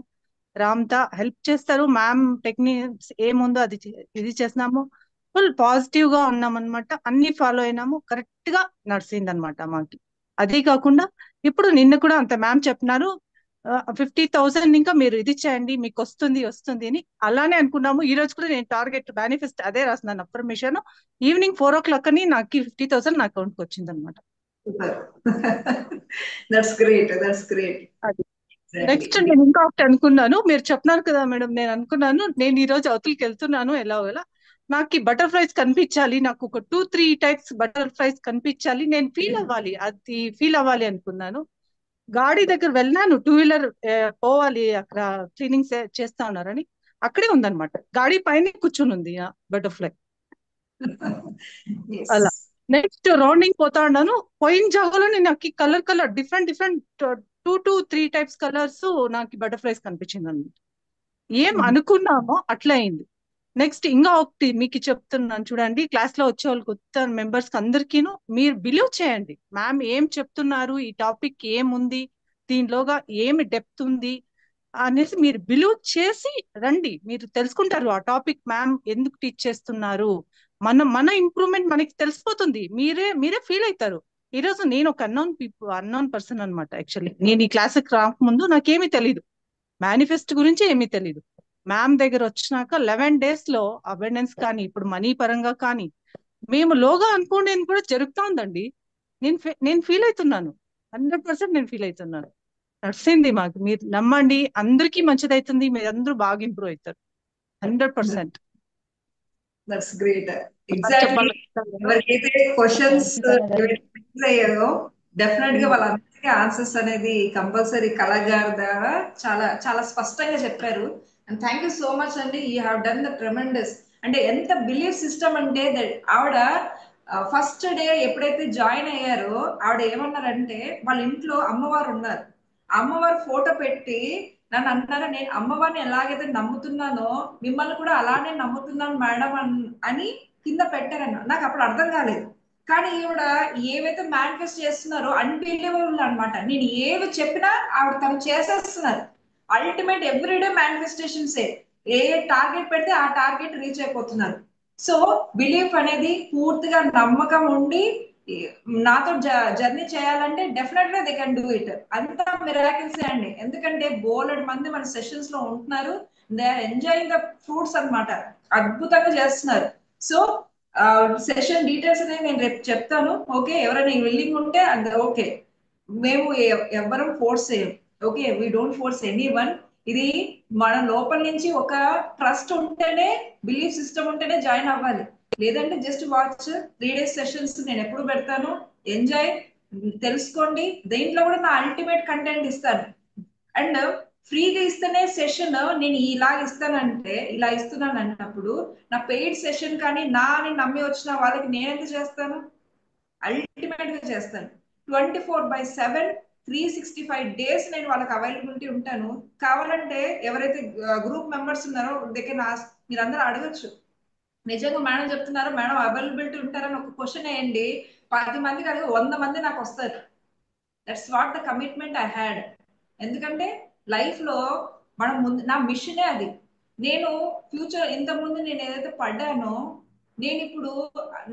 J: రామ్తా హెల్ప్ చేస్తారు, మ్యామ్ టెక్నిక్స్ ఏముందో అది ఇది చేస్తున్నాము. ఫుల్ పాజిటివ్ గా ఉన్నాం అనమాట. అన్ని ఫాలో అయినాము, కరెక్ట్ గా నడిచింది అనమాట మాకి. అదే కాకుండా ఇప్పుడు నిన్న కూడా అంత మ్యామ్ చెప్పినారు 50,000 ఇంకా మీరు ఇది చేయండి మీకు వస్తుంది అని. అలానే అనుకున్నాము. ఈ రోజు కూడా నేను టార్గెట్ మేనిఫెస్ట్ అదే రాస్తున్నాను, అఫర్మేషన్. ఈవినింగ్ 4 o'clock అని నాకు 50,000 నా అకౌంట్ కి వచ్చింది అనమాట.
A: That's great.
J: నెక్స్ట్ నేను ఇంకా ఒకటి అనుకున్నాను, మీరు చెప్పినారు కదా మేడం, నేను అనుకున్నాను నేను ఈ రోజు అవతలకి వెళ్తున్నాను ఎలా నాకు బటర్ఫ్లైస్ కనిపించాలి, నాకు ఒక 2-3 types బటర్ఫ్లైస్ కనిపించాలి, నేను ఫీల్ అవ్వాలి అనుకున్నాను. గాడి దగ్గర వెళ్ళాను, 2-wheeler పోవాలి, అక్కడ క్లీనింగ్ చేస్తా ఉన్నారని. అక్కడే ఉందన్నమాట, గాడి పైన కూర్చుని ఉంది బటర్ఫ్లై. అలా నెక్స్ట్ రౌండింగ్ పోతా ఉన్నాను, పోయిన జాగాలో నాకు కలర్ డిఫరెంట్ 2-3 types కలర్స్ నాకు బటర్ఫ్లైస్ కనిపించింది అనమాట. ఏం అనుకున్నామో అట్లా అయింది. నెక్స్ట్ ఇంకా ఒకటి మీకు చెప్తున్నాను చూడండి, క్లాస్ లో వచ్చే వాళ్ళు కొత్త మెంబర్స్ అందరికీను మీరు బిలీవ్ చేయండి. మ్యామ్ ఏం చెప్తున్నారు, ఈ టాపిక్ ఏముంది, దీనిలోగా ఏమి డెప్త్ ఉంది అనేసి మీరు బిలీవ్ చేసి రండి. మీరు తెలుసుకుంటారు ఆ టాపిక్ మ్యామ్ ఎందుకు టీచ్ చేస్తున్నారు. మన ఇంప్రూవ్మెంట్ మనకి తెలిసిపోతుంది, మీరే ఫీల్ అవుతారు. ఈ రోజు నేను ఒక అన్నోన్ పర్సన్ అనమాట. యాక్చువల్లీ నేను ఈ క్లాస్కి రాకముందు నాకేమీ తెలీదు, మేనిఫెస్ట్ గురించి ఏమీ తెలీదు. మ్యామ్ దగ్గర వచ్చినాక 11 days లో అబెండెన్స్ కానీ ఇప్పుడు మనీ పరంగా కానీ మేము లోగా అనుకోండి కూడా జరుగుతా ఉందండి. నేను ఫీల్ అవుతున్నాను, 100% నేను ఫీల్ అవుతున్నాను. నడిచింది మాకు, మీరు నమ్మండి, అందరికీ మంచిది అవుతుంది, మీరు అందరూ బాగా ఇంప్రూవ్ అవుతారు 100%.
A: That's great. ఎగ్జాక్ట్లీ ఎవరికైతే క్వశ్చన్స్ అయ్యాయో డెఫినెట్ గా వాళ్ళందరికీ ఆన్సర్స్ అనేది కంపల్సరీ కళాగారి ద్వారా చాలా చాలా స్పష్టంగా చెప్పారు. And thank you so much అండి. You have done the tremendous. అంటే ఎంత బిలీఫ్ సిస్టమ్ అంటే ఆవిడ ఫస్ట్ డే ఎప్పుడైతే జాయిన్ అయ్యారో ఆవిడ ఏమన్నారంటే వాళ్ళ ఇంట్లో అమ్మవారు ఉన్నారు, అమ్మవారు ఫోటో పెట్టి నన్ను అంటారా, నేను అమ్మవారిని ఎలాగైతే నమ్ముతున్నానో మిమ్మల్ని కూడా అలానే నమ్ముతున్నాను మేడం అని కింద పెట్టారన్న. నాకు అప్పుడు అర్థం కాలేదు. కానీ ఈవిడ ఏవైతే మేనిఫెస్ట్ చేస్తున్నారో అన్బిలీవబుల్ అనమాట. నేను ఏవి చెప్పినా ఆవిడ తను చేసేస్తున్నారు. అల్టిమేట్ ఎవ్రీడే మేనిఫెస్టేషన్సే. ఏ టార్గెట్ పెడితే ఆ టార్గెట్ రీచ్ అయిపోతున్నారు. సో బిలీఫ్ అనేది పూర్తిగా నమ్మకం ఉండి నాతో జర్నీ చేయాలంటే డెఫినెట్ గా దే కెన్ డూ ఇట్. అంతా మిరాకిల్స్ అండి. ఎందుకంటే బోలెడు మంది మన సెషన్స్ లో ఉంటున్నారు, they are enjoying the fruits అన్నమాట. అద్భుతంగా చేస్తున్నారు. సో సెషన్ డీటెయిల్స్ అనేది నేను రేపు చెప్తాను. ఓకే, ఎవరైనా విల్లింగ్ ఉంటే ఓకే, మేము ఎవరం ఫోర్స్ చేయం. Okay, we don't force any one. ఇది మన లోపల నుంచి ఒక ట్రస్ట్ ఉంటేనే, బిలీఫ్ సిస్టమ్ ఉంటేనే జాయిన్ అవ్వాలి. లేదంటే జస్ట్ వాచ్ 3 days సెషన్స్ నేను ఎప్పుడు పెడతాను, ఎంజాయ్, తెలుసుకోండి. దేంట్లో కూడా నా అల్టిమేట్ కంటెంట్ ఇస్తాను. అండ్ ఫ్రీగా ఇస్తేనే సెషన్ నేను ఇలా ఇస్తున్నాను అన్నప్పుడు నా పెయిడ్ సెషన్ కానీ నా అని నమ్మి వచ్చిన వాళ్ళకి నేను ఎంత చేస్తాను, అల్టిమేట్ గా చేస్తాను. 24/7 365 days నేను వాళ్ళకి అవైలబిలిటీ ఉంటాను. కావాలంటే ఎవరైతే గ్రూప్ మెంబర్స్ ఉన్నారో దగ్గర మీరందరూ అడగచ్చు, నిజంగా మేడం చెప్తున్నారు మేడం అవైలబిలిటీ ఉంటారని ఒక క్వశ్చన్ వేయండి, 10 మందికి అడిగి 100 మంది నాకు వస్తారు. That's what the commitment I had. ఎందుకంటే లైఫ్ లో మనం ముందు నా మిషనే అది. నేను ఫ్యూచర్ ఇంత ముందు నేను ఏదైతే పడ్డానో నేను ఇప్పుడు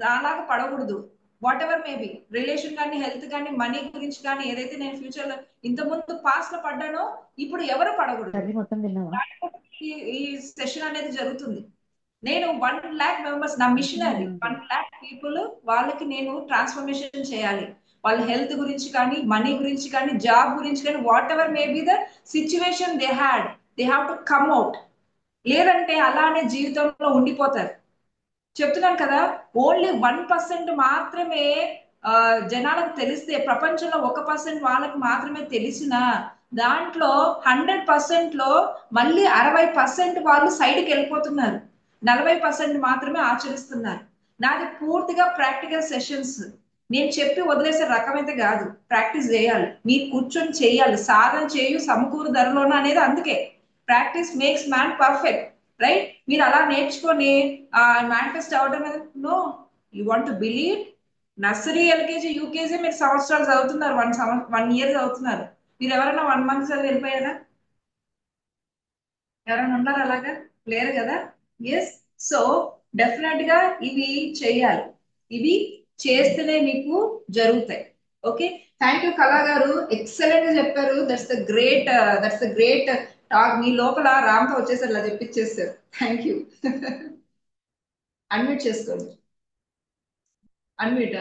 A: నాలాగా పడకూడదు. వాట్ ఎవర్ మేబీ రిలేషన్ కానీ హెల్త్ కానీ మనీ గురించి కానీ ఏదైతే నేను ఫ్యూచర్ లో ఇంత ముందు పాస్ట్ లో పడ్డానో ఇప్పుడు ఎవరు పడకూడదు.
B: కర్రీ మొత్తం తిన్నావా?
A: ఈ సెషన్ అనేది జరుగుతుంది. నేను 1,00,000 మెంబర్స్ నా మిషన్ అది. 1,00,000 పీపుల్ వాళ్ళకి నేను ట్రాన్స్ఫర్మేషన్ చేయాలి. వాళ్ళ హెల్త్ గురించి కానీ మనీ గురించి కానీ జాబ్ గురించి కానీ what ever may be the situation they have to come out. లేదంటే అలానే జీవితంలో ఉండిపోతారు. చెప్తున్నాను కదా, ఓన్లీ 1% మాత్రమే జనాలకు తెలిస్తే, ప్రపంచంలో 1% వాళ్ళకి మాత్రమే తెలిసిన దాంట్లో 100% లో మళ్ళీ 60% వాళ్ళు సైడ్కి వెళ్ళిపోతున్నారు. 40% మాత్రమే ఆచరిస్తున్నారు. నాది పూర్తిగా ప్రాక్టికల్ సెషన్స్. నేను చెప్పి వదిలేసే రకమైతే కాదు. ప్రాక్టీస్ చేయాలి, మీరు కూర్చొని చేయాలి. సాధన చేయు సమకూరు ధరలోన అనేది అందుకే practice makes man perfect, right? మీరు అలా నేర్చుకొని మేనిఫెస్ట్ అవడం no, you want to believe. Nursery LKG UKG మీరు సంవత్సరాలు చదువుతున్నారు, 1 ఇయర్ చదువుతున్నారు. మీరు ఎవరైనా 1 మంత్ చదివి వెళ్ళిపోయారా? ఎవరైనా ఉన్నారు అలాగా? లేరు కదా. ఎస్. సో డెఫినెట్ గా ఇవి చేయాలి. ఇవి చేస్తేనే మీకు జరుగుతాయి. ఓకే, థ్యాంక్ యూ కళా గారు, ఎక్సలెంట్ గా చెప్పారు. That's the great talk. మీ లోపల రామ్తో వచ్చేసారు, అలా చెప్పించేస్తారు. Thank you. అన్మ్యూట్ చేసుకోండి. అన్మ్యూట్.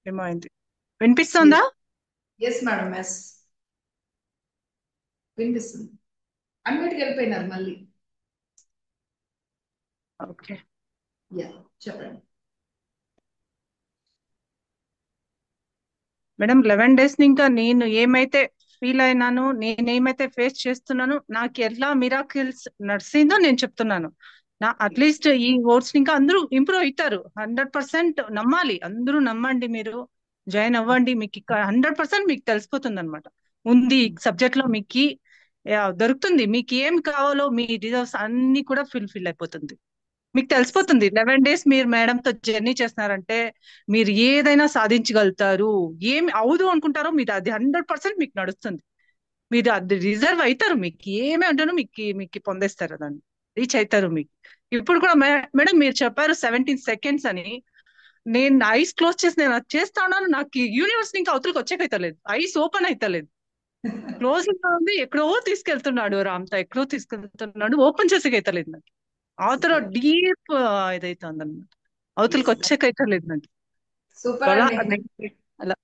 J: ఏమైంది? వినిపిస్తుందా?
A: ఎస్ మేడం, ఎస్ వినిపిస్తుంది. అన్మ్యూట్కి వెళ్ళిపోయినారు మళ్ళీ.
J: ఓకే,
A: యా, చెప్పండి
J: మేడం. 11 days ఇంకా నేను ఏమైతే ఫీల్ అయినాను, నేనేమైతే ఫేస్ చేస్తున్నాను, నాకు ఎలా మిరాకిల్స్ నడిచిందో నేను చెప్తున్నాను. అట్లీస్ట్ ఈ వర్డ్స్ ఇంకా అందరూ ఇంప్రూవ్ అవుతారు. 100% నమ్మాలి, అందరూ నమ్మండి. మీరు జాయిన్ అవ్వండి, మీకు 100% మీకు తెలిసిపోతుంది అనమాట. ఉంది సబ్జెక్ట్ లో మీకు దొరుకుతుంది. మీకు ఏం కావాలో మీ డిజర్వ్స్ అన్ని కూడా ఫిల్ అయిపోతుంది. మీకు తెలిసిపోతుంది. 11 days మీరు మేడంతో జర్నీ చేస్తున్నారంటే మీరు ఏదైనా సాధించగలుగుతారు. ఏమి అవదు అనుకుంటారో మీరు అది 100% మీకు నడుస్తుంది. మీరు అది రిజర్వ్ అవుతారు. మీకు ఏమి అంటారో మీకు పొందేస్తారు, దాన్ని రీచ్ అవుతారు. మీకు ఇప్పుడు కూడా మేడం మీరు చెప్పారు 17 seconds అని. నేను ఐస్ క్లోజ్ చేసి నేను అది చేస్తా ఉన్నాను. నాకు యూనివర్స్ ఇంకా అవతలకి వచ్చేకైతలేదు, ఐస్ ఓపెన్ అవుతలేదు. క్లోజింగ్ లో ఉంది, ఎక్కడో తీసుకెళ్తున్నాడు రామ్తో, ఎక్కడో తీసుకెళ్తున్నాడు, ఓపెన్ చేసేకైతలేదు నాకు. అవతల డీప్ ఇదైతే ఉందన్నమాట, అవతలకి వచ్చేకైతలేదు నాకు.
A: సూపర్
J: అలా
A: అండి.
J: అలా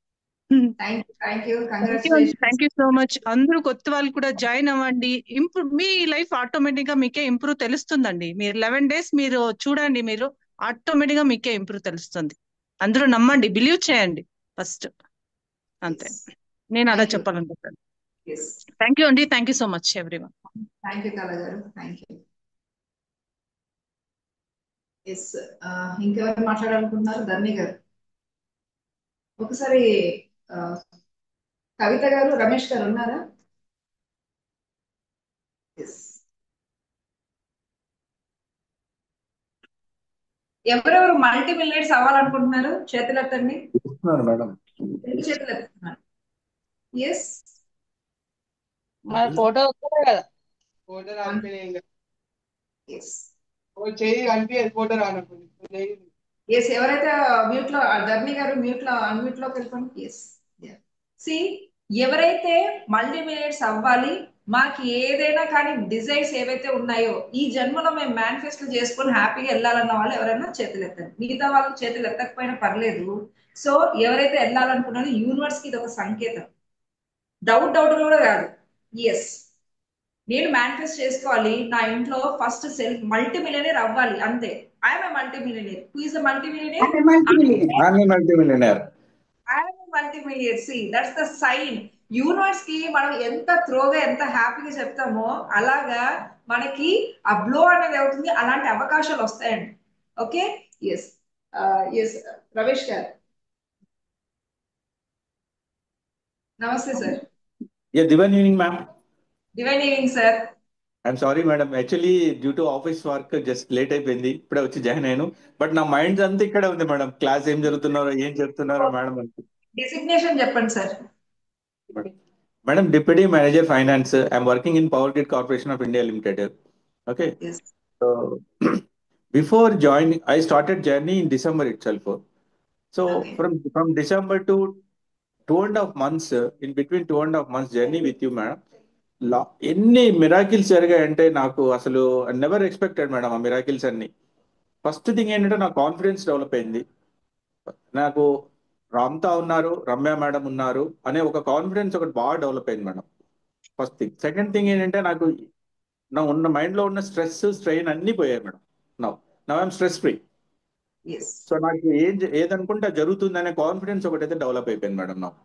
A: thank you,
J: thank you so much. అందరూ కొత్త వాళ్ళు కూడా జాయిన్ అవ్వండి. మీ లైఫ్ ఆటోమేటిక్ గా మీకే ఇంప్రూవ్ తెలుస్తుందండి. మీరు 11 days మీరు చూడండి, మీరు ఆటోమేటిక్ గా మీకే ఇంప్రూవ్ తెలుస్తుంది. అందరూ నమ్మండి, బిలీవ్ చేయండి ఫస్ట్. అంతే, నేను అలా చెప్పాలనుకుంటాను. థ్యాంక్ యూ అండి. Thank you so much everyone.
A: Thank you కళ గారు, థ్యాంక్ యూ. ఎస్, ఇంకెవరు మాట్లాడాలనుకుంటున్నారు? ధర్ని గారు ఒకసారి, కవిత గారు, రమేష్ గారు ఉన్నారా? ఎస్, ఎవరెవరు మల్టీ మిలియనర్స్ అవ్వాలనుకుంటున్నారు చేతులు ఎత్తండి.
K: మేడం,
A: 2 చేతులు ఎత్తున్నారు. ఎస్,
G: మన ఫోటో వస్తుందా కదా?
L: ఫోటో రానిపోయినాయి.
A: ఎస్
L: చెయ్యి కనిపించదు, ఫోటో రానప్పుడు.
A: ఎస్, ఎవరైతే మ్యూట్ లో, ధర్ని గారు మ్యూట్ లో, అన్మ్యూట్ లోకి వెళ్ళిపోండి. ఎస్, సి ఎవరైతే మల్టీ మిలియనర్స్ అవ్వాలి, మాకు ఏదైనా కానీ డిజైర్స్ ఏవైతే ఉన్నాయో ఈ జన్మలో మేము మేనిఫెస్టో చేసుకొని హ్యాపీగా వెళ్ళాలన్న వాళ్ళు ఎవరైనా చేతులు ఎత్తండి. మిగతా వాళ్ళు చేతులు ఎత్తకపోయినా పర్లేదు. సో ఎవరైతే వెళ్ళాలనుకున్నారో యూనివర్స్ కి ఇది ఒక సంకేతం. డౌట్ కూడా కాదు. ఎస్, నేను మేనిఫెస్ట్ చేసుకోవాలి, నా ఇంట్లో ఫస్ట్ సెల్ఫ్ మల్టీ మిలియనర్ అవ్వాలి, అంతే. I'm a multi millionaire. Who is the multi millionaire? Multi millionaire. See that's the sign. Universe కి మనం ఎంత త్రోగా, ఎంత హ్యాపీగా చెప్తామో అలాగా మనకి ఆ బ్లో అనేది అవుతుంది. అలాంటి అవకాశాలు వస్తాయండి. Okay, yes. ఎస్, రమేష్ గారు నమస్తే sir.
K: Divine evening ma'am.
A: Divine evening sir.
K: I'm sorry madam, actually due to office work just late అయిపోయింది, ఇప్పుడే వచ్చి జాయిన్ అయ్యాను. బట్ నా మైండ్ అంతా ఇక్కడే ఉంది మేడం. క్లాస్ ఏం జరుగుతున్నారో, ఏం చెప్తున్నారో మేడం.
A: డిసిగ్నేషన్ చెప్పండి sir.
K: Madam, Deputy Manager Finance. I'm working in Power Grid Corporation of India Limited. Okay.
A: Yes.
K: So before joining, I started journey in December itself. So
A: Okay.
K: from December to 2.5 months, in between 2.5 months journey with you, madam. ఎన్ని miracles జరిగాయంటే నాకు అసలు never expected madam ఆ miracles అన్ని. First thing ఏంటంటే నా confidence develop అయింది. నాకు రామ్తా ఉన్నారు, రమ్య మేడం ఉన్నారు అనే ఒక కాన్ఫిడెన్స్ ఒకటి బాగా డెవలప్ అయింది madam. First thing. Second thing ఏంటంటే నాకు నా ఉన్న మైండ్ లో ఉన్న స్ట్రెస్ స్ట్రెయిన్ అన్ని పోయాయి madam. Now I'm stress free.
A: Yes.
K: So నాకు ఏదనుకుంటే జరుగుతుంది అనే కాన్ఫిడెన్స్ ఒకటైతే డెవలప్ అయిపోయింది మేడం నాకు.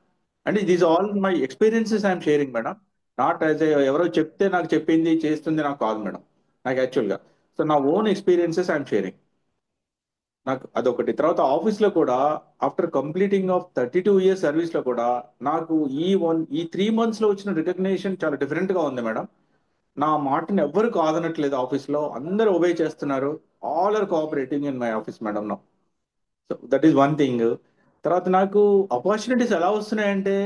K: And these all my experiences I'm sharing madam. Not as ఎవరో చెప్తే నాకు చెప్పింది చేస్తుంది నాకు కాదు మేడం. నాకు యాక్చువల్గా సో నా ఓన్ ఎక్స్పీరియన్సెస్ ఐఎమ్ షేరింగ్. నాకు అదొకటి. తర్వాత ఆఫీస్ లో కూడా after completing of 32 years service లో కూడా నాకు ఈ 3 months లో వచ్చిన రికగ్నిషన్ చాలా డిఫరెంట్ గా ఉంది మేడం. నా మాటను ఎవ్వరు కాదనట్లేదు ఆఫీస్ లో, అందరూ ఒబే చేస్తున్నారు. All are cooperating in my office madam now. So that is one thing. తర్వాత నాకు ఆపర్చునిటీస్ ఎలా వస్తున్నాయంటే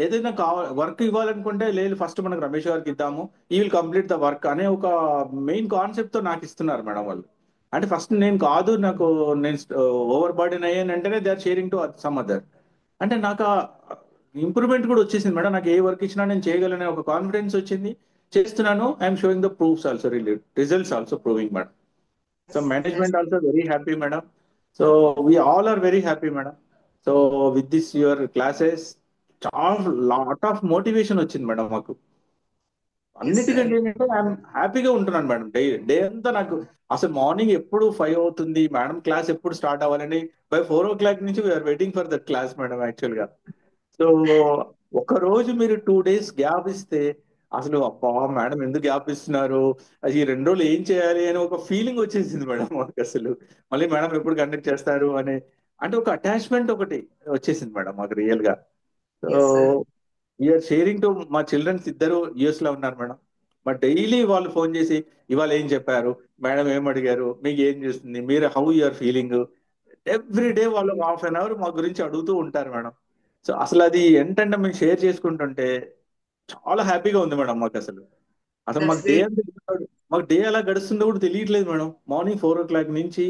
K: ఏదైనా వర్క్ ఇవ్వాలనుకుంటే లేదు ఫస్ట్ మనకు రమేష్ గారికి ఇద్దాము, ఈ విల్ కంప్లీట్ ద వర్క్ అనే ఒక మెయిన్ కాన్సెప్ట్ తో నాకు ఇస్తున్నారు మేడం వాళ్ళు. అంటే ఫస్ట్ నేను కాదు, నేను ఓవర్ బర్డెన్ అయ్యాను అంటేనే they are sharing to some other. అంటే నాకు ఇంప్రూవ్మెంట్ కూడా వచ్చేసింది మేడం. నాకు ఏ వర్క్ ఇచ్చినా నేను చేయగలనే ఒక కాన్ఫిడెన్స్ వచ్చింది. చేస్తున్నాను. I'm showing the proofs also, results also proving madam. So management also very happy madam. So we all are very happy madam. So with this your classes చాలా lot of motivation వచ్చింది madam మాకు. అన్నిటికంటే ఏంటంటే I'm హ్యాపీగా ఉంటున్నాను madam. Day అంతా నాకు అసలు మార్నింగ్ ఎప్పుడు 5 అవుతుంది మేడం, క్లాస్ ఎప్పుడు స్టార్ట్ అవ్వాలని బై 4 o'clock నుంచి we're waiting for that class madam actual గా. సో ఒక రోజు మీరు 2 days గ్యాప్ ఇస్తే అసలు అబ్బా మేడం ఎందుకు గ్యాప్ ఇస్తున్నారు, అది ఈ 2 రోజులు ఏం చేయాలి అని ఒక ఫీలింగ్ వచ్చేసింది మేడం మాకు. అసలు మళ్ళీ మేడం ఎప్పుడు కండక్ట్ చేస్తారు అని అంటే ఒక అటాచ్మెంట్ ఒకటి వచ్చేసింది మేడం మాకు రియల్ గా. So
A: Yes, sir.
K: We're sharing to మా చిల్డ్రన్స్ ఇద్దరు యుఎస్ లో ఉన్నారు మేడం. మా డైలీ వాళ్ళు ఫోన్ చేసి ఇవాళ ఏం చెప్పారు మేడం, ఏం అడిగారు, మీకు ఏం చేస్తుంది, మీరు how you're feeling, every day వాళ్ళు ½ an hour మా గురించి అడుగుతూ ఉంటారు మేడం. సో అసలు అది ఏంటంటే మేము షేర్ చేసుకుంటుంటే చాలా హ్యాపీగా ఉంది మేడం మాకు. అసలు అసలు
A: That's
K: మాకు డే
A: great.
K: అంతా మాకు డే ఎలా గడుస్తుందో కూడా తెలియట్లేదు మేడం. మార్నింగ్ 4 o'clock నుంచి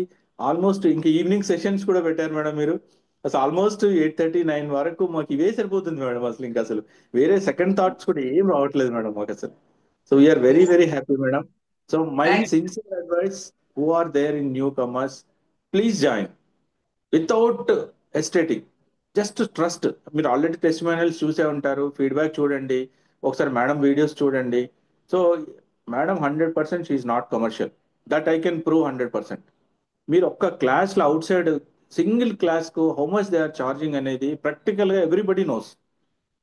K: ఆల్మోస్ట్ ఇంకా ఈవినింగ్ సెషన్స్ కూడా పెట్టారు మేడం మీరు. అసలు ఆల్మోస్ట్ 8:30, 9 వరకు మాకు ఇవే సరిపోతుంది మేడం. అసలు ఇంకా అసలు వేరే సెకండ్ థాట్స్ కూడా ఏం రావట్లేదు మేడం మాకు అసలు. So we are very
A: Yes.
K: Very happy madam. So my
A: Thank
K: sincere advice who are there in newcomers, please join without hesitating. Just trust. మీరు ఆల్రెడీ టెస్టిమోనియల్స్ చూసే ఉంటారు, ఫీడ్బ్యాక్ చూడండి, ఒకసారి మేడం వీడియోస్ చూడండి. So madam 100% she not commercial, that I can prove 100%. మీరు ఒక్క క్లాస్లో outside single క్లాస్కు how much they are charging అనేది ప్రాక్టికల్గా ఎవ్రీబడి నోస్.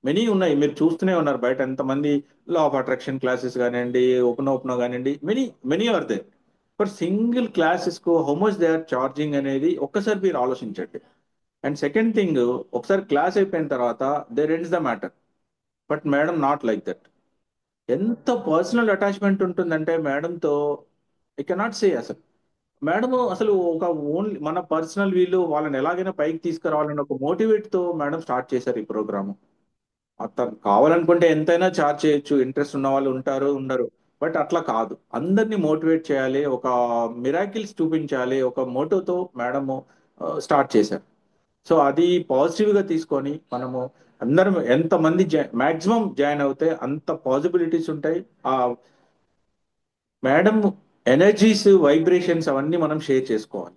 K: మెనీ ఉన్నాయి, మీరు చూస్తూనే ఉన్నారు బయట ఎంతమంది లా ఆఫ్ అట్రాక్షన్ క్లాసెస్ కానివ్వండి, ఓపెన్ కానివ్వండి, many are they. For single క్లాసెస్కు how much they are charging అనేది ఒక్కసారి మీరు ఆలోచించండి. అండ్ సెకండ్ థింగ్, ఒకసారి క్లాస్ అయిపోయిన తర్వాత there ends the matter. But madam not like that. ఎంత పర్సనల్ అటాచ్మెంట్ ఉంటుందంటే మేడంతో ఐ కెనాట్ సే. అసలు మేడం అసలు ఒక ఓన్లీ మన పర్సనల్ వీళ్ళు వాళ్ళని ఎలాగైనా పైకి తీసుకురావాలని ఒక మోటివేట్ తో మేడం స్టార్ట్ చేశారు ఈ ప్రోగ్రామ్. అతను కావాలనుకుంటే ఎంతైనా చార్జ్ చేయొచ్చు, ఇంట్రెస్ట్ ఉన్న వాళ్ళు ఉంటారు ఉండరు, బట్ అట్లా కాదు. అందరినీ మోటివేట్ చేయాలి, ఒక మిరాకిల్స్ చూపించాలి, ఒక మోటోతో మేడము స్టార్ట్ చేశారు. సో అది పాజిటివ్ గా తీసుకొని మనము అందరం ఎంతమంది మాక్సిమం జాయిన్ అవుతే అంత పాసిబిలిటీస్ ఉంటాయి. ఆ మేడం ఎనర్జీస్, వైబ్రేషన్స్ అవన్నీ మనం షేర్ చేసుకోవాలి.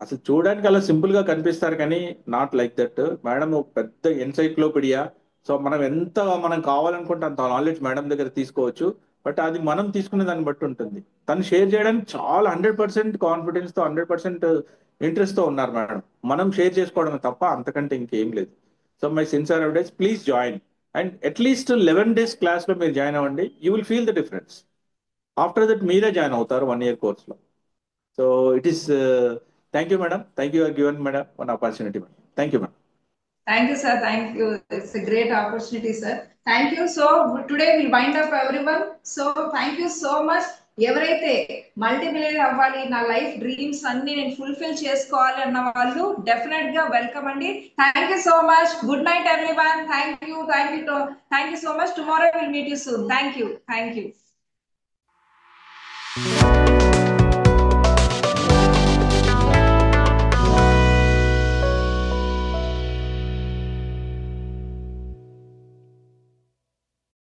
K: అసలు చూడడానికి అలా సింపుల్ గా కనిపిస్తారు కానీ నాట్ లైక్ దట్. మేడం ఒక పెద్ద ఎన్సైక్లోపీడియా. సో మనం కావాలనుకుంటే అంత నాలెడ్జ్ మేడం దగ్గర తీసుకోవచ్చు, బట్ అది మనం తీసుకునే దాన్ని బట్టి ఉంటుంది. తను షేర్ చేయడానికి చాలా 100% కాన్ఫిడెన్స్ తో, 100% ఇంట్రెస్ట్ తో ఉన్నారు మేడం. మనం షేర్ చేసుకోవడం తప్ప అంతకంటే ఇంకేం లేదు. So my sincere advice, please join. And at least 11 days class లో మీరు జాయిన్ అవ్వండి, you will feel the difference. After that మీరే జాయిన్ అవుతారు 1 year కోర్స్ లో. So it is thank you madam. Thank you given madam one opportunity madam. Thank you madam.
A: Thank you, sir. Thank you. It's a great opportunity, sir. Thank you. So today will wind up everyone. So thank you so much. ఎవరైతే multi millionaire అవ్వాలి, నా life dreams అన్ని నేను fulfil చేసుకోవాలి అన్న వాళ్ళు definite గా welcome అండి. Thank you so much. Good night everyone. Thank you so much. Tomorrow will meet you soon. Thank you.